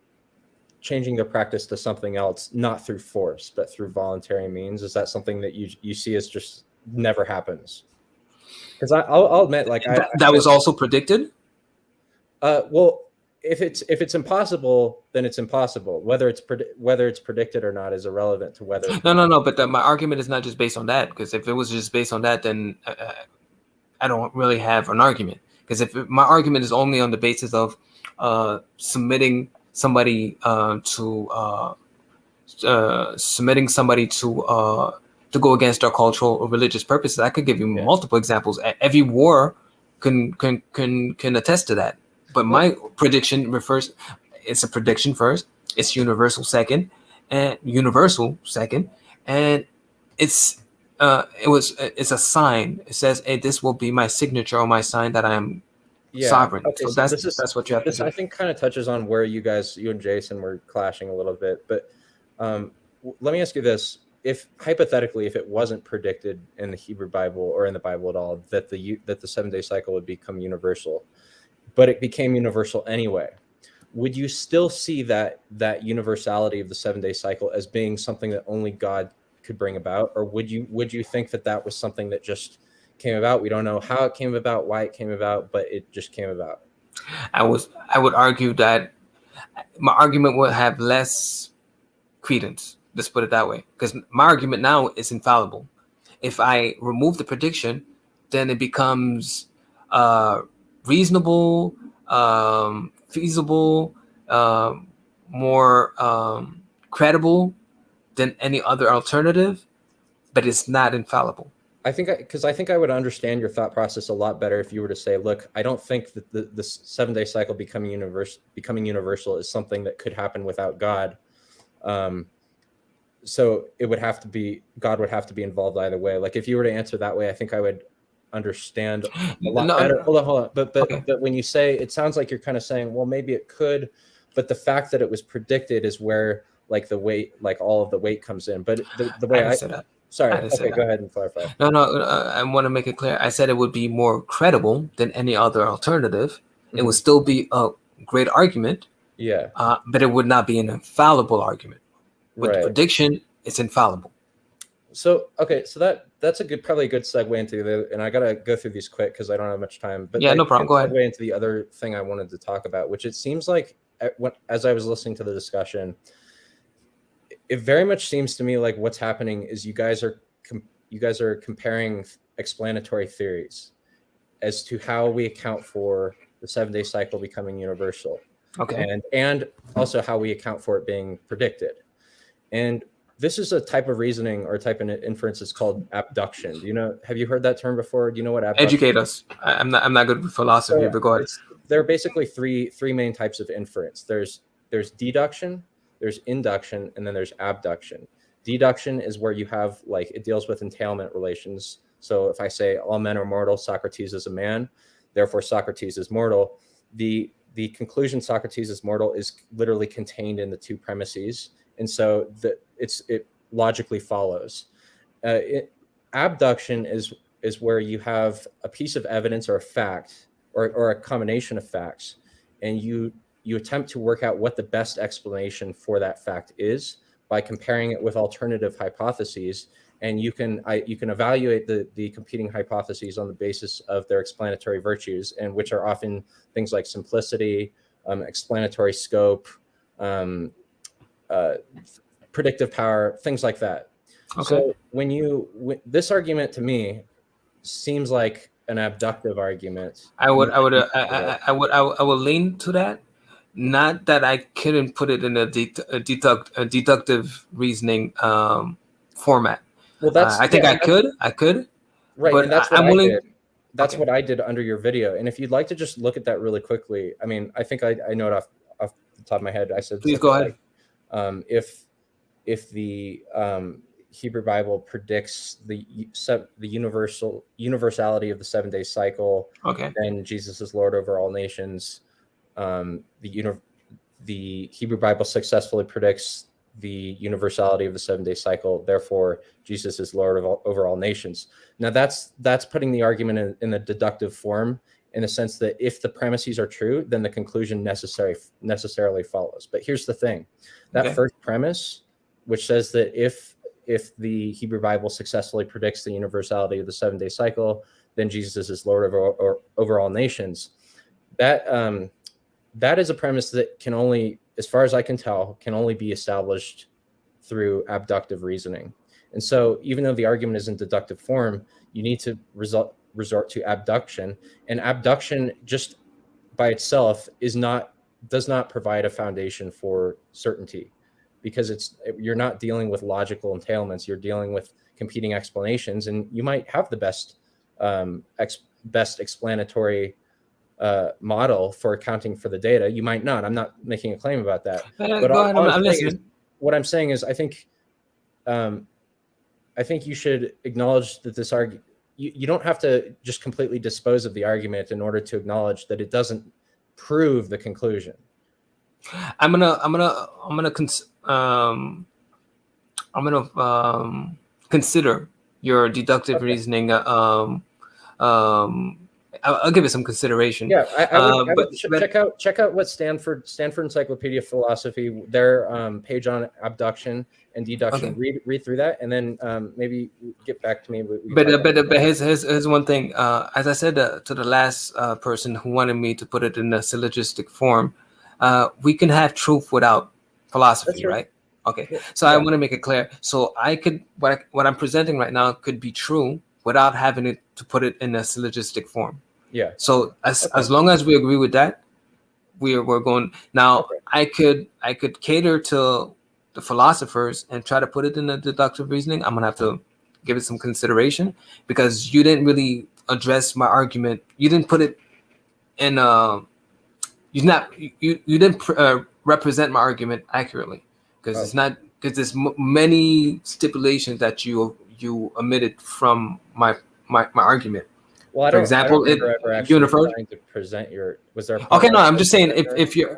changing their practice to something else, not through force, but through voluntary means? Is that something that you see as just never happens? Because I'll admit, that was also predicted. Well, if it's impossible, then it's impossible. Whether it's predicted or not is irrelevant to whether. No. But my argument is not just based on that. Because if it was just based on that, then I don't really have an argument. Because if my argument is only on the basis of submitting somebody to go against our cultural or religious purposes, I could give you multiple examples. Every war can attest to that. But my prediction it's a prediction first, it's universal second, and it's a sign. It says, "Hey, this will be my signature or my sign that I am sovereign." Okay, so that's what you have to do. I think kind of touches on where you and Jason were clashing a little bit. But let me ask you this: if hypothetically, if it wasn't predicted in the Hebrew Bible or in the Bible at all that the 7-day cycle would become universal, but it became universal anyway, would you still see that universality of the 7-day cycle as being something that only God could bring about, or would you think that was something that just came about? We don't know how it came about, why it came about, but it just came about. I would argue that my argument would have less credence. Let's put it that way, because my argument now is infallible. If I remove the prediction, then it becomes reasonable, feasible, more credible than any other alternative, but it's not infallible. I think I would understand your thought process a lot better if you were to say, look, I don't think that the 7-day cycle becoming universal is something that could happen without God. So it would have to be, God would have to be involved either way. Like if you were to answer that way, I think I would understand a lot better. Hold on. But okay. But when you say, it sounds like you're kind of saying, well, maybe it could, but the fact that it was predicted is where like the weight, like all of the weight comes in. But the way I said that. Sorry. Okay, go ahead and clarify. No, I want to make it clear. I said it would be more credible than any other alternative. Mm-hmm. It would still be a great argument. Yeah. But it would not be an infallible argument. With the prediction, it's infallible. So, okay, so that's probably a good segue into and I got to go through these quick because I don't have much time. But yeah, no problem. Go ahead. Segue into the other thing I wanted to talk about, which it seems like as I was listening to the discussion, it very much seems to me like what's happening is you guys are comparing explanatory theories as to how we account for the 7-day cycle becoming universal. Okay. And also how we account for it being predicted. And this is a type of reasoning or type of inference. It's called abduction. Have you heard that term before? Do you know what abduction Educate us. I'm not good with philosophy, but go ahead. There are basically three main types of inference. There's deduction, there's induction, and then there's abduction. Deduction is where you have, like, it deals with entailment relations. So if I say all men are mortal, Socrates is a man, therefore Socrates is mortal, the conclusion Socrates is mortal is literally contained in the two premises. And so it logically follows. Abduction is where you have a piece of evidence or a fact or a combination of facts, and you attempt to work out what the best explanation for that fact is by comparing it with alternative hypotheses. And you can evaluate the competing hypotheses on the basis of their explanatory virtues, and which are often things like simplicity, explanatory scope, predictive power, things like that. Okay. So this argument to me seems like an abductive argument. I would lean to that. Not that I couldn't put it in a deductive reasoning format. Well, I could. Right, and that's what I did. That's what I did under your video. And if you'd like to just look at that really quickly, I mean, I think I know it off the top of my head. I said, please go ahead. If the Hebrew Bible predicts the universality of the 7-day cycle, then Jesus is Lord over all nations. The Hebrew Bible successfully predicts the universality of the 7-day cycle. Therefore, Jesus is Lord over all nations. Now, that's putting the argument in the deductive form, in the sense that if the premises are true, then the conclusion necessarily follows. But here's the thing: that first premise, which says that if the Hebrew Bible successfully predicts the universality of the 7-day cycle, then Jesus is Lord over all nations. That is a premise that can only, as far as I can tell, can only be established through abductive reasoning. And so even though the argument is in deductive form, you need to resort to abduction. And abduction just by itself does not provide a foundation for certainty, because you're not dealing with logical entailments. You're dealing with competing explanations, and you might have the best explanatory model for accounting for the data. You might not. I'm not making a claim about that. But go ahead. I'm listening. What I'm saying is, I think you should acknowledge that this argument. You don't have to just completely dispose of the argument in order to acknowledge that it doesn't prove the conclusion. I'm gonna I'm gonna consider your deductive reasoning. I'll give it some consideration. Yeah, I would check out what Stanford Encyclopedia of Philosophy, their page on abduction and deduction. Okay. Read through that, and then maybe get back to me. But here's one thing. As I said to the last person who wanted me to put it in a syllogistic form, we can have truth without philosophy, right? Okay. So I want to make it clear. So I could what I'm presenting right now could be true without having it to put it in a syllogistic form. Yeah. So as long as we agree with that, we're going now. Okay. I could cater to the philosophers and try to put it in a deductive reasoning. I'm gonna have to give it some consideration because you didn't really address my argument. You didn't put it in you didn't represent my argument accurately because it's not because there's many stipulations that you omitted from my argument. Well, for example, I don't ever actually trying to present your. Was there? Okay, no, I'm just saying if the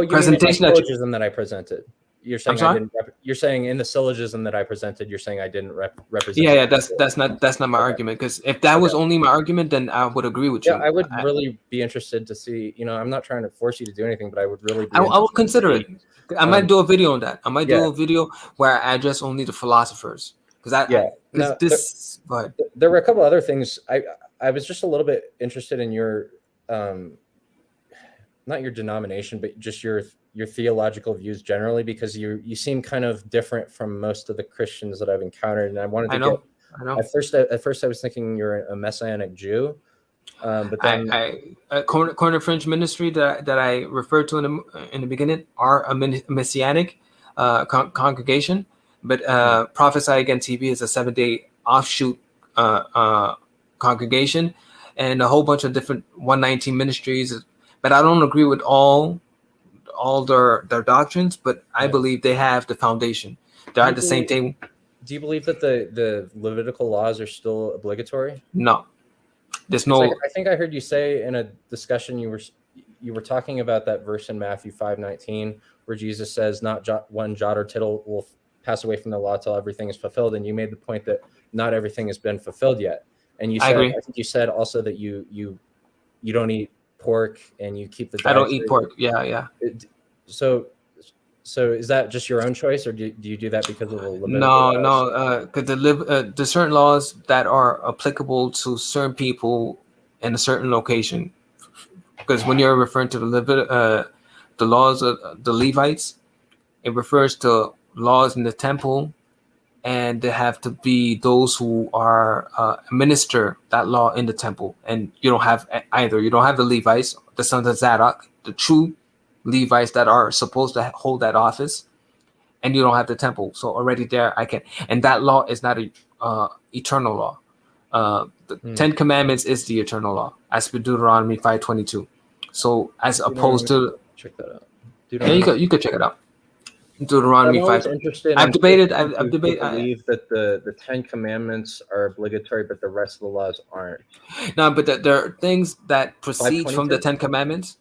presentation the syllogism that I presented. You're saying I didn't. You're saying in the syllogism that I presented, you're saying I didn't represent. Yeah, that's not my argument. Because if that was only my argument, then I would agree with you. Yeah, I would really be interested to see. I'm not trying to force you to do anything, but I would really. I will consider it. I might do a video on that. I might do a video where I address only the philosophers. Because there were a couple other things. I was just a little bit interested in your, not your denomination, but just your theological views generally, because you seem kind of different from most of the Christians that I've encountered, and I wanted to get. I know. At first, I was thinking you're a Messianic Jew, but then Corner Fringe Ministry that I referred to in the beginning are a Messianic congregation. But Prophesied Again TV is a 7-day offshoot congregation and a whole bunch of different 119 ministries. But I don't agree with all their doctrines, but I believe they have the foundation. They're at the same thing. Do you believe that the Levitical laws are still obligatory? No. There's no. I think I heard you say in a discussion you were talking about that verse in Matthew 5:19 where Jesus says, "Not one jot or tittle will pass away from the law till everything is fulfilled," and you made the point that not everything has been fulfilled yet. And you said, I think you said also that you don't eat pork and you keep the dietary. I don't eat pork. Yeah. So is that just your own choice, or do you do that because of the Levitical No, because there's certain laws that are applicable to certain people in a certain location. Because when you're referring to the laws of the Levites, it refers to laws in the temple, and they have to be those who are administer that law in the temple. And you don't have either. You don't have the Levites, the sons of Zadok, the true Levites that are supposed to hold that office, and you don't have the temple. So already there, and that law is not a eternal law. The 10 Commandments is the eternal law, as per Deuteronomy 5:22. So as opposed to check that out. You could check it out. Deuteronomy 5. I've debated. I believe that the 10 Commandments are obligatory, but the rest of the laws aren't. No, but there are things that proceed from the 10 Commandments.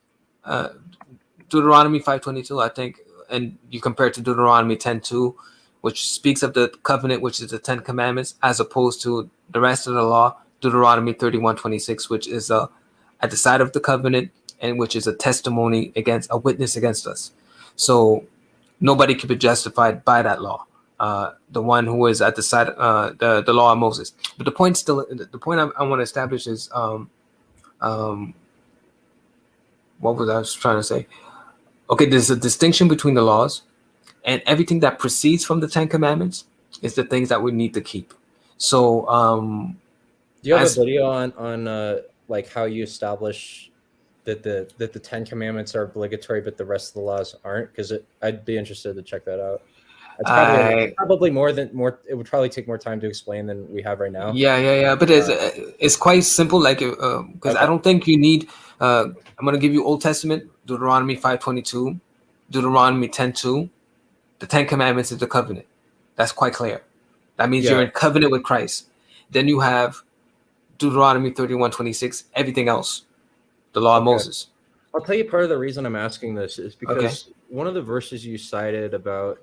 Deuteronomy 5:22, I think, and you compare it to Deuteronomy 10:2, which speaks of the covenant, which is the 10 Commandments, as opposed to the rest of the law, Deuteronomy 31:26, which is at the side of the covenant, and which is a testimony against a witness against us. So nobody can be justified by that law. The one who is at the side, the law of Moses. But the point I want to establish is, what was I trying to say? Okay, there's a distinction between the laws, and everything that proceeds from the 10 Commandments is the things that we need to keep. So, do you have a video on like how you establish that the 10 Commandments are obligatory, but the rest of the laws aren't? Because I'd be interested to check that out. It's probably more. It would probably take more time to explain than we have right now. Yeah. But it's quite simple. Like, because I don't think you need. I'm gonna give you Old Testament, Deuteronomy 5:22, Deuteronomy 10:2. The 10 Commandments is the covenant. That's quite clear. That means you're in covenant with Christ. Then you have Deuteronomy 31:26. Everything else, the law of Moses. I'll tell you part of the reason I'm asking this is because one of the verses you cited about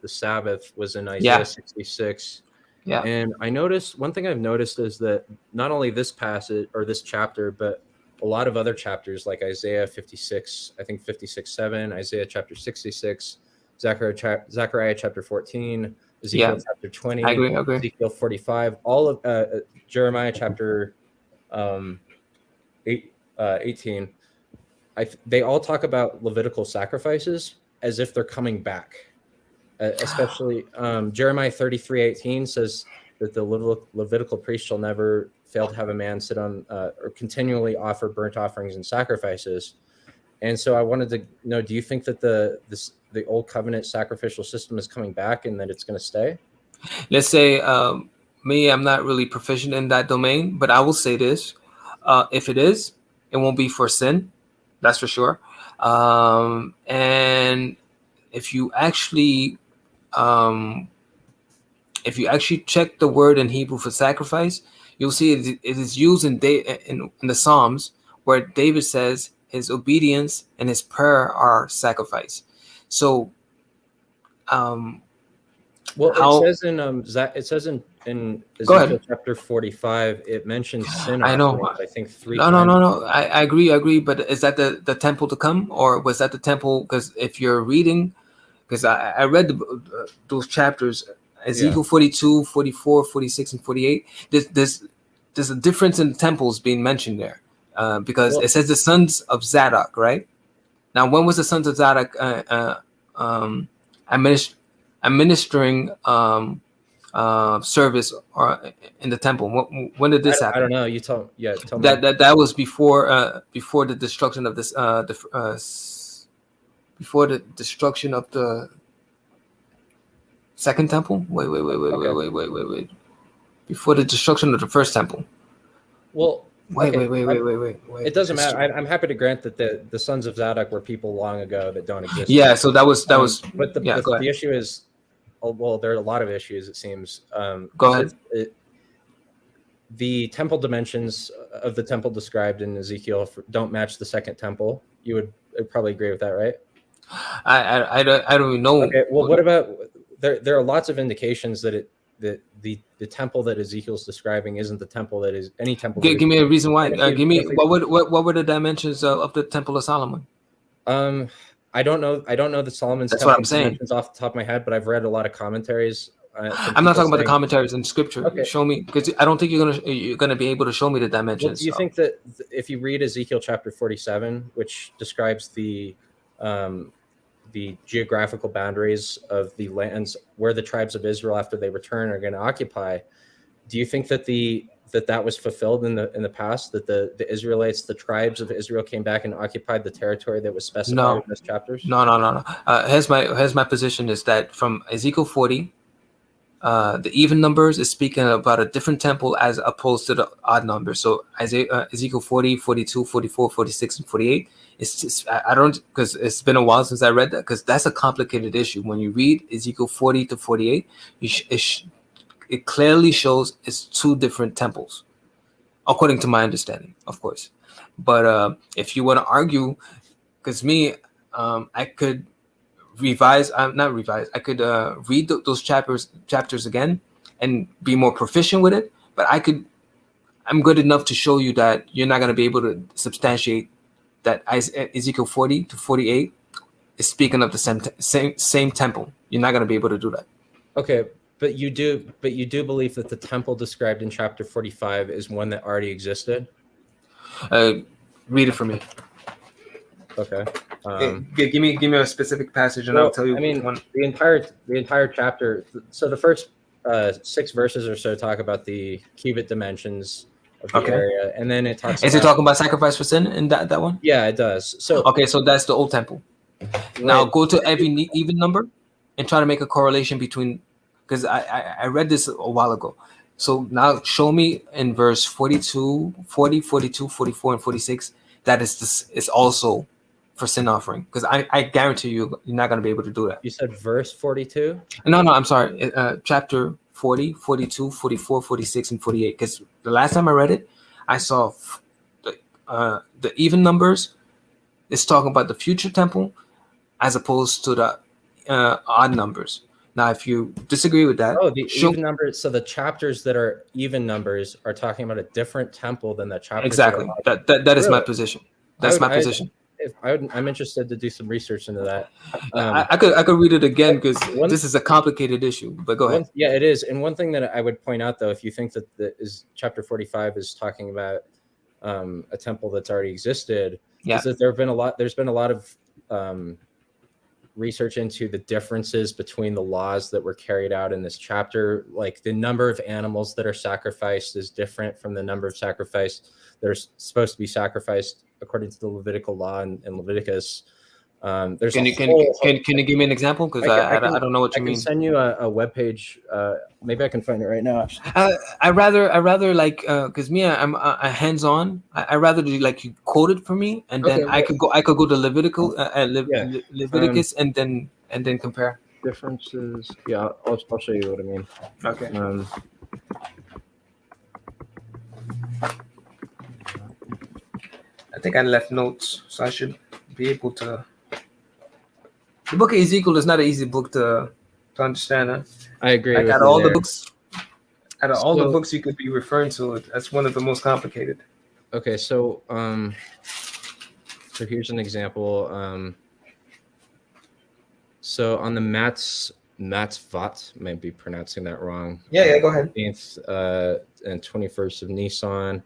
the Sabbath was in Isaiah 66. Yeah. And I noticed one thing I've noticed is that not only this passage or this chapter, but a lot of other chapters like Isaiah 56, I think 56:7, Isaiah chapter 66, Zechariah chapter 14, Ezekiel chapter 20, I agree. Ezekiel 45, all of Jeremiah chapter 18. They all talk about Levitical sacrifices as if they're coming back. Especially Jeremiah 33:18 says that the Levitical priest shall never fail to have a man sit on or continually offer burnt offerings and sacrifices. And so I wanted to know, do you think that the old covenant sacrificial system is coming back and that it's going to stay? Let's say me, I'm not really proficient in that domain, but I will say this. If it is, it won't be for sin. That's for sure. And if you actually check the word in Hebrew for sacrifice, you'll see it is used in the Psalms, where David says his obedience and his prayer are sacrifice. So, it says in Ezekiel chapter 45, it mentions sin offerings, I think 3 times. No. I agree. But is that the temple to come, or was that the temple? Because if you're reading, because I read those chapters, Ezekiel 42, 44, 46, and 48. There's a difference in the temples being mentioned there, because it says the sons of Zadok, right? Now, when was the sons of Zadok administering service or in the temple? When did this happen? I don't know. You tell me. That was before the destruction of this before the destruction of the second temple. Wait. Before the destruction of the first temple. Wait. It doesn't That's matter. I'm happy to grant that the sons of Zadok were people long ago that don't exist. Yeah, so that was. But the issue is, there are a lot of issues. It seems. Go ahead. The temple dimensions of the temple described in Ezekiel don't match the second temple. You would probably agree with that, right? I don't even know. Okay. Well, what about there are lots of indications that the temple that Ezekiel's describing isn't the temple that is any temple. Give me a reason why. What were the dimensions of the Temple of Solomon? I don't know the Solomon's That's temple what I'm saying. dimensions off the top of my head, but I've read a lot of commentaries. I'm not talking about the commentaries in Scripture. Okay. Show me, because I don't think you're gonna be able to show me the dimensions. Well, do you think that if you read Ezekiel chapter 47, which describes the geographical boundaries of the lands where the tribes of Israel after they return are going to occupy, do you think that that was fulfilled in the past, that the Israelites, the tribes of Israel, came back and occupied the territory that was specified in those chapters? No. Here's my position is that from Ezekiel 40, the even numbers is speaking about a different temple as opposed to the odd numbers. So Ezekiel 40, 42, 44, 46, and 48. It's just, I don't, because it's been a while since I read that, because that's a complicated issue. When you read Ezekiel 40 to 48, it clearly shows it's two different temples, according to my understanding, of course. But if you want to argue, because I could I could read those chapters again and be more proficient with it. But I'm good enough to show you that you're not going to be able to substantiate that Ezekiel 40 to 48 is speaking of the same temple. You're not going to be able to do that. Okay, but you do believe that the temple described in chapter 45 is one that already existed? Read it for me. Okay. Give me a specific passage, and I'll tell you. I mean, the entire chapter. So the first 6 verses or so talk about the cubit dimensions of the area, and then it talks. Is it talking about sacrifice for sin in that one? Yeah, it does. So so that's the old temple. Right. Now go to every even number and try to make a correlation between, because I read this a while ago. So now show me in verse 42, 40, 42, 44, and 46 that is also for sin offering, because I guarantee you're not going to be able to do that. You said verse 42? No, I'm sorry. Chapter 40, 42, 44, 46, and 48. Because the last time I read it, I saw the even numbers It's talking about the future temple as opposed to the odd numbers. Now, if you disagree with that, the even numbers. So the chapters that are even numbers are talking about a different temple than the chapters. Exactly. That is my position. That's my position. I'm interested to do some research into that. I could read it again because this is a complicated issue. But go ahead. Yeah, it is. And one thing that I would point out, though, if you think that chapter 45 is talking about a temple that's already existed, is that there's been a lot of research into the differences between the laws that were carried out in this chapter. Like the number of animals that are sacrificed is different from the number of sacrifice that are supposed to be sacrificed according to the Levitical law and Leviticus. There's can you give me an example? Because I don't know what you mean. I can send you a web page. Maybe I can find it right now. Actually. I rather like because me, I'm hands-on. I rather do like you quote it for me, and then I could go to Leviticus and then compare differences. Yeah, I'll show you what I mean. Okay. I think I left notes, so I should be able to. The book of Ezekiel is not an easy book to understand. Huh? I agree. Like out of all the books you could be referring to, that's one of the most complicated. Okay, so here's an example. So on the Matzvat, might be pronouncing that wrong. Yeah, go ahead. 18th and 21st of Nisan,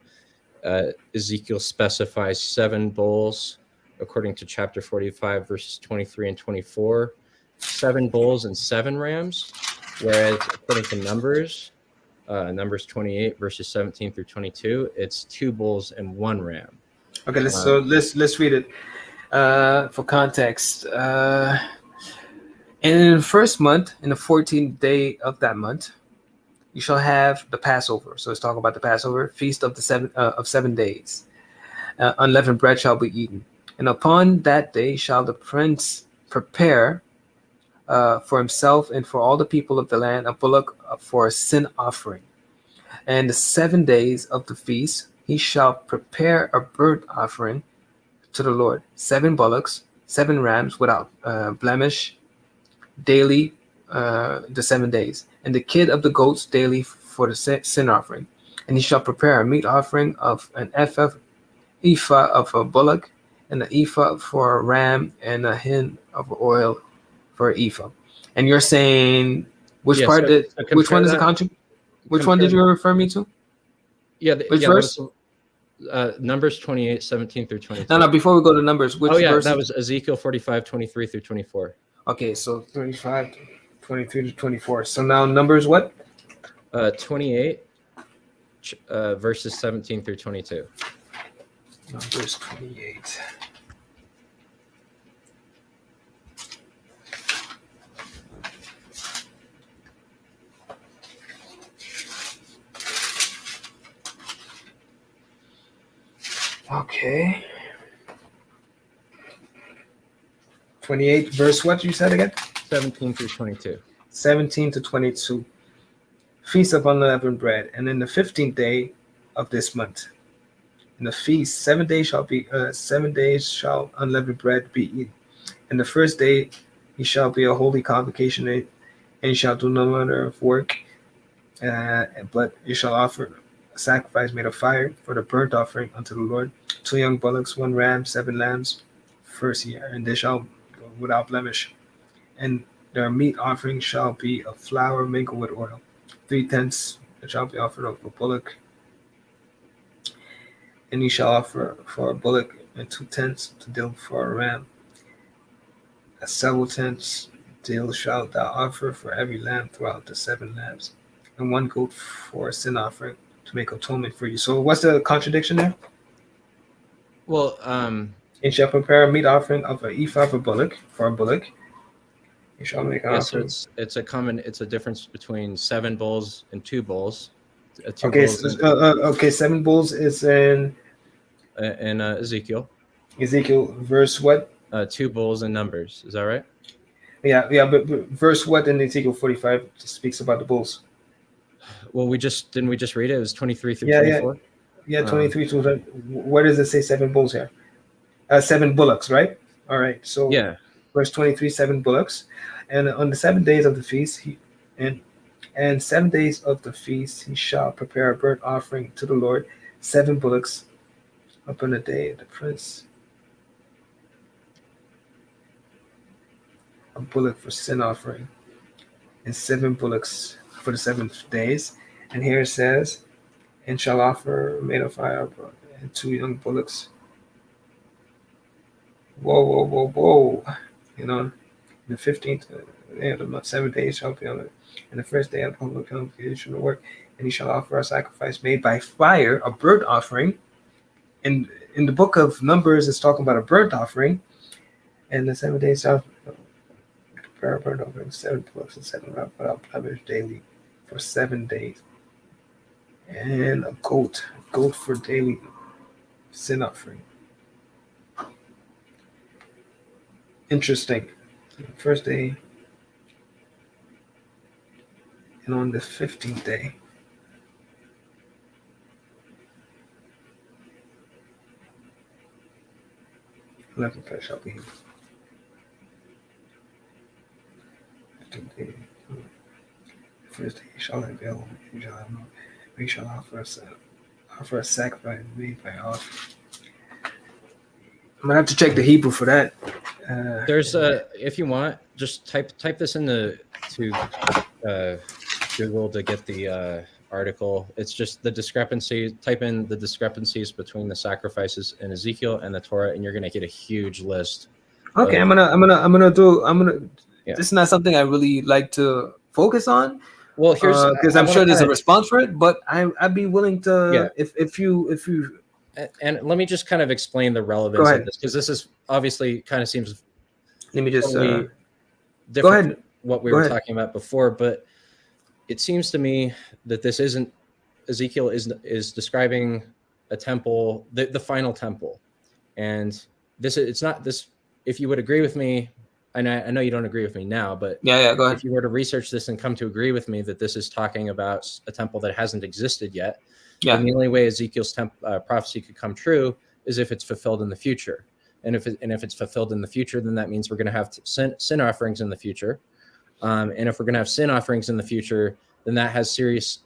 Ezekiel specifies 7 bulls. According to chapter 45, verses 23 and 24, 7 bulls and 7 rams, whereas according to Numbers 28, verses 17 through 22, it's 2 bulls and 1 ram. Okay, let's read it for context. And in the first month, in the 14th day of that month, you shall have the Passover. So it's talking about the Passover feast of the 7 days. Unleavened bread shall be eaten. And upon that day shall the prince prepare for himself and for all the people of the land a bullock for a sin offering. And the 7 days of the feast he shall prepare a burnt offering to the Lord. 7 bullocks, 7 rams without blemish, daily the 7 days. And the kid of the goats daily for the sin offering. And he shall prepare a meat offering of an ephah of a bullock, and an ephah for a ram, and a hin of oil for an ephah. And you're saying which one is the contract? Which one did you refer me to? Yeah, which verse? Numbers 28, 17 through 22. No, before we go to Numbers, which verse? That was Ezekiel 45, 23 through 24. Okay, so 35, 23 to 24. So now Numbers what? 28, verses 17 through 22. Numbers 28. Okay. 28 verse what you said again? 17 through 22. 17 to 22. Feast of unleavened bread. And in the 15th day of this month, in the feast, 7 days shall unleavened bread be eaten. And the first day he shall be a holy convocation, and he shall do no manner of work, but you shall offer a sacrifice made of fire for the burnt offering unto the Lord. 2 young bullocks, 1 ram, 7 lambs, first year, and they shall go without blemish. And their meat offering shall be of flour mingled with oil. 3 tenths that shall be offered of a bullock. And you shall offer for a bullock, and 2 tenths to deal for a ram. A several tenths deal shalt thou offer for every lamb throughout the 7 lambs, and 1 goat for a sin offering to make atonement for you. So what's the contradiction there? Well, and shall prepare a meat offering of an ephah for a bullock. You shall make an offering. So it's a difference between 7 bulls and 2 bulls. 7 bulls is in Ezekiel. Ezekiel, verse what? 2 bulls in Numbers. Is that right? Yeah, but verse what in Ezekiel 45 speaks about the bulls? Well, didn't we just read it? It was 23 through 24. Yeah, 23 to where does it say 7 bulls here? 7 bullocks, right? All right. So Yeah. verse 23, 7 bullocks. And on the 7 days of the feast, and 7 days of the feast he shall prepare a burnt offering to the Lord, 7 bullocks upon the day of the prince, a bullock for sin offering, and 7 bullocks for the 7 days. And here it says, and shall offer made of fire and 2 young bullocks. Whoa. You know, the 15th day of the month, 7 days shall be on it. And the first day of the public convocation of work, and he shall offer a sacrifice made by fire, a burnt offering. And in the book of Numbers, it's talking about a burnt offering. And the 7 days shall prepare a burnt offering, 7 bullocks and 7 blemish daily for 7 days. And a goat for daily sin offering. Interesting. First day, and on the 15th day, eleventh day shall be. 15th day, first day shall avail. We shall offer a sacrifice made by offering. I'm gonna have to check the Hebrew for that. There's if you want, just type this into Google to get the article. It's just the discrepancy. Type in the discrepancies between the sacrifices in Ezekiel and the Torah, and you're gonna get a huge list. Okay, I'm gonna. Yeah. This is not something I really like to focus on. Well, here's because I'm sure there's a response for it, but I'd be willing to if you. And let me just kind of explain the relevance of this, because this is obviously kind of seems. Let me just totally different go ahead. From what we were talking about before, but it seems to me that this isn't Ezekiel is describing a temple, the final temple, and it's not this. If you would agree with me, and I know you don't agree with me now, but go ahead. If you were to research this and come to agree with me that this is talking about a temple that hasn't existed yet, then the only way Ezekiel's prophecy could come true is if it's fulfilled in the future. And if it's fulfilled in the future, then that means we're going to have sin offerings in the future. And if we're going to have sin offerings in the future, then that has serious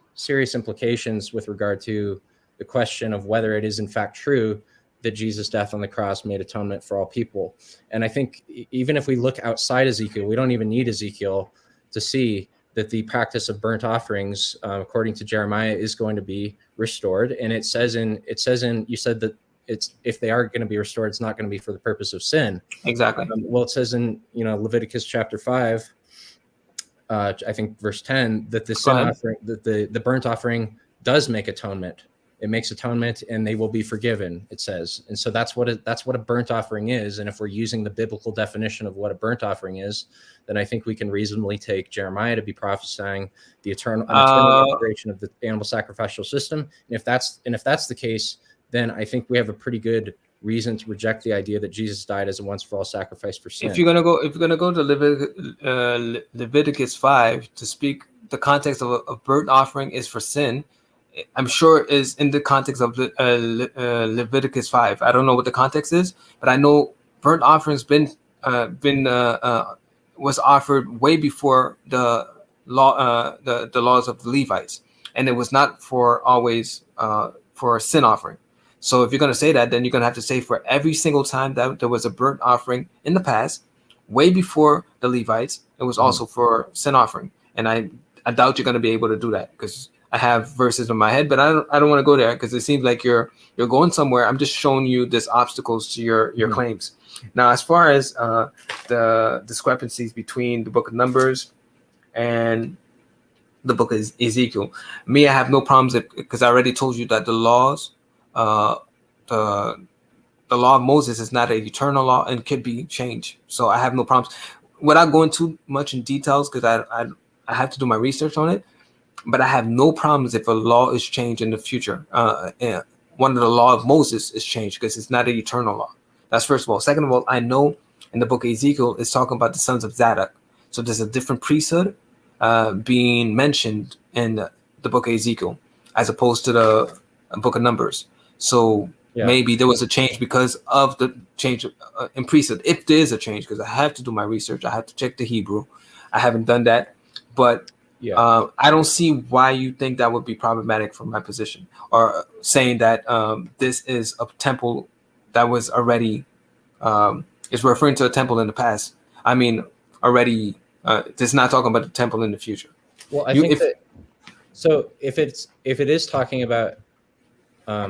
implications with regard to the question of whether it is in fact true that Jesus' death on the cross made atonement for all people. And I think even if we look outside Ezekiel, we don't even need Ezekiel to see that the practice of burnt offerings, according to Jeremiah, is going to be restored. And it says in you said that if they are going to be restored, it's not going to be for the purpose of sin. Exactly. Well, it says in Leviticus chapter 5, I think verse 10, that the sin offering, that the burnt offering does make atonement. It makes atonement, and they will be forgiven, it says. And so that's what a burnt offering is. And if we're using the biblical definition of what a burnt offering is, then I think we can reasonably take Jeremiah to be prophesying the eternal restoration of the animal sacrificial system. And if that's the case, then I think we have a pretty good reason to reject the idea that Jesus died as a once for all sacrifice for sin. If you're gonna go to Leviticus 5 to speak, the context of a burnt offering is for sin. I'm sure is in the context of Leviticus 5. I don't know what the context is, but I know burnt offerings was offered way before the law, the laws of the Levites, and it was not for always for a sin offering. So if you're going to say that, then you're going to have to say for every single time that there was a burnt offering in the past, way before the Levites, it was also for sin offering. And I doubt you're going to be able to do that, because I have verses in my head, but I don't want to go there because it seems like you're going somewhere. I'm just showing you this obstacles to your claims. Now, as far as the discrepancies between the book of Numbers and the book of Ezekiel, I have no problems because I already told you that the laws, the law of Moses is not an eternal law and could be changed. So I have no problems. Without going too much in details, because I have to do my research on it. But I have no problems if a law is changed in the future. One of the law of Moses is changed because it's not an eternal law. That's first of all. Second of all, I know in the book of Ezekiel, it's talking about the sons of Zadok. So there's a different priesthood being mentioned in the book of Ezekiel as opposed to the book of Numbers. So Maybe there was a change because of the change in priesthood. If there is a change, because I have to do my research, I have to check the Hebrew. I haven't done that, but I don't see why you think that would be problematic from my position, or saying that this is a temple that was already is referring to a temple in the past. I mean, already, this is not talking about the temple in the future. Well, I think that. So if it is talking about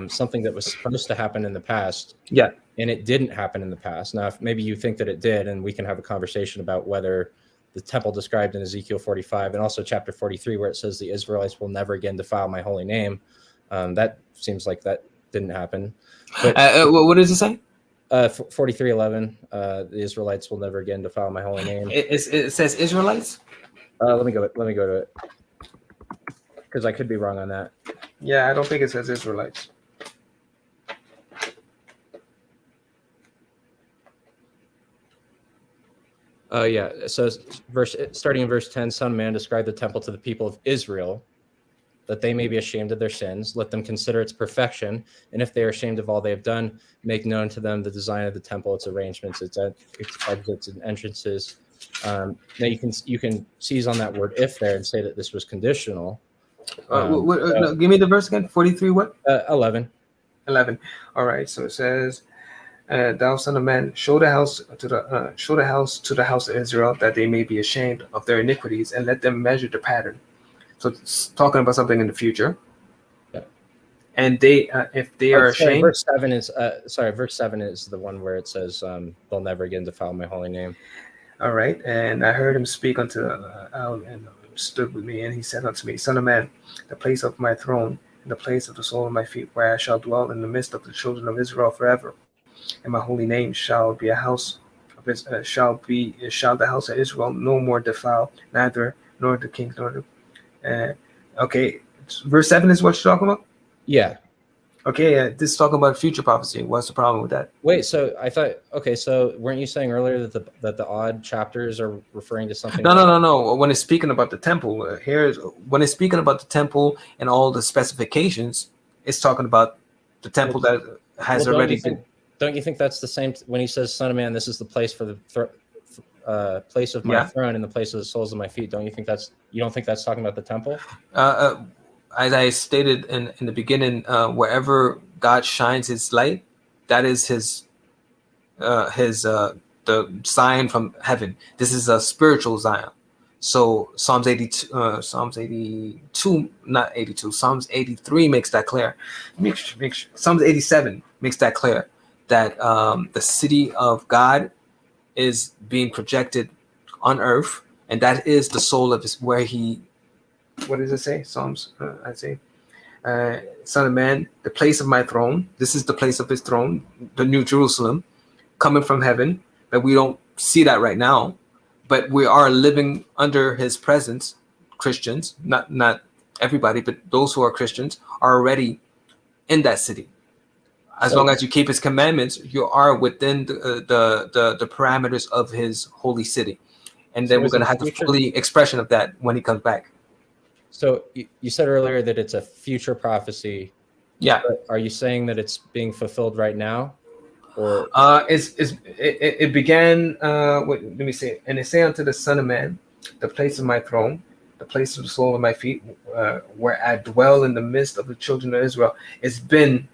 something that was supposed to happen in the past, and it didn't happen in the past. Now, if maybe you think that it did, and we can have a conversation about whether the temple described in Ezekiel 45 and also chapter 43, where it says the Israelites will never again defile my holy name, that seems like that didn't happen. But what does it say? 43:11. The Israelites will never again defile my holy name. It says Israelites. Let me go to it, because I could be wrong on that. Yeah, I don't think it says Israelites. It says, starting in verse 10, Son of man, describe the temple to the people of Israel, that they may be ashamed of their sins. Let them consider its perfection, and if they are ashamed of all they have done, make known to them the design of the temple, its arrangements, its exits and entrances. Now you can seize on that word "if" there and say that this was conditional. Give me the verse again. 43 what? 11. 11. All right. So it says, "Thou son of man, show the house to the house of Israel, that they may be ashamed of their iniquities, and let them measure the pattern." So it's talking about something in the future. Yeah. And they, if they are ashamed. Verse 7 is verse 7 is the one where it says, "They'll never again defile my holy name." All right. And I heard him speak unto Al, and stood with me, and he said unto me, Son of man, the place of my throne, and the place of the sole of my feet, where I shall dwell in the midst of the children of Israel forever, and my holy name shall be a house of shall the house of Israel no more defile, neither nor the king nor the. Okay, verse 7 is what you're talking about. Yeah. Okay, this is talking about future prophecy. What's the problem with that? Wait, so I thought, okay, so weren't you saying earlier that the odd chapters are referring to something? No. When it's speaking about the temple, when it's speaking about the temple and all the specifications, it's talking about the temple that has already been. Don't you think that's the same when he says, "Son of man, this is the place for the place of my throne and the place of the soles of my feet"? You don't think that's talking about the temple? As I stated in the beginning, wherever God shines His light, that is the sign from heaven. This is a spiritual Zion. So Psalms 83 makes that clear. Psalms 87 makes that clear that the city of God is being projected on earth, and that is the soul of His, where He. What does it say? Psalms, I say, Son of man, the place of my throne. This is the place of His throne, the New Jerusalem, coming from heaven. But we don't see that right now. But we are living under His presence. Christians, not everybody, but those who are Christians are already in that city. As long as you keep His commandments, you are within the parameters of His holy city. And then we're going to have the fully expression of that when He comes back. So you said earlier that it's a future prophecy. Yeah. But are you saying that it's being fulfilled right now? Or it began, let me say, and they say unto the Son of Man, the place of my throne, the place of the sole of my feet, where I dwell in the midst of the children of Israel. It's been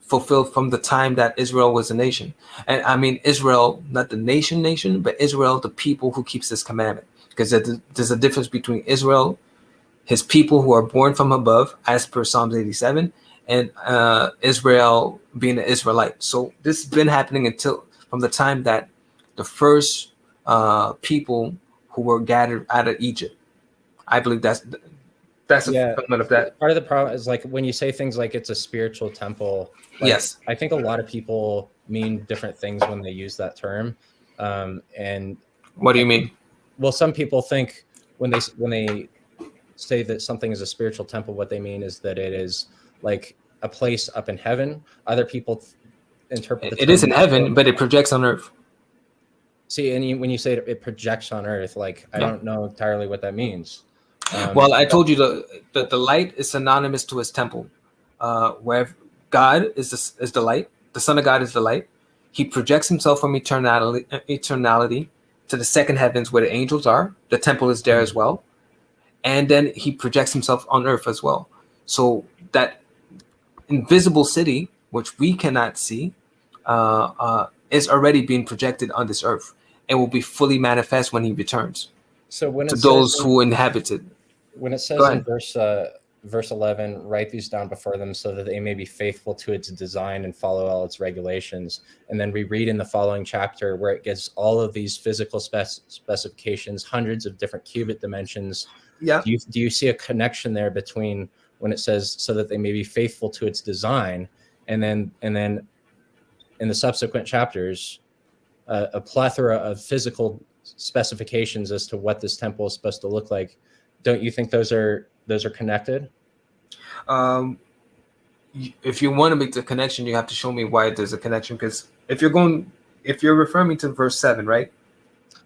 fulfilled from the time that Israel was a nation. And I mean, Israel, not the nation, but Israel, the people who keeps His commandment. Because there's a difference between Israel, His people who are born from above, as per Psalms 87, and Israel being an Israelite. So this has been happening from the time that the first people who were gathered out of Egypt. I believe that's a fulfillment of that. Part of the problem is, like, when you say things like it's a spiritual temple. Like, yes, I think a lot of people mean different things when they use that term. And what do you mean? Well, some people think when they say that something is a spiritual temple, what they mean is that it is like a place up in heaven. Other people interpret it is in heaven, but it projects on earth. See, and when you say it projects on earth, like, I don't know entirely what that means. Well, I told you the light is synonymous to His temple. where God is the light, the Son of God is the light. He projects himself from eternality to the second heavens where the angels are. The temple is there as well. And then he projects himself on earth as well. So that invisible city, which we cannot see, is already being projected on this earth and will be fully manifest when he returns. So when to those who inhabit it. When it says in verse 11, write these down before them so that they may be faithful to its design and follow all its regulations. And then we read in the following chapter where it gives all of these physical specifications, hundreds of different cubit dimensions. Yeah. Do you see a connection there between when it says so that they may be faithful to its design, and then in the subsequent chapters, a plethora of physical specifications as to what this temple is supposed to look like? Don't you think those are connected? If you want to make the connection, you have to show me why there's a connection. Because if you're referring me to verse 7, right?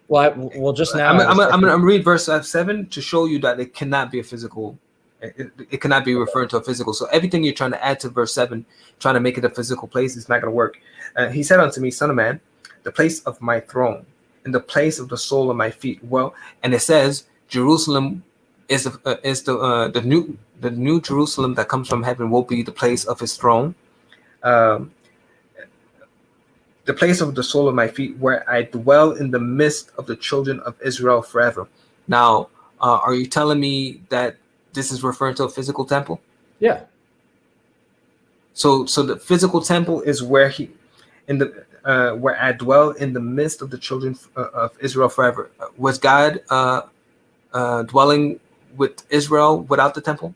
Well, just now I'm gonna read verse 7 to show you that it cannot be a physical. It cannot be referring to a physical. So everything you're trying to add to verse 7, trying to make it a physical place, is not going to work. He said unto me, Son of man, the place of my throne and the place of the sole of my feet. Well, and it says Jerusalem is the new Jerusalem that comes from heaven will be the place of his throne. The place of the sole of my feet, where I dwell in the midst of the children of Israel forever. Now, are you telling me that this is referring to a physical temple? Yeah. So the physical temple is where where I dwell in the midst of the children of Israel forever. Was God dwelling with Israel without the temple?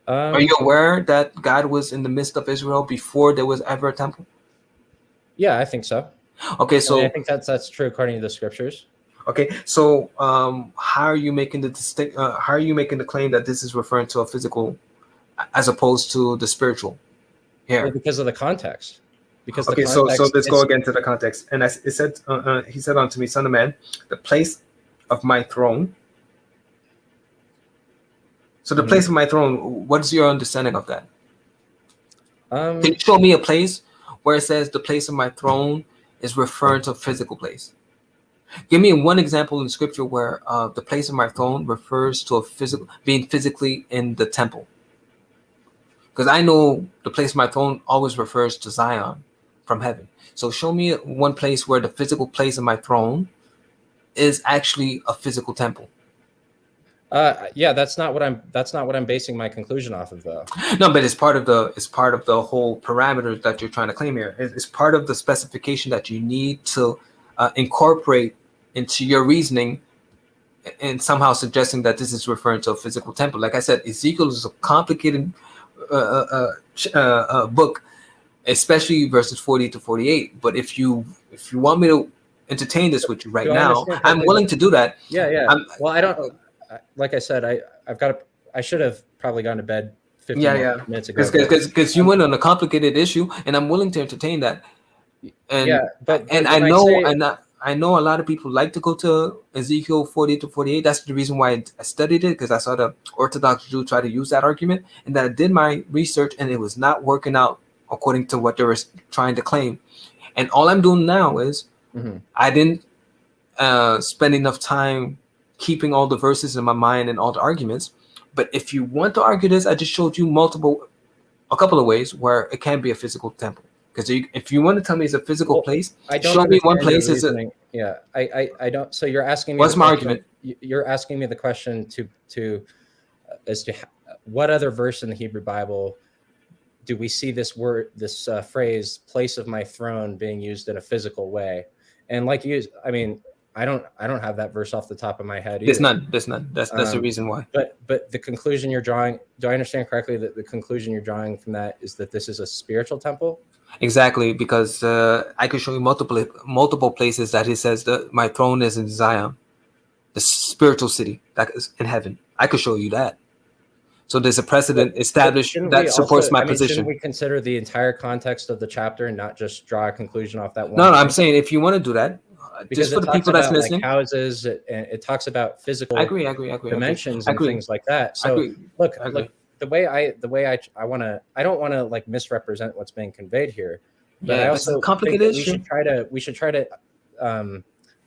Are you aware that God was in the midst of Israel before there was ever a temple? Yeah, I think so. Okay, so I think that's true according to the scriptures. Okay, so how are you making the claim that this is referring to a physical as opposed to the spiritual here? Well, because of the context. Because okay, so let's go again to the context. And it said, he said unto me, Son of man, the place of my throne. So the place of my throne, what is your understanding of that? Can you show me a place where it says the place of my throne is referring to a physical place? Give me one example in scripture where the place of my throne refers to being physically in the temple. Because I know the place of my throne always refers to Zion from heaven. So show me one place where the physical place of my throne is actually a physical temple. Yeah, that's not what I'm basing my conclusion off of, though. No, but it's part of the whole parameters that you're trying to claim here. It's part of the specification that you need to incorporate into your reasoning, and somehow suggesting that this is referring to a physical temple. Like I said, Ezekiel is a complicated book, especially verses 40 to 48. But if you want me to entertain this with you right now, I'm willing to do that. Yeah. Well, I don't. Like I said, I should have probably gone to bed 15 minutes ago. Because you went on a complicated issue, and I'm willing to entertain that. And I know a lot of people like to go to Ezekiel 40 to 48. That's the reason why I studied it, because I saw the Orthodox Jew try to use that argument, and that I did my research, and it was not working out according to what they were trying to claim. And all I'm doing now is I didn't spend enough time keeping all the verses in my mind and all the arguments. But if you want to argue this, I just showed you a couple of ways where it can be a physical temple. Because if you want to tell me it's a physical place, show me one place is a. Yeah, I don't. So you're asking me. What's my argument? You're asking me the question to as to what other verse in the Hebrew Bible do we see this phrase "place of my throne" being used in a physical way? And like you, I mean, I don't have that verse off the top of my head either. There's none. That's the reason why. But the conclusion you're drawing, do I understand correctly that the conclusion you're drawing from that is that this is a spiritual temple? Exactly, because I could show you multiple places that it says that my throne is in Zion, the spiritual city that is in heaven. I could show you that. So there's a precedent established that supports my position. Shouldn't we consider the entire context of the chapter and not just draw a conclusion off that one? No, I'm saying if you want to do that, because just for the people that's listening, like houses, it talks about physical I agree. dimensions and things like that. So look, the way I want to, I don't want to like misrepresent what's being conveyed here, but I also think that we should try to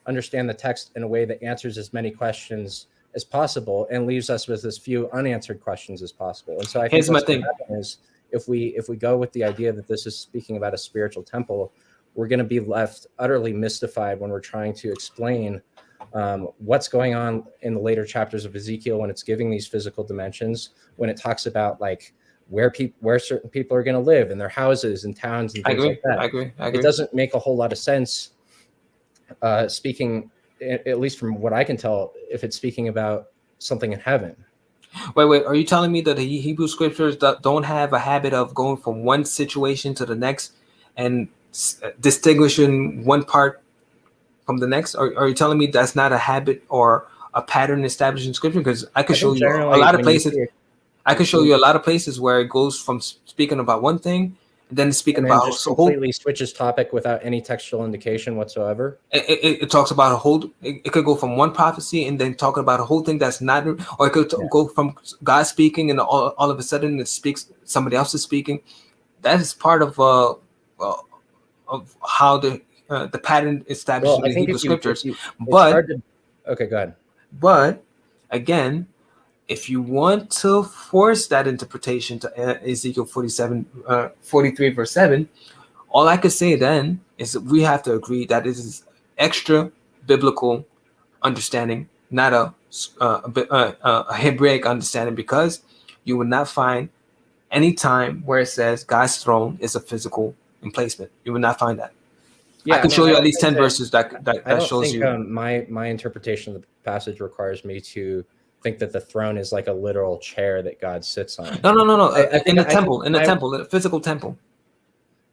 understand the text in a way that answers as many questions as possible and leaves us with as few unanswered questions as possible. And so I think what's going to happen is if we go with the idea that this is speaking about a spiritual temple, we're going to be left utterly mystified when we're trying to explain what's going on in the later chapters of Ezekiel when it's giving these physical dimensions, when it talks about like where certain people are going to live in their houses and towns and things like that. I agree. It doesn't make a whole lot of sense speaking, at least from what I can tell, if it's speaking about something in heaven. Wait, are you telling me that the Hebrew scriptures don't have a habit of going from one situation to the next and distinguishing one part from the next? Or are you telling me that's not a habit or a pattern established in scripture? Because I could show you a lot of places. I could show you a lot of places where it goes from speaking about one thing and then speaking about just completely switches topic without any textual indication whatsoever. It talks about a whole. It could go from one prophecy and then talking about a whole thing that's not, or it could go from God speaking and all of a sudden it speaks somebody else is speaking. That is part of how the pattern established in the Hebrew scriptures. Okay, go ahead. But again, if you want to force that interpretation to Ezekiel 43 verse 7, all I could say then is that we have to agree that it is extra biblical understanding, not a Hebraic understanding, because you will not find any time where it says God's throne is a physical emplacement. You will not find that. Yeah, I can show you at least 10 verses that shows you. My interpretation of the passage requires me to think that the throne is like a literal chair that God sits on. No. In a physical temple.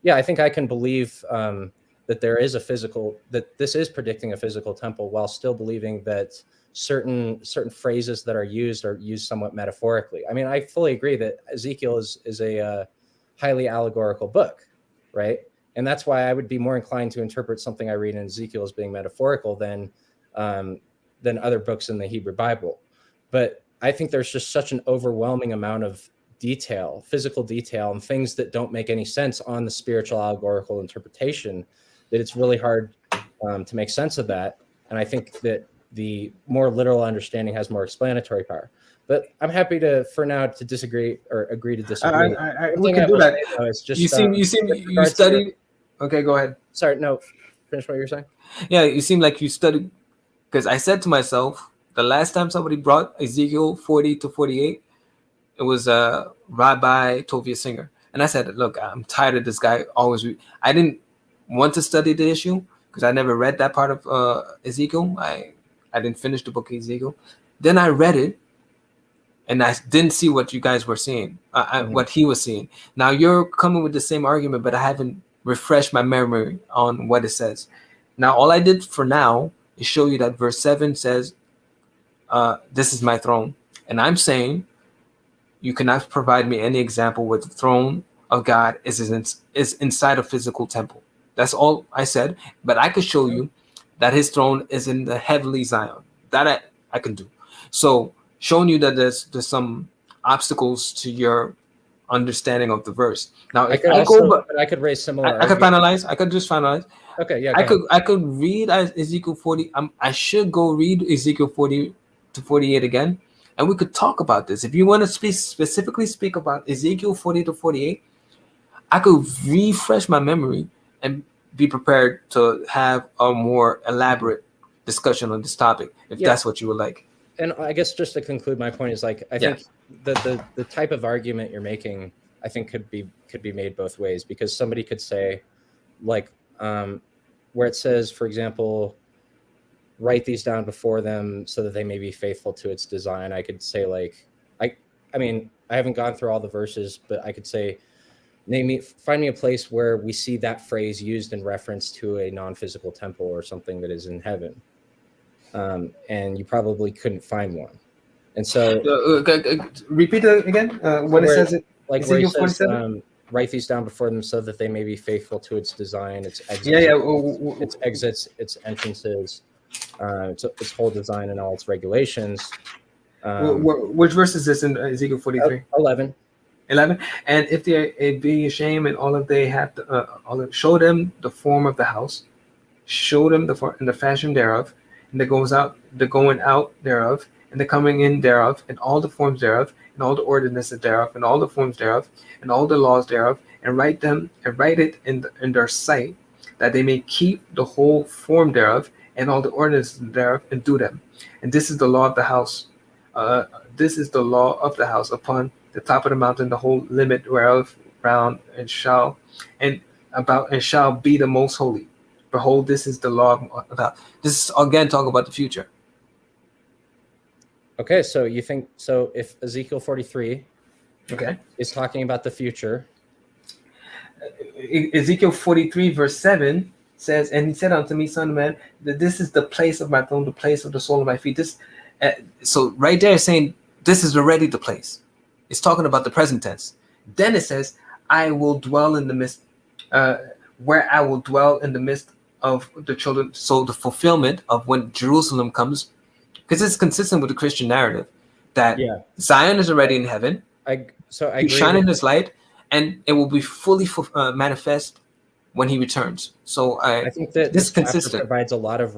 Yeah, I think I can believe that there is that this is predicting a physical temple, while still believing that certain phrases that are used somewhat metaphorically. I mean, I fully agree that Ezekiel is a highly allegorical book, right? And that's why I would be more inclined to interpret something I read in Ezekiel as being metaphorical than other books in the Hebrew Bible. But I think there's just such an overwhelming amount of detail, physical detail, and things that don't make any sense on the spiritual allegorical interpretation that it's really hard to make sense of that. And I think that the more literal understanding has more explanatory power. But I'm happy for now to disagree or agree to disagree. We can do that. It's just you studied. Okay, go ahead. Sorry, no. Finish what you were saying. Yeah, you seem like you studied, because I said to myself, the last time somebody brought Ezekiel 40 to 48, it was Rabbi Tovia Singer. And I said, look, I'm tired of this guy always. I didn't want to study the issue because I never read that part of Ezekiel. I didn't finish the book of Ezekiel. Then I read it, and I didn't see what you guys were seeing, what he was seeing. Now you're coming with the same argument, but I haven't refreshed my memory on what it says. Now, all I did for now is show you that verse 7 says, this is my throne. And I'm saying you cannot provide me any example where the throne of God is inside a physical temple. That's all I said. But I could show you that his throne is in the heavenly Zion. That I can do. So showing you that there's some obstacles to your understanding of the verse. Now, I could raise similar. I could finalize. I could just finalize. Okay, yeah. I could read Ezekiel 40. I should go read Ezekiel 40 to 48 again, and we could talk about this. If you want to specifically speak about Ezekiel 40 to 48, I could refresh my memory and be prepared to have a more elaborate discussion on this topic, if that's what you would like. And I guess just to conclude, my point is like I think the type of argument you're making, I think could be made both ways, because somebody could say, like, where it says, for example, write these down before them so that they may be faithful to its design. I could say, like, I mean, I haven't gone through all the verses, but I could say, find me a place where we see that phrase used in reference to a non-physical temple or something that is in heaven. And you probably couldn't find one. And so repeat it again. When it says it, like where it says, write these down before them so that they may be faithful to its design, its exits, its exits, its entrances, its whole design and all its regulations. Which verse is this in Ezekiel 43? 11. 11. And if they be ashamed and all of they have to, show them the form of the house, show them the form and the fashion thereof, and the going out thereof, and the coming in thereof, and all the forms thereof, and all the ordinances thereof, and all the forms thereof, and all the laws thereof, and write it in their sight, that they may keep the whole form thereof, and all the ordinances thereof, and do them. And this is the law of the house. This is the law of the house upon the top of the mountain, the whole limit whereof round and shall be the most holy. Behold, this is the law of the house. This is again talking about the future. Okay, so you think so? If Ezekiel 43, is talking about the future, Ezekiel 43 verse 7 says, "And he said unto me, Son of man, that this is the place of my throne, the place of the sole of my feet." So right there, saying this is already the place. It's talking about the present tense. Then it says, "I will dwell in the midst, where I will dwell in the midst of the children." So the fulfillment of when Jerusalem comes, because it's consistent with the Christian narrative that Zion is already in heaven. He's shining his light, and it will be fully manifest when he returns. So I think that this consistent provides a lot of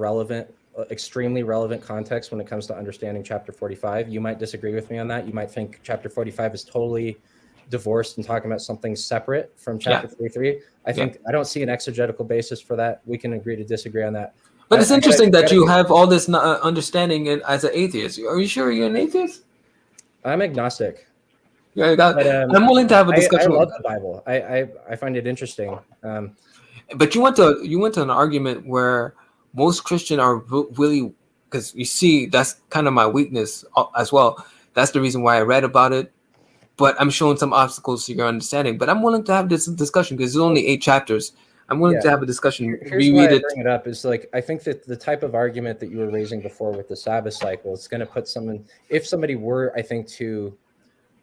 extremely relevant context when it comes to understanding chapter 45. You might disagree with me on that. You might think chapter 45 is totally divorced and talking about something separate from chapter 43. I don't see an exegetical basis for that. We can agree to disagree on that. But it's interesting that you have all this understanding as an atheist. Are you sure you're an atheist? I'm agnostic. Yeah, I'm willing to have a discussion. I love the Bible. I find it interesting. But you went to an argument where most Christians are really, because you see, that's kind of my weakness as well. That's the reason why I read about it. But I'm showing some obstacles to your understanding. But I'm willing to have this discussion because there's only 8 chapters. I'm willing to have a discussion. Here's why I bring it up is I think that the type of argument that you were raising before with the Sabbath cycle, it's going to put someone, if somebody were, I think, to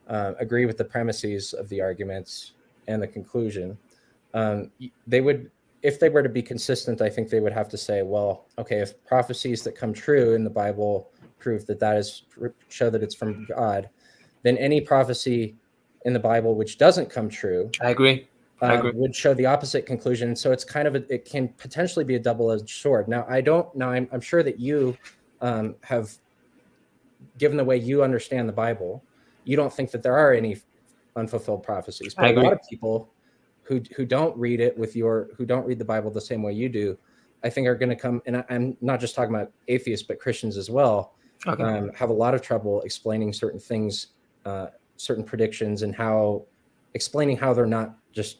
agree with the premises of the arguments and the conclusion, they would, if they were to be consistent, I think they would have to say, well, okay, if prophecies that come true in the Bible prove that show that it's from God, then any prophecy in the Bible which doesn't come true, I agree. Would show the opposite conclusion. So it's kind of it can potentially be a double-edged sword. Now I'm sure that you have, given the way you understand the Bible, you don't think that there are any unfulfilled prophecies. But a lot of people who don't read it who don't read the Bible the same way you do, I think are going to come, and I'm not just talking about atheists, but Christians as well, have a lot of trouble explaining certain things, certain predictions, and explaining how they're not just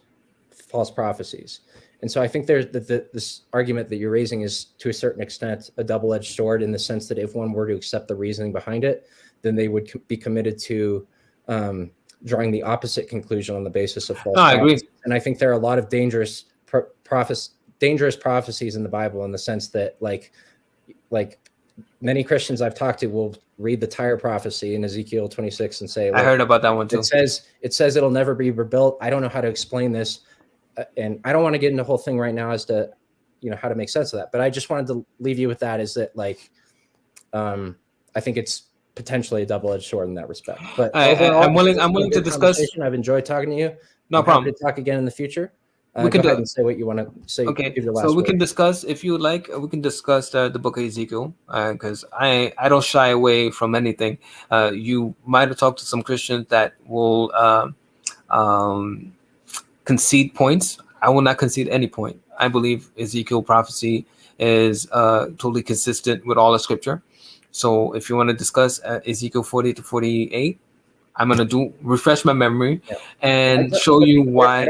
false prophecies. And so I think there's this argument that you're raising is to a certain extent a double-edged sword, in the sense that if one were to accept the reasoning behind it, then they would be committed to drawing the opposite conclusion on the basis of false prophecies. And I think there are a lot of dangerous prophecies in the Bible, in the sense that like many Christians I've talked to will read the tire prophecy in Ezekiel 26 and say, I heard about that one too. It says it'll never be rebuilt. I don't know how to explain this. And I don't want to get into the whole thing right now as to, how to make sense of that. But I just wanted to leave you with that, is that I think it's potentially a double-edged sword in that respect. But overall, I'm willing to discuss. I've enjoyed talking to you. No problem. To talk again in the future. We can go ahead and say what you want to say. Okay, so we can discuss, if you would like, we can discuss the book of Ezekiel, because I don't shy away from anything. You might have talked to some Christians that will concede points. I will not concede any point. I believe Ezekiel prophecy is totally consistent with all the scripture. So if you want to discuss Ezekiel 40 to 48, I'm going to refresh my memory and show you why.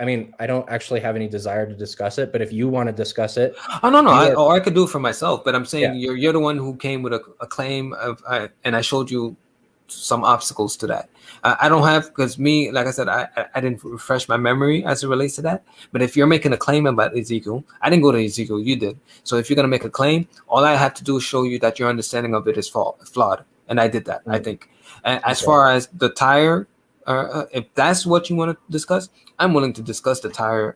I don't actually have any desire to discuss it, but if you want to discuss it. Oh, no. I could do it for myself, but I'm saying you're the one who came with a claim of, and I showed you some obstacles to that. I don't have, because me, like I said, I didn't refresh my memory as it relates to that. But if you're making a claim about Ezekiel, I didn't go to Ezekiel, you did. So if you're going to make a claim, all I have to do is show you that your understanding of it is flawed. And I did that, I think. And as far as the tire, if that's what you want to discuss, I'm willing to discuss the tire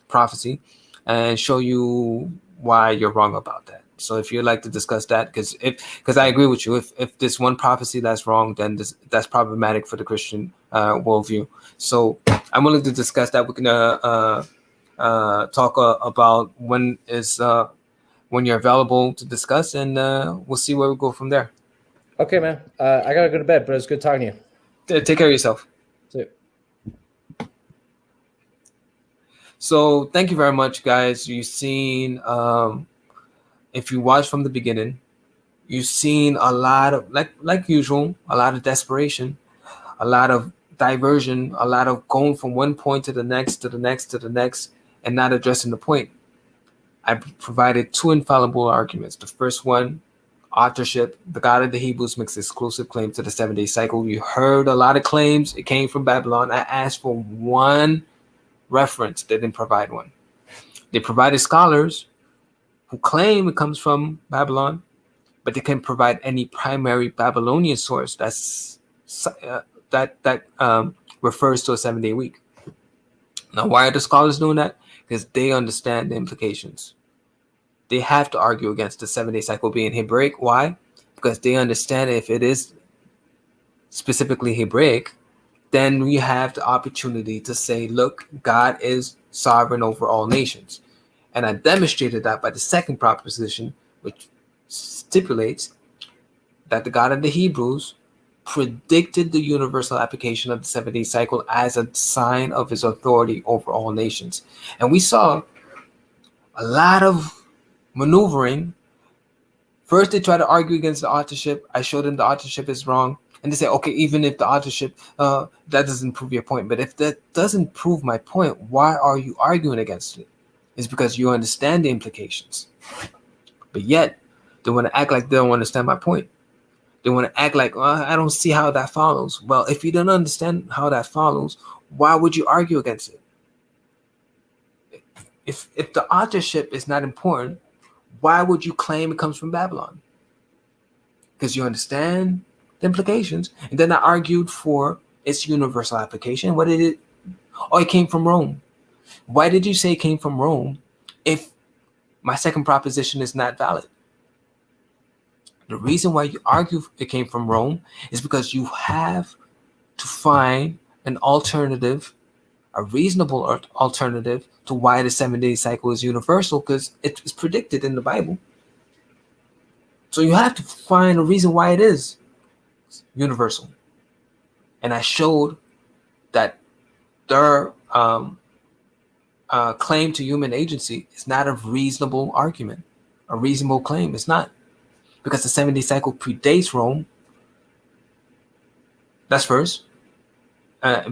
prophecy and show you why you're wrong about that. So if you'd like to discuss that, because I agree with you, if this one prophecy that's wrong, then that's problematic for the Christian worldview. So I'm willing to discuss that. We can talk about when you're available to discuss, and we'll see where we go from there. Okay, man. I gotta go to bed, but it's good talking to you. Take care of yourself. See you. So thank you very much, guys. You've seen, if you watch from the beginning, you've seen a lot of, like usual, a lot of desperation, a lot of diversion, a lot of going from one point to the next, to the next, to the next, and not addressing the point. I provided two infallible arguments. The first one, authorship. The God of the Hebrews makes exclusive claim to the 7-day cycle. You heard a lot of claims. It came from Babylon. I asked for one reference. They didn't provide one. They provided scholars who claim it comes from Babylon, but they can provide any primary Babylonian source that refers to a 7-day week. Now, why are the scholars doing that? Because they understand the implications. They have to argue against the 7-day cycle being Hebraic. Why? Because they understand if it is specifically Hebraic, then we have the opportunity to say, look, God is sovereign over all nations. And I demonstrated that by the second proposition, which stipulates that the God of the Hebrews predicted the universal application of the 7-day cycle as a sign of his authority over all nations. And we saw a lot of maneuvering. First, they try to argue against the authorship. I showed them the authorship is wrong. And they say, okay, even if the authorship, that doesn't prove your point. But if that doesn't prove my point, why are you arguing against it? It's because you understand the implications. But yet, they want to act like they don't understand my point. They want to act like, well, I don't see how that follows. Well, if you don't understand how that follows, why would you argue against it? If the authorship is not important, why would you claim it comes from Babylon? Because you understand the implications. And then I argued for its universal application. What did it? Oh, it came from Rome. Why did you say it came from Rome if my second proposition is not valid? The reason why you argue it came from Rome is because you have to find an alternative, a reasonable alternative to why the 7-day cycle is universal, because it is predicted in the Bible. So you have to find a reason why it is universal. And I showed that their claim to human agency is not a reasonable argument, a reasonable claim. It's not. Because the 7-day cycle predates Rome. That's first.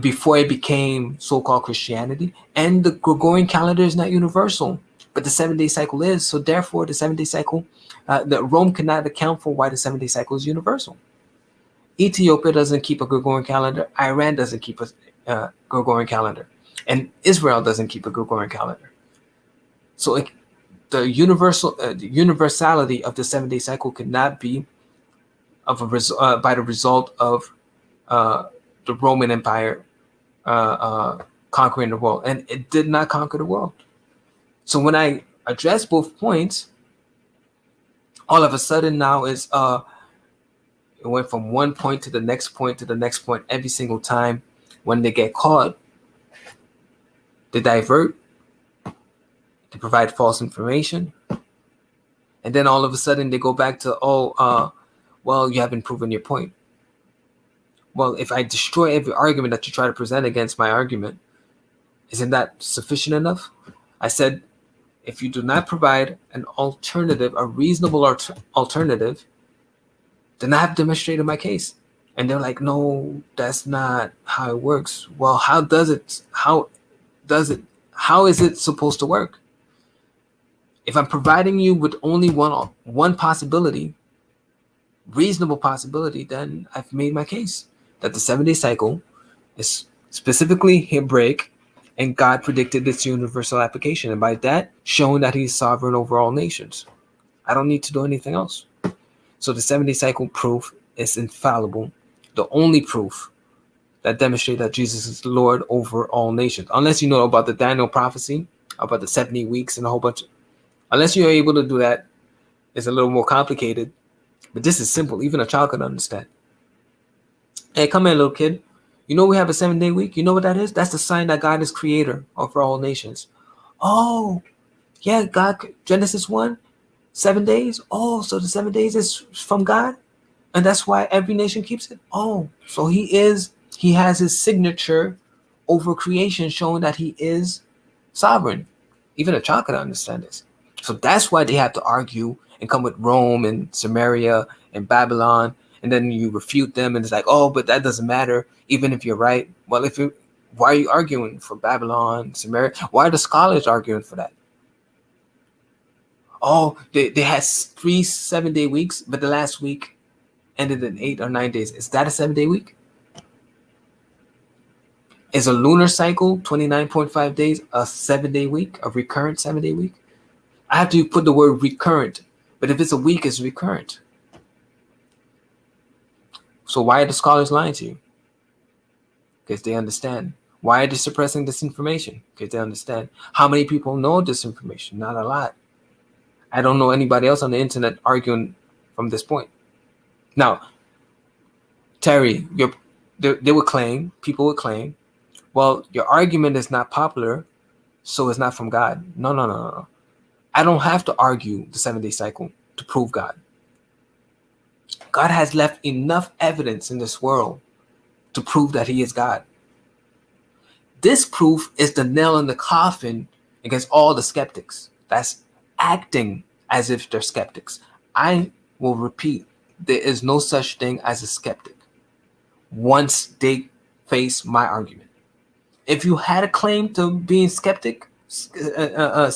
Before it became so-called Christianity. And the Gregorian calendar is not universal. But the 7-day cycle is. So therefore, the 7-day cycle, the Rome cannot account for why the 7-day cycle is universal. Ethiopia doesn't keep a Gregorian calendar. Iran doesn't keep a Gregorian calendar. And Israel doesn't keep a Gregorian calendar. So the universality of the 7-day cycle cannot be by the result of the Roman Empire conquering the world, and it did not conquer the world. So when I address both points, all of a sudden now it went from one point to the next point to the next point every single time. When they get caught, they divert. They provide false information. And then all of a sudden they go back to, well, you haven't proven your point. Well, if I destroy every argument that you try to present against my argument, isn't that sufficient enough? I said, if you do not provide an alternative, a reasonable alternative, then I have demonstrated my case. And they're like, no, that's not how it works. Well, how is it supposed to work? If I'm providing you with only one possibility, reasonable possibility, then I've made my case that the 7-day cycle is specifically Hebraic, and God predicted its universal application. And by that, showing that he's sovereign over all nations. I don't need to do anything else. So the 7-day cycle proof is infallible. The only proof that demonstrates that Jesus is the Lord over all nations. Unless you know about the Daniel prophecy, about the 70 weeks and a whole bunch. Unless you're able to do that, is a little more complicated, but this is simple. Even a child can understand. Hey, come here, little kid. You know we have a 7-day week? You know what that is? That's the sign that God is creator over all nations. Oh, yeah, God, Genesis 1, 7 days. Oh, so the 7 days is from God? And that's why every nation keeps it? Oh, so he has his signature over creation, showing that he is sovereign. Even a child can understand this. So that's why they have to argue and come with Rome and Samaria and Babylon, and then you refute them, and it's like, oh, but that doesn't matter, even if you're right. Well, why are you arguing for Babylon, Samaria? Why are the scholars arguing for that? Oh, they had 3 7-day weeks, but the last week ended in 8 or 9 days. Is that a 7-day week? Is a lunar cycle 29.5 days a 7-day week, a recurrent 7-day week? I have to put the word recurrent, but if it's a week, it's recurrent. So why are the scholars lying to you? Because they understand. Why are they suppressing this information? Because they understand. How many people know this information? Not a lot. I don't know anybody else on the internet arguing from this point. Now, Terry, they would claim, people would claim, well, your argument is not popular, so it's not from God. No. I don't have to argue the 7-day cycle to prove God. God has left enough evidence in this world to prove that he is God. This proof is the nail in the coffin against all the skeptics. That's acting as if they're skeptics. I will repeat, there is no such thing as a skeptic once they face my argument. If you had a claim to being skeptical in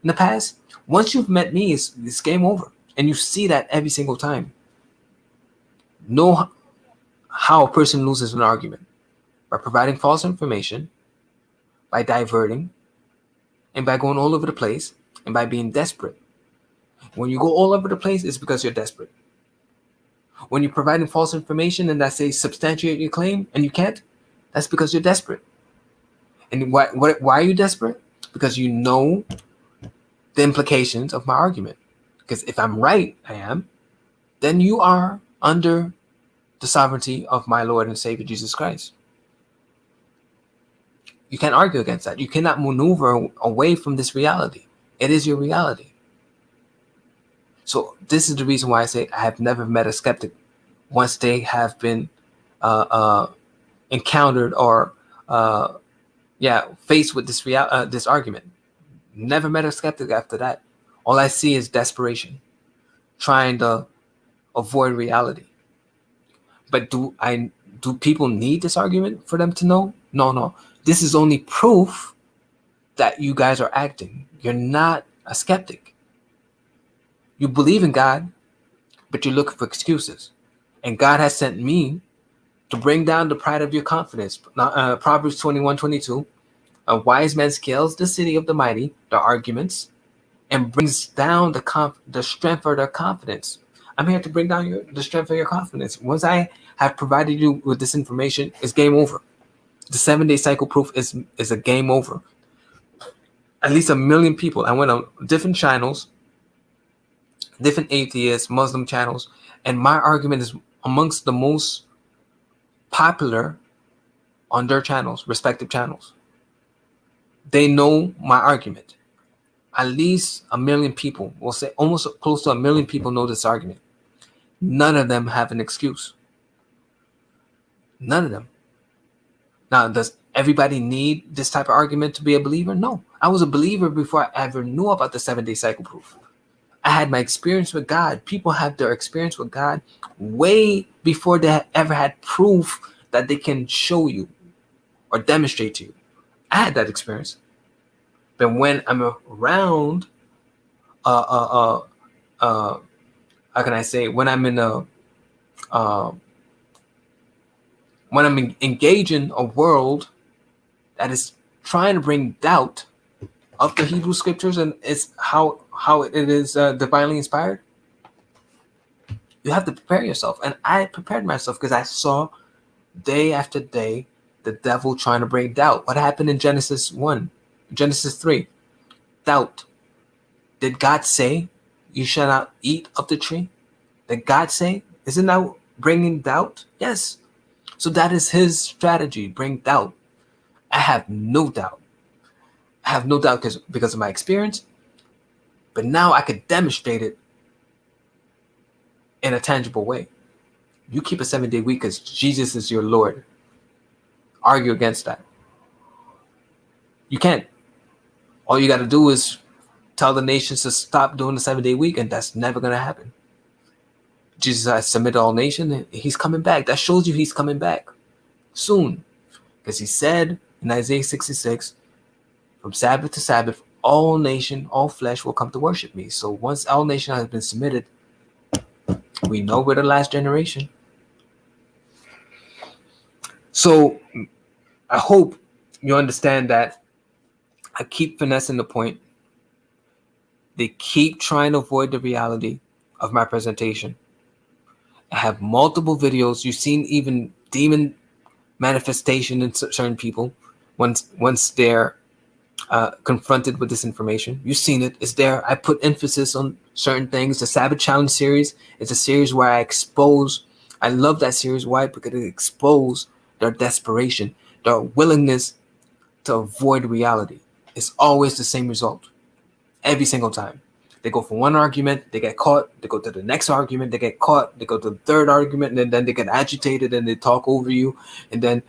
the past, once you've met me, it's game over. And you see that every single time. Know how a person loses an argument: by providing false information, by diverting, and by going all over the place, and by being desperate. When you go all over the place, it's because you're desperate. When you're providing false information and that says substantiate your claim and you can't, that's because you're desperate. And why are you desperate? Because you know the implications of my argument. Because if I'm right, I am, then you are under the sovereignty of my Lord and Savior Jesus Christ. You can't argue against that. You cannot maneuver away from this reality. It is your reality. So this is the reason why I say I have never met a skeptic once they have been encountered or faced with this argument. Never met a skeptic after that. All I see is desperation, trying to avoid reality. But do people need this argument for them to know? No. This is only proof that you guys are acting. You're not a skeptic. You believe in God, but you're looking for excuses. And God has sent me to bring down the pride of your confidence. Proverbs 21:22. A wise man scales the city of the mighty, the arguments, and brings down the strength of their confidence. I'm here to bring down the strength of your confidence. Once I have provided you with this information, it's game over. The 7-day cycle proof is a game over. At least 1 million people. I went on different channels, different atheist, Muslim channels, and my argument is amongst the most popular on their channels, respective channels. They know my argument. At least 1 million people, we'll say almost close to 1 million people know this argument. None of them have an excuse. None of them. Now, does everybody need this type of argument to be a believer? No. I was a believer before I ever knew about the 7-day cycle proof. I had my experience with God. People have their experience with God way before they ever had proof that they can show you or demonstrate to you. I had that experience. But when I'm around, how can I say, when I'm in when I'm engaging a world that is trying to bring doubt of the Hebrew scriptures and it's how it is divinely inspired, you have to prepare yourself. And I prepared myself because I saw day after day the devil trying to bring doubt. What happened in Genesis 1, Genesis 3? Doubt. Did God say you shall not eat of the tree that God say? Isn't that bringing doubt? Yes. So that is his strategy, bring doubt. I have no doubt. I have no doubt because of my experience, but now I could demonstrate it in a tangible way. You keep a 7-day week because Jesus is your Lord. Argue against that. You can't. All you got to do is tell the nations to stop doing the 7-day week, and that's never going to happen. Jesus has submitted all nations, and he's coming back. That shows you he's coming back soon. Because he said in Isaiah 66, from Sabbath to Sabbath, all nation, all flesh will come to worship me. So once all nation has been submitted, we know we're the last generation. So I hope you understand that I keep finessing the point. They keep trying to avoid the reality of my presentation. I have multiple videos. You've seen even demon manifestation in certain people once they're confronted with this information. You've seen it. It's there. I put emphasis on certain things. The Sabbath Challenge series is a series where I love that series. Why? Because it exposes their desperation, their willingness to avoid reality. It's always the same result. Every single time. They go from one argument, they get caught, they go to the next argument, they get caught, they go to the third argument, and then they get agitated and they talk over you, and then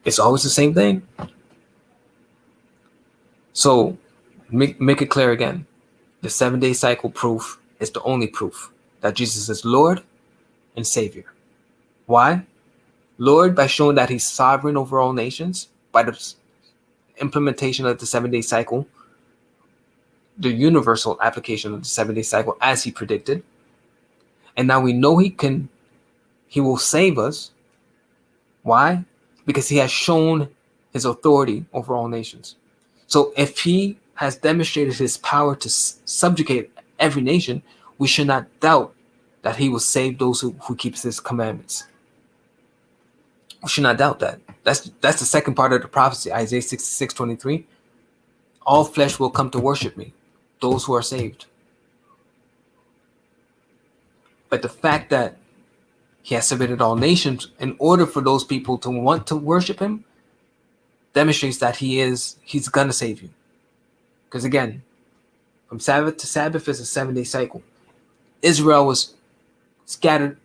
it's always the same thing. So make it clear again. The 7-day cycle proof is the only proof that Jesus is Lord and Savior. Why? Lord, by showing that he's sovereign over all nations, by the implementation of the 7-day cycle, the universal application of the 7-day cycle as he predicted. And now we know he will save us. Why? Because he has shown his authority over all nations. So if he has demonstrated his power to subjugate every nation, we should not doubt that he will save those who keeps his commandments. We should not doubt that. That's the second part of the prophecy, Isaiah 66:23. All flesh will come to worship me, those who are saved. But the fact that he has submitted all nations in order for those people to want to worship him demonstrates that he's gonna save you. Because again, from Sabbath to Sabbath is a 7-day cycle. Israel was scattered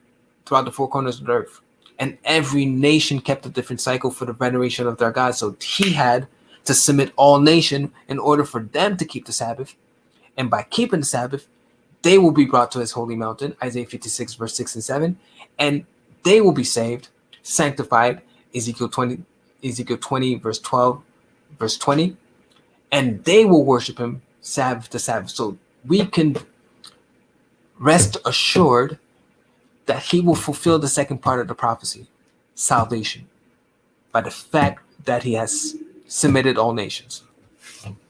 throughout the four corners of the earth, and every nation kept a different cycle for the veneration of their God. So he had to submit all nation in order for them to keep the Sabbath. And by keeping the Sabbath, they will be brought to his holy mountain, Isaiah 56, verse 6 and 7, and they will be saved, sanctified, Ezekiel 20, verse 12, verse 20, and they will worship him Sabbath to Sabbath. So we can rest assured that he will fulfill the second part of the prophecy, salvation, by the fact that he has submitted all nations.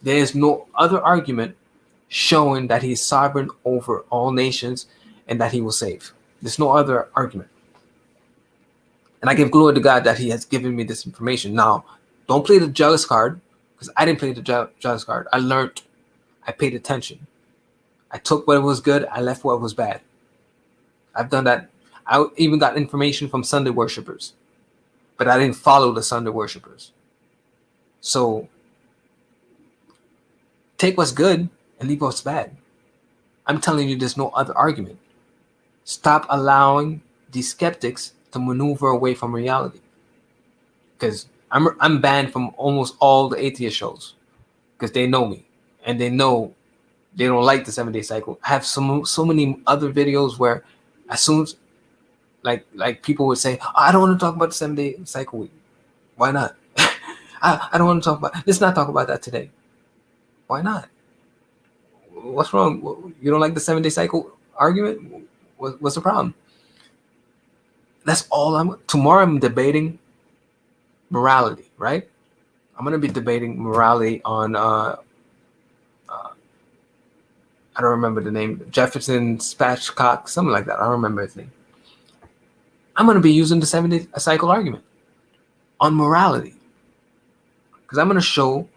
There is no other argument showing that he is sovereign over all nations and that he will save. There's no other argument. And I give glory to God that he has given me this information. Now, don't play the jealous card, because I didn't play the jealous card. I learned. I paid attention. I took what was good. I left what was bad. I've done that. I even got information from Sunday worshipers, but I didn't follow the Sunday worshipers. So take what's good and leave what's bad. I'm telling you, there's no other argument. Stop allowing these skeptics to maneuver away from reality. Because I'm banned from almost all the atheist shows because they know me and they know they don't like the 7-day cycle. I have so many other videos where as soon as like people would say, oh, I don't want to talk about the 7-day cycle week. Why not? I don't want to talk about. Let's not talk about that today. Why not? What's wrong? You don't like the 7-day cycle argument? What's the problem? That's all tomorrow I'm debating morality, right? I'm going to be debating morality on, I don't remember the name, Jefferson Spatchcock, something like that. I don't remember his name. I'm going to be using the 7-day cycle argument on morality. Because I'm going to show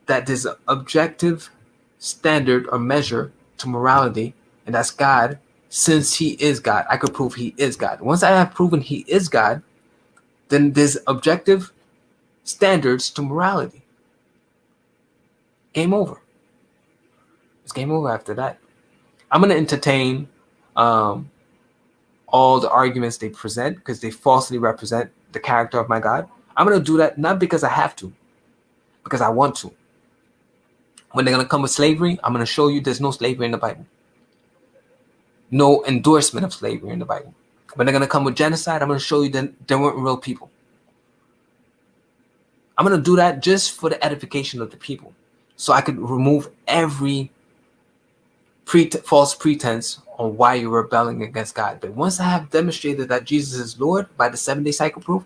that there's an objective standard or measure to morality, and that's God, since he is God. I could prove he is God. Once I have proven he is God, then there's objective standards to morality. Game over. It's game over after that. I'm going to entertain all the arguments they present because they falsely represent the character of my God. I'm going to do that not because I have to, because I want to. When they're going to come with slavery, I'm going to show you there's no slavery in the Bible. No endorsement of slavery in the Bible. When they're going to come with genocide, I'm going to show you that there weren't real people. I'm going to do that just for the edification of the people, so I could remove every false pretense on why you're rebelling against God. But once I have demonstrated that Jesus is Lord by the 7-day cycle proof,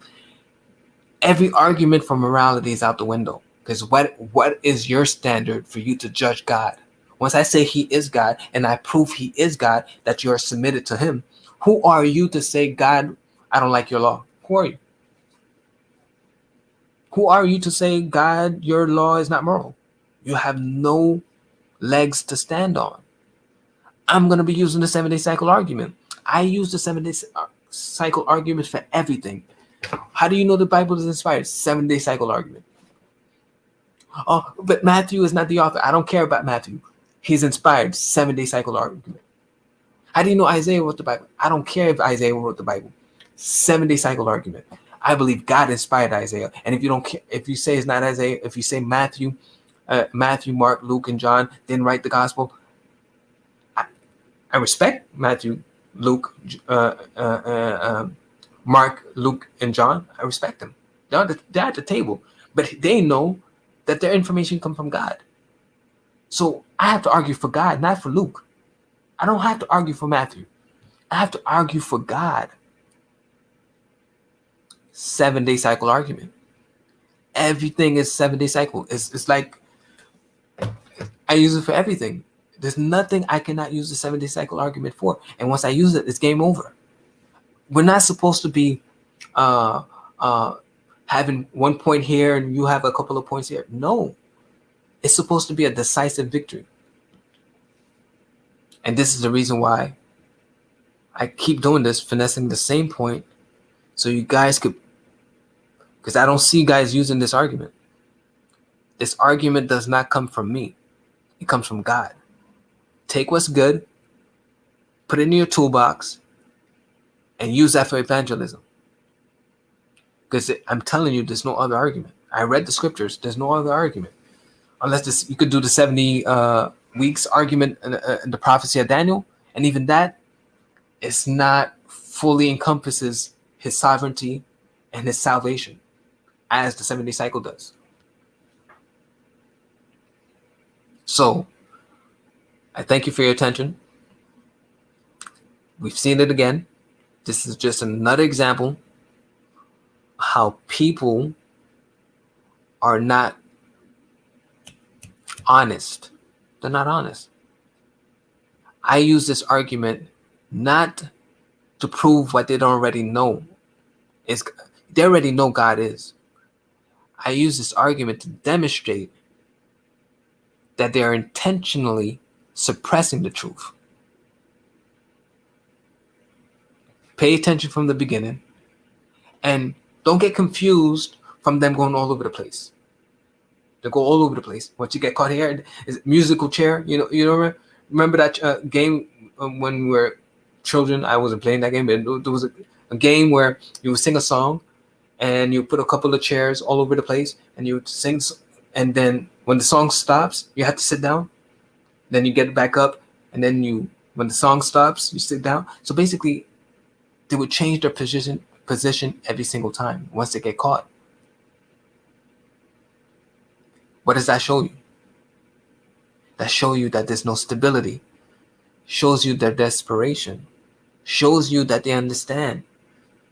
every argument for morality is out the window. Because what is your standard for you to judge God? Once I say he is God and I prove he is God, that you are submitted to him, who are you to say, God, I don't like your law? Who are you? Who are you to say, God, your law is not moral? You have no legs to stand on. I'm going to be using the 7-day cycle argument. I use the 7-day cycle argument for everything. How do you know the Bible is inspired? 7-day cycle argument. Oh, but Matthew is not the author. I don't care about Matthew. He's inspired. 7-day cycle argument. How do you know Isaiah wrote the Bible? I don't care if Isaiah wrote the Bible. 7-day cycle argument. I believe God inspired Isaiah. And if you don't care, if you say it's not Isaiah, if you say Matthew, Mark, Luke, and John didn't write the gospel, I respect Matthew, Luke, Mark, Luke, and John. I respect them. They're at the table, but they know that their information comes from God. So I have to argue for God, not for Luke. I don't have to argue for Matthew. I have to argue for God. 7-day cycle argument. Everything is 7-day cycle. It's like I use it for everything. There's nothing I cannot use the 7-day cycle argument for. And once I use it, it's game over. We're not supposed to be having one point here and you have a couple of points here. No. It's supposed to be a decisive victory. And this is the reason why I keep doing this, finessing the same point, so you guys could, because I don't see guys using this argument. This argument does not come from me. It comes from God. Take what's good, put it in your toolbox, and use that for evangelism. Because I'm telling you, there's no other argument. I read the scriptures. There's no other argument. Unless you could do the 70 weeks argument in the prophecy of Daniel. And even that is not fully encompasses his sovereignty and his salvation as the 7-day cycle does. So I thank you for your attention. We've seen it again. This is just another example of how people are not honest. They're not honest. I use this argument not to prove what they don't already know. They already know God is. I use this argument to demonstrate that they are intentionally suppressing the truth. Pay attention from the beginning, and don't get confused from them going all over the place. They go all over the place. Once you get caught here, is it musical chair? You know. Remember that game when we were children? I wasn't playing that game, but there was a game where you would sing a song, and you put a couple of chairs all over the place, and you would sing, and then when the song stops, you have to sit down. Then you get back up, and then when the song stops, you sit down. So basically, they would change their position every single time once they get caught. What does that show you? That shows you that there's no stability. Shows you their desperation. Shows you that they understand.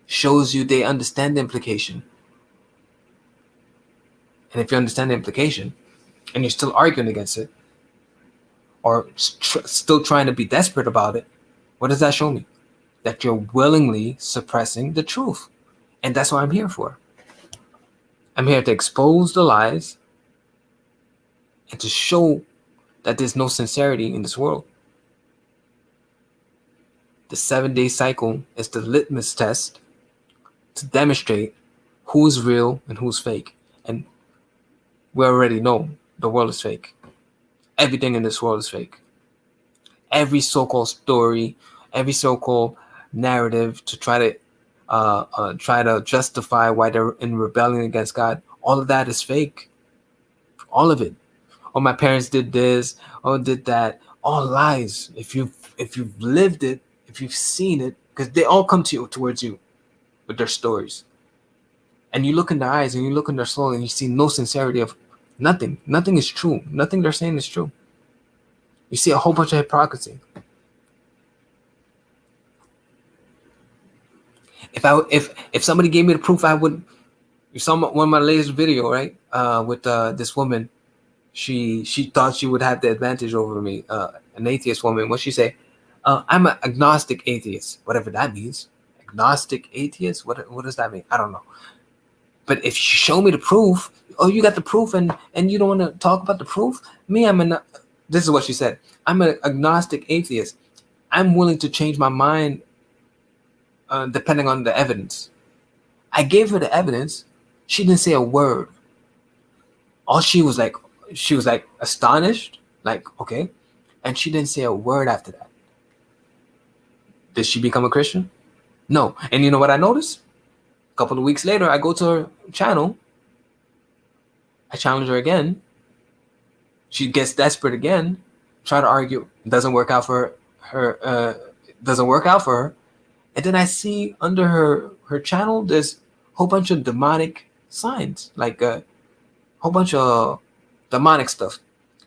Shows you they understand the implication. And if you understand the implication and you're still arguing against it, or still trying to be desperate about it, what does that show me? That you're willingly suppressing the truth. And that's what I'm here for. I'm here to expose the lies and to show that there's no sincerity in this world. the 7-day cycle is the litmus test to demonstrate who's real and who's fake. And we already know the world is fake. Everything in this world is fake. Every so-called story, every so-called narrative to try to justify why they're in rebellion against God, all of that is fake. All of it. Oh, my parents did this, oh, did that. All lies. If you've lived it, if you've seen it, because they all come towards you with their stories. And you look in their eyes and you look in their soul and you see no sincerity of nothing. Nothing is true. Nothing they're saying is true. You see a whole bunch of hypocrisy. If somebody gave me the proof, I would. You saw one of my latest video, right? With this woman, she thought she would have the advantage over me. An atheist woman. What she say? I'm an agnostic atheist, whatever that means. Agnostic atheist. What does that mean? I don't know. But if you show me the proof, oh, you got the proof, and you don't want to talk about the proof. Me, this is what she said. I'm an agnostic atheist. I'm willing to change my mind depending on the evidence. I gave her the evidence. She didn't say a word. All she was like astonished, like, okay. And she didn't say a word after that. Did she become a Christian? No. And you know what I noticed? A couple of weeks later, I go to her channel. I challenge her again. She gets desperate again, try to argue. It doesn't work out for her. Doesn't work out for her. And then I see under her channel, there's a whole bunch of demonic signs, like a whole bunch of demonic stuff,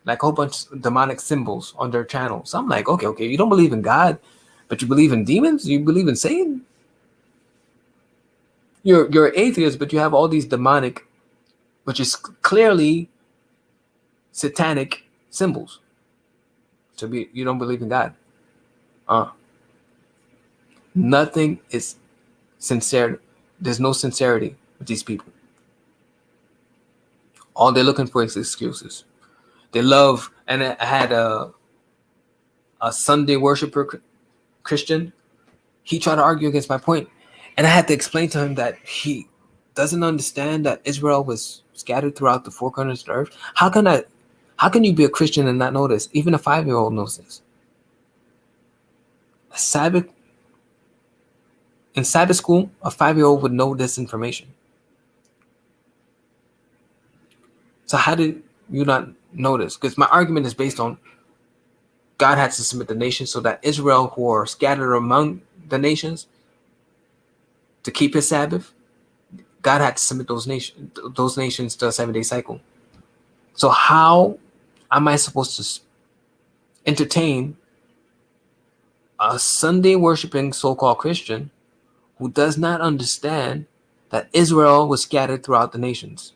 like a whole bunch of demonic symbols on their channel. So I'm like, okay, you don't believe in God, but you believe in demons? You believe in Satan? You're an atheist, but you have all these demonic, which is clearly satanic symbols. So you don't believe in God. Nothing is sincere. There's no sincerity with these people. All they're looking for is excuses. They love, and I had a Sunday worshiper Christian. He tried to argue against my point, and I had to explain to him that he doesn't understand that Israel was scattered throughout the four corners of the earth. How can you be a Christian and not know this? Even a 5-year-old knows this. In Sabbath school, a 5-year-old would know this information. So how did you not know this? Because my argument is based on God had to submit the nations so that Israel, who are scattered among the nations, to keep his Sabbath, God had to submit those nations to a 7-day cycle. So how am I supposed to entertain a Sunday worshiping so-called Christian who does not understand that Israel was scattered throughout the nations?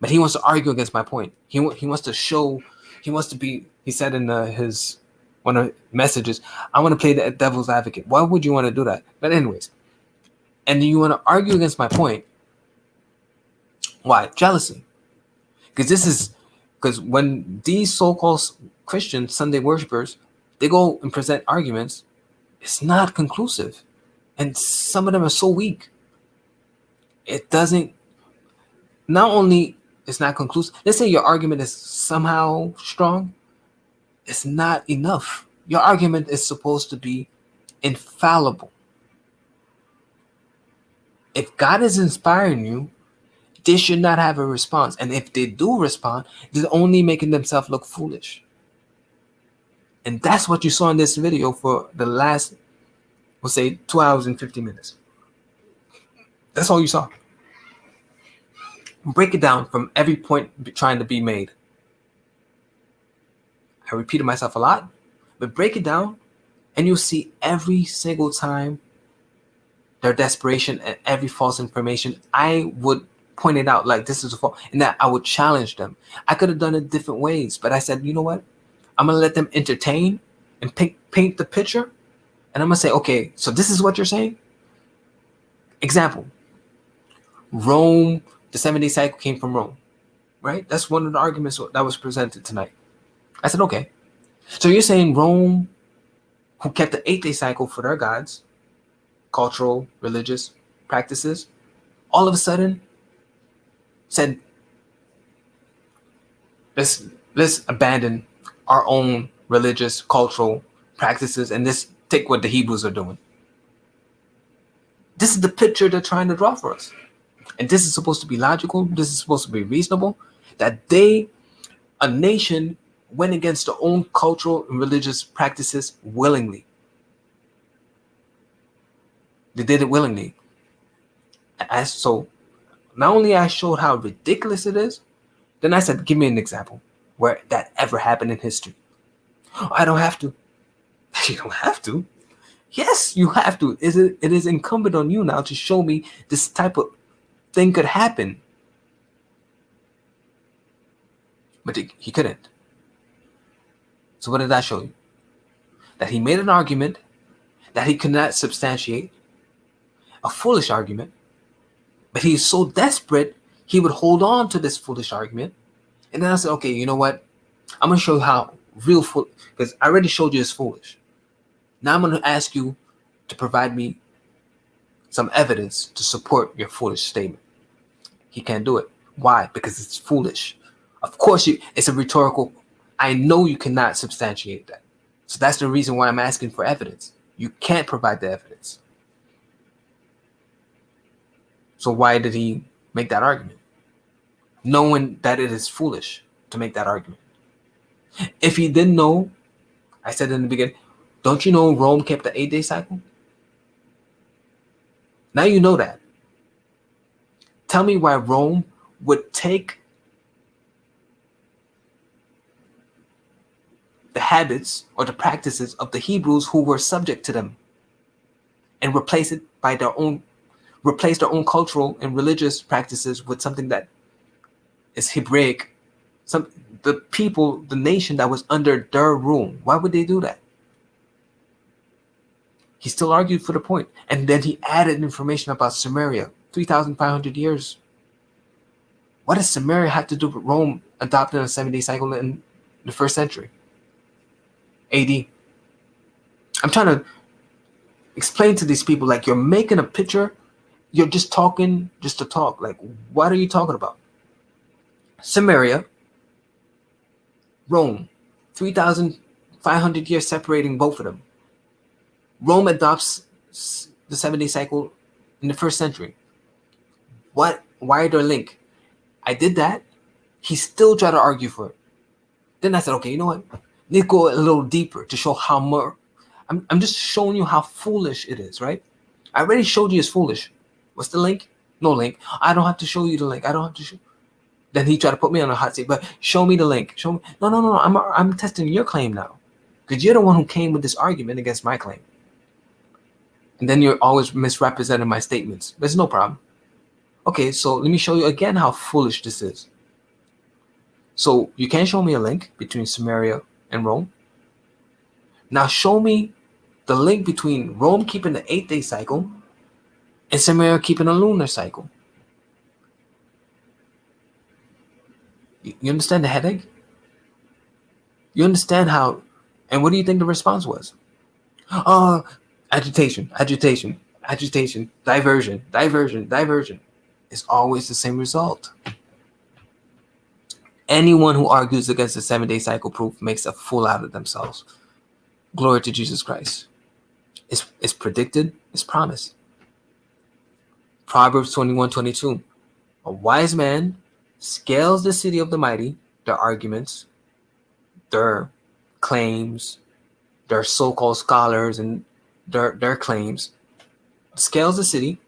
But he wants to argue against my point. He wants to show, he said in his one of his messages, I want to play the devil's advocate. Why would you want to do that? But anyways, and you want to argue against my point. Why? Jealousy. Because when these so-called Christian Sunday worshipers, they go and present arguments, it's not conclusive. And some of them are so weak. It doesn't, not only it's not conclusive, let's say your argument is somehow strong, it's not enough. Your argument is supposed to be infallible. If God is inspiring you, they should not have a response. And if they do respond, they're only making themselves look foolish. And that's what you saw in this video for the last, we'll say, 2 hours and 50 minutes. That's all you saw. Break it down from every point trying to be made. I repeated myself a lot, but break it down and you'll see every single time their desperation and every false information. I would point it out like this is a fault, and that I would challenge them. I could have done it different ways, but I said, you know what? I'm going to let them entertain and paint the picture. And I'm going to say, okay, so this is what you're saying? Example. Rome, the 7-day cycle came from Rome, right? That's one of the arguments that was presented tonight. I said, okay. So you're saying Rome who kept the 8-day cycle for their gods, cultural, religious practices, all of a sudden said, let's abandon our own religious, cultural practices and let's take what the Hebrews are doing. This is the picture they're trying to draw for us. And this is supposed to be logical. This is supposed to be reasonable. That a nation, went against their own cultural and religious practices willingly. They did it willingly. So not only I showed how ridiculous it is, then I said, give me an example where that ever happened in history. Oh, I don't have to. You don't have to. Yes, you have to. It is incumbent on you now to show me this type of thing could happen. But he couldn't. So what did that show you? That he made an argument that he could not substantiate, a foolish argument, but he's so desperate, he would hold on to this foolish argument. And then I said, okay, you know what? I'm going to show you how real foolish, because I already showed you it's foolish. Now I'm going to ask you to provide me some evidence to support your foolish statement. He can't do it. Why? Because it's foolish. Of course, it's a rhetorical. I know you cannot substantiate that. So that's the reason why I'm asking for evidence. You can't provide the evidence. So why did he make that argument? Knowing that it is foolish to make that argument. If he didn't know, I said in the beginning, don't you know Rome kept the 8-day cycle? Now you know that. Tell me why Rome would take the habits or the practices of the Hebrews who were subject to them and replace their own cultural and religious practices with something that is Hebraic, the nation that was under their rule. Why would they do that? He still argued for the point. And then he added information about Samaria, 3,500 years. What does Samaria have to do with Rome adopting a 7-day cycle in the 1st century AD? I'm trying to explain to these people, like, you're making a picture, you're just talking just to talk. Like, what are you talking about? Samaria, Rome, 3,500 years separating both of them. Rome adopts the 7-day cycle in the 1st century. Why are they linked? I did that. He still tried to argue for it. Then I said, okay, you know what? Let's go a little deeper to show how more. I'm just showing you how foolish it is, right? I already showed you it's foolish. What's the link? No link. I don't have to show you the link. I don't have to show. Then he tried to put me on a hot seat, but show me the link. Show me. No. I'm testing your claim now, because you're the one who came with this argument against my claim. And then you're always misrepresenting my statements. There's no problem. Okay, so let me show you again how foolish this is. So you can show me a link between Samaria and Rome. Now show me the link between Rome keeping the 8-day cycle and Samaria keeping a lunar cycle. You understand the headache? You understand how, and what do you think the response was? Agitation, diversion. It's always the same result. Anyone who argues against the 7-day cycle proof makes a fool out of themselves. Glory to Jesus Christ. It's predicted, it's promised. Proverbs 21:22. A wise man scales the city of the mighty, their arguments, their claims, their so-called scholars and their claims, scales the city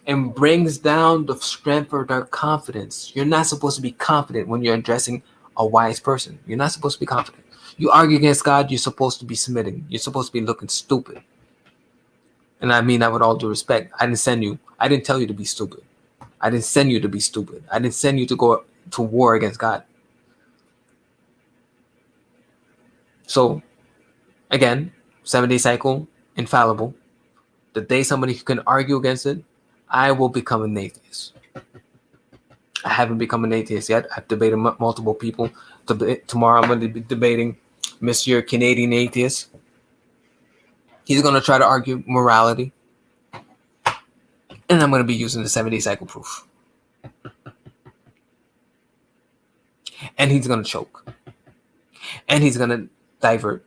and brings down the strength of their confidence. You're not supposed to be confident when you're addressing a wise person. You're not supposed to be confident. You argue against God, you're supposed to be submitting. You're supposed to be looking stupid. And I mean that with all due respect. I didn't tell you to be stupid. I didn't send you to be stupid. I didn't send you to go to war against God. So, again, 7-day cycle, infallible. The day somebody can argue against it, I will become an atheist. I haven't become an atheist yet. I've debated multiple people. Tomorrow I'm going to be debating Monsieur Canadian Atheist. He's going to try to argue morality. And I'm going to be using the 7-day cycle proof. And he's going to choke. And he's going to divert.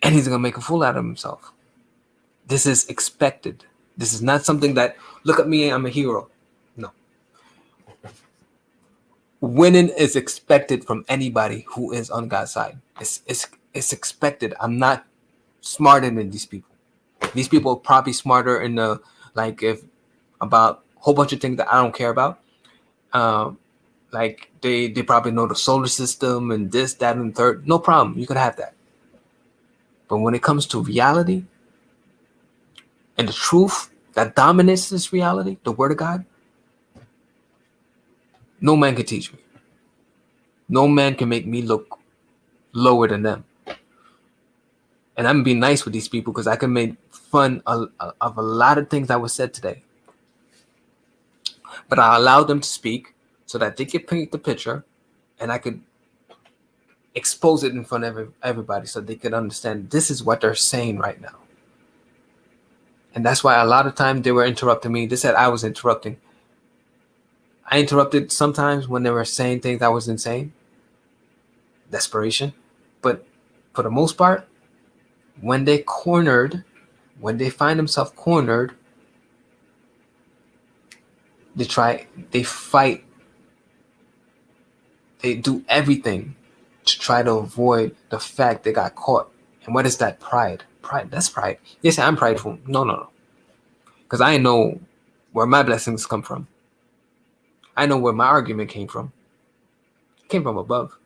And he's going to make a fool out of himself. This is expected. This is not something that, look at me, I'm a hero. No. Winning is expected from anybody who is on God's side. It's expected. I'm not smarter than these people. These people are probably smarter in the, like, if about a whole bunch of things that I don't care about. Like they probably know the solar system and this, that, and third. No problem. You can have that. But when it comes to reality and the truth that dominates this reality, the word of God, no man can teach me. No man can make me look lower than them. And I'm being nice with these people because I can make fun of a lot of things that was said today. But I allowed them to speak so that they could paint the picture and I could expose it in front of everybody so they could understand this is what they're saying right now. And that's why a lot of times they were interrupting me. They said I was interrupting. I interrupted sometimes when they were saying things that was insane. Desperation. But for the most part, when they find themselves cornered, they fight, they do everything to try to avoid the fact they got caught. And what is that? Pride. That's pride. They say I'm prideful. No. Because I know where my blessings come from. I know where my argument came from. It came from above.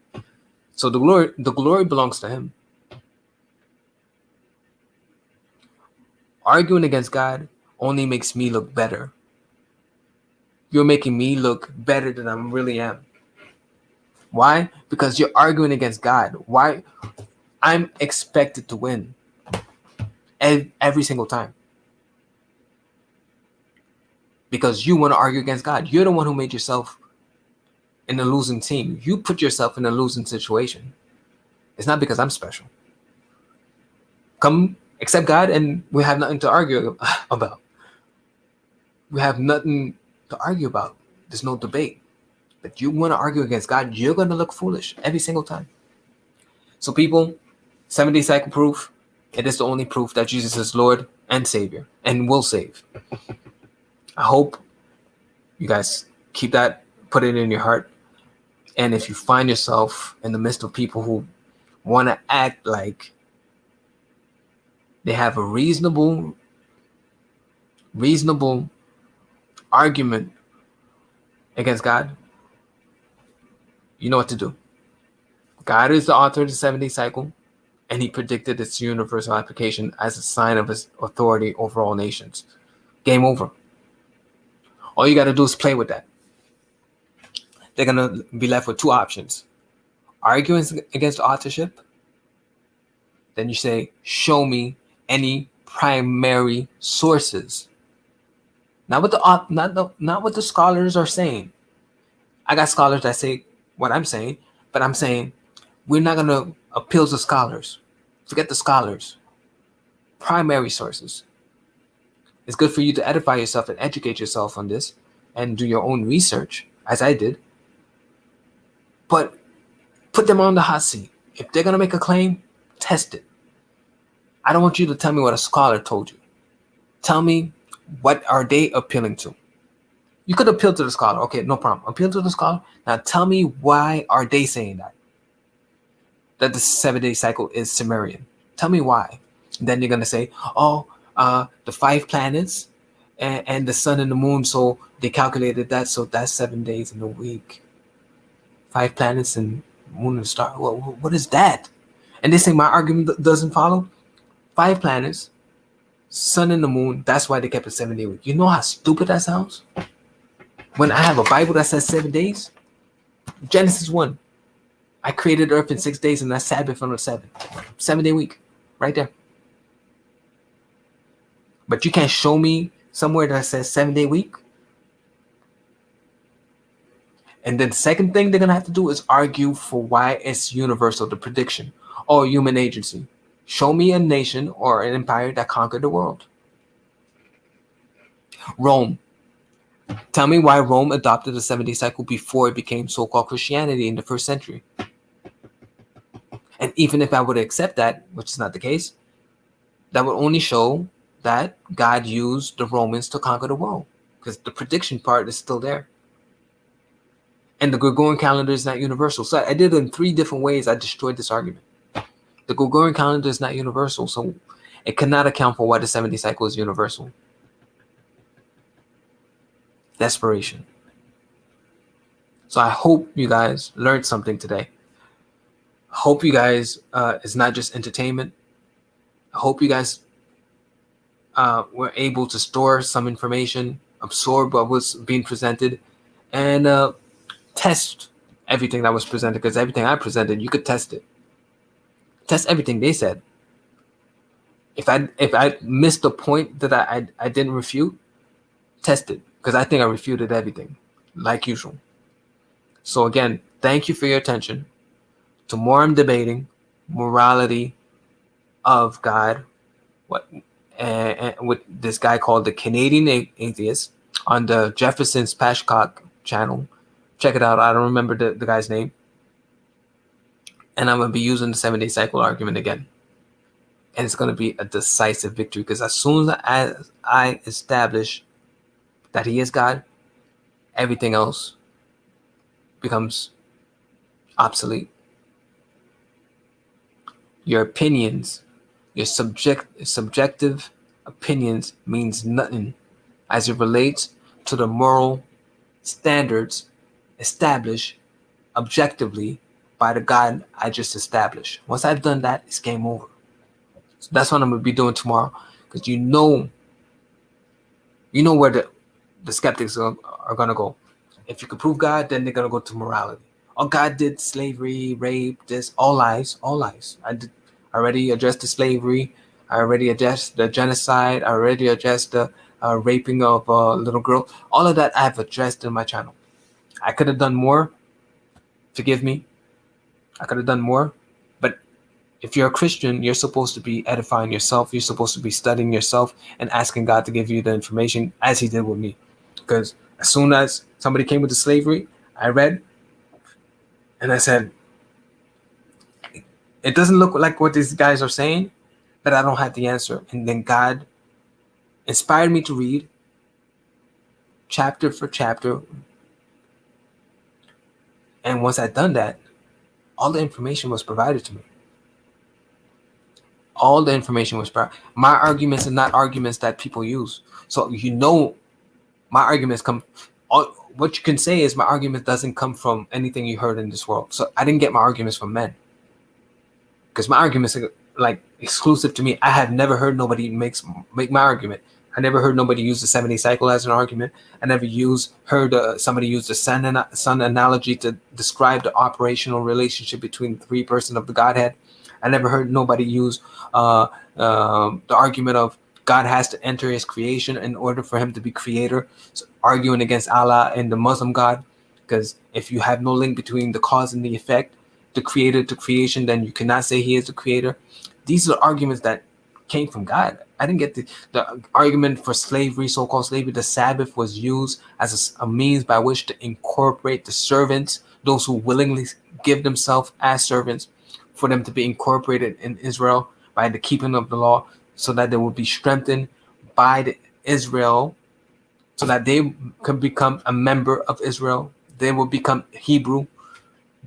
So the glory belongs to him. Arguing against God only makes me look better. You're making me look better than I really am. Why? Because you're arguing against God. Why? I'm expected to win every single time. Because you want to argue against God. You're the one who made yourself in a losing team. You put yourself in a losing situation. It's not because I'm special. Come accept God and we have nothing to argue about. We have nothing to argue about. There's no debate. But you want to argue against God, you're going to look foolish every single time. So people, 7-day cycle proof, it is the only proof that Jesus is Lord and Savior and will save. I hope you guys keep that, put it in your heart. And if you find yourself in the midst of people who want to act like they have a reasonable argument against God, you know what to do. God is the author of the 7-day cycle, and he predicted its universal application as a sign of his authority over all nations. Game over. All you got to do is play with that. They're going to be left with two options. Arguing against authorship. Then you say, show me any primary sources. Not what the scholars are saying. I got scholars that say what I'm saying, but I'm saying we're not going to appeal to scholars. Forget the scholars. Primary sources. It's good for you to edify yourself and educate yourself on this and do your own research, as I did. But put them on the hot seat. If they're going to make a claim, test it. I don't want you to tell me what a scholar told you. Tell me, what are they appealing to? You could appeal to the scholar. Okay, no problem. Appeal to the scholar. Now tell me, why are they saying that? That the 7-day cycle is Sumerian. Tell me why. Then you're going to say, the 5 planets and the sun and the moon. So they calculated that. So that's 7 days in a week. 5 planets and moon and star. What is that? And they say my argument doesn't follow. 5 planets, sun and the moon. That's why they kept a 7-day week. You know how stupid that sounds? When I have a Bible that says 7 days, Genesis 1, I created earth in 6 days and that's Sabbath on the 7th. 7-day week, right there. But you can't show me somewhere that says 7-day week. And then the second thing they're going to have to do is argue for why it's universal, the prediction, or human agency. Show me a nation or an empire that conquered the world. Rome. Tell me why Rome adopted the 70 cycle before it became so-called Christianity in the 1st century. And even if I would accept that, which is not the case, that would only show that God used the Romans to conquer the world, because the prediction part is still there. And the Gregorian calendar is not universal. So I did it in 3 different ways. I destroyed this argument. The Gregorian calendar is not universal, so it cannot account for why the 70 cycle is universal. Desperation. So I hope you guys learned something today. I hope you guys, it's not just entertainment. I hope you guys were able to store some information, absorb what was being presented, and test everything that was presented, because everything I presented, you could test it. Test everything they said. If I missed the point that I didn't refute, test it, because I think I refuted everything, like usual. So again, thank you for your attention. Tomorrow I'm debating morality of God, and with this guy called the Canadian Atheist on the Jefferson's Pashcock channel. Check it out. I don't remember the guy's name. And I'm going to be using the 7-day cycle argument again. And it's going to be a decisive victory, because as soon as I establish that he is God, everything else becomes obsolete. Your opinions, your subjective opinions means nothing as it relates to the moral standards established objectively by the God I just established. Once I've done that, it's game over. So that's what I'm going to be doing tomorrow, because you know where the skeptics are going to go. If you can prove God, then they're going to go to morality. Oh, God did slavery, rape, this, all lies, all lies. I already addressed the slavery. I already addressed the genocide. I already addressed the raping of a little girl. All of that I've addressed in my channel. I could have done more. Forgive me. I could have done more. But if you're a Christian, you're supposed to be edifying yourself. You're supposed to be studying yourself and asking God to give you the information, as he did with me. Because as soon as somebody came with the slavery, I read and I said, it doesn't look like what these guys are saying, but I don't have the answer. And then God inspired me to read chapter for chapter. And once I'd done that, all the information was provided to me. All the information was provided. My arguments are not arguments that people use. So my arguments come. What you can say is my argument doesn't come from anything you heard in this world. So I didn't get my arguments from men, because my arguments are like exclusive to me. I have never heard nobody make my argument. I never heard nobody use the 70 cycle as an argument. I never heard somebody use the sun analogy to describe the operational relationship between 3 persons of the Godhead. I never heard nobody use the argument of God has to enter his creation in order for him to be creator, so arguing against Allah and the Muslim God. Because if you have no link between the cause and the effect, the creator to creation, then you cannot say he is the creator. These are arguments that came from God. I didn't get the argument for slavery, so-called slavery. The Sabbath was used as a means by which to incorporate the servants, those who willingly give themselves as servants, for them to be incorporated in Israel by the keeping of the law, so that they will be strengthened by the Israel, so that they can become a member of Israel. They will become Hebrew,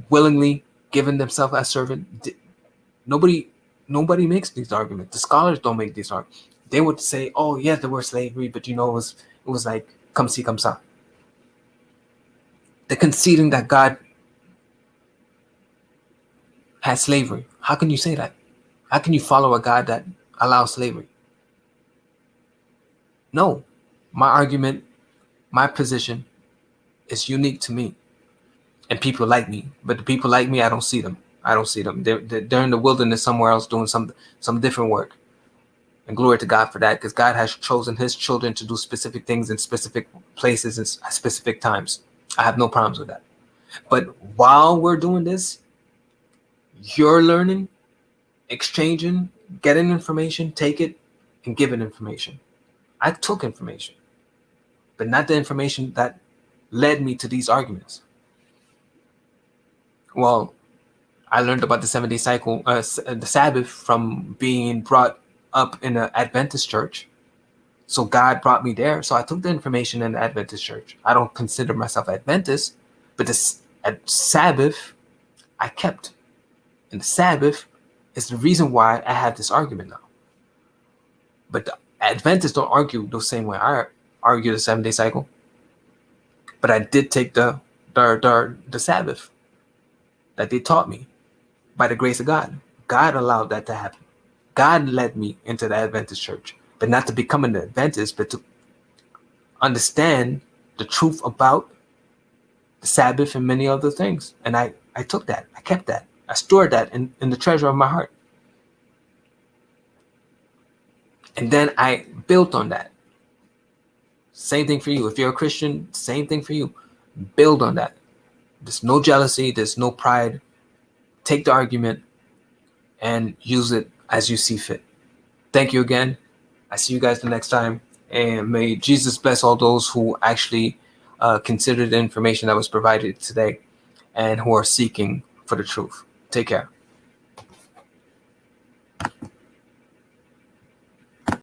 willingly giving themselves as servant. Nobody makes these arguments. The scholars don't make these arguments. They would say, "Oh, yes, there was slavery, but it was like come see, come sa." They're conceding that God had slavery. How can you say that? How can you follow a God that allows slavery? No, my argument, my position is unique to me, and people like me. But the people like me, I don't see them. I don't see them. They're in the wilderness somewhere else doing some different work. And glory to God for that, because God has chosen his children to do specific things in specific places and at specific times. I have no problems with that. But while we're doing this, you're learning, exchanging getting information, take it, and give it information. I took information, but not the information that led me to these arguments. Well, I learned about the 7-day cycle, the Sabbath, from being brought up in an Adventist church. So God brought me there. So I took the information in the Adventist church. I don't consider myself Adventist, but the Sabbath I kept. And the Sabbath is the reason why I have this argument now. But the Adventists don't argue the same way I argue the 7-day cycle. But I did take the Sabbath that they taught me by the grace of God. God allowed that to happen. God led me into the Adventist church, but not to become an Adventist, but to understand the truth about the Sabbath and many other things. And I took that. I kept that. I stored that in the treasure of my heart. And then I built on that. Same thing for you. If you're a Christian, same thing for you. Build on that. There's no jealousy. There's no pride. Take the argument and use it as you see fit. Thank you again. I see you guys the next time. And may Jesus bless all those who actually consider the information that was provided today and who are seeking for the truth. Take care.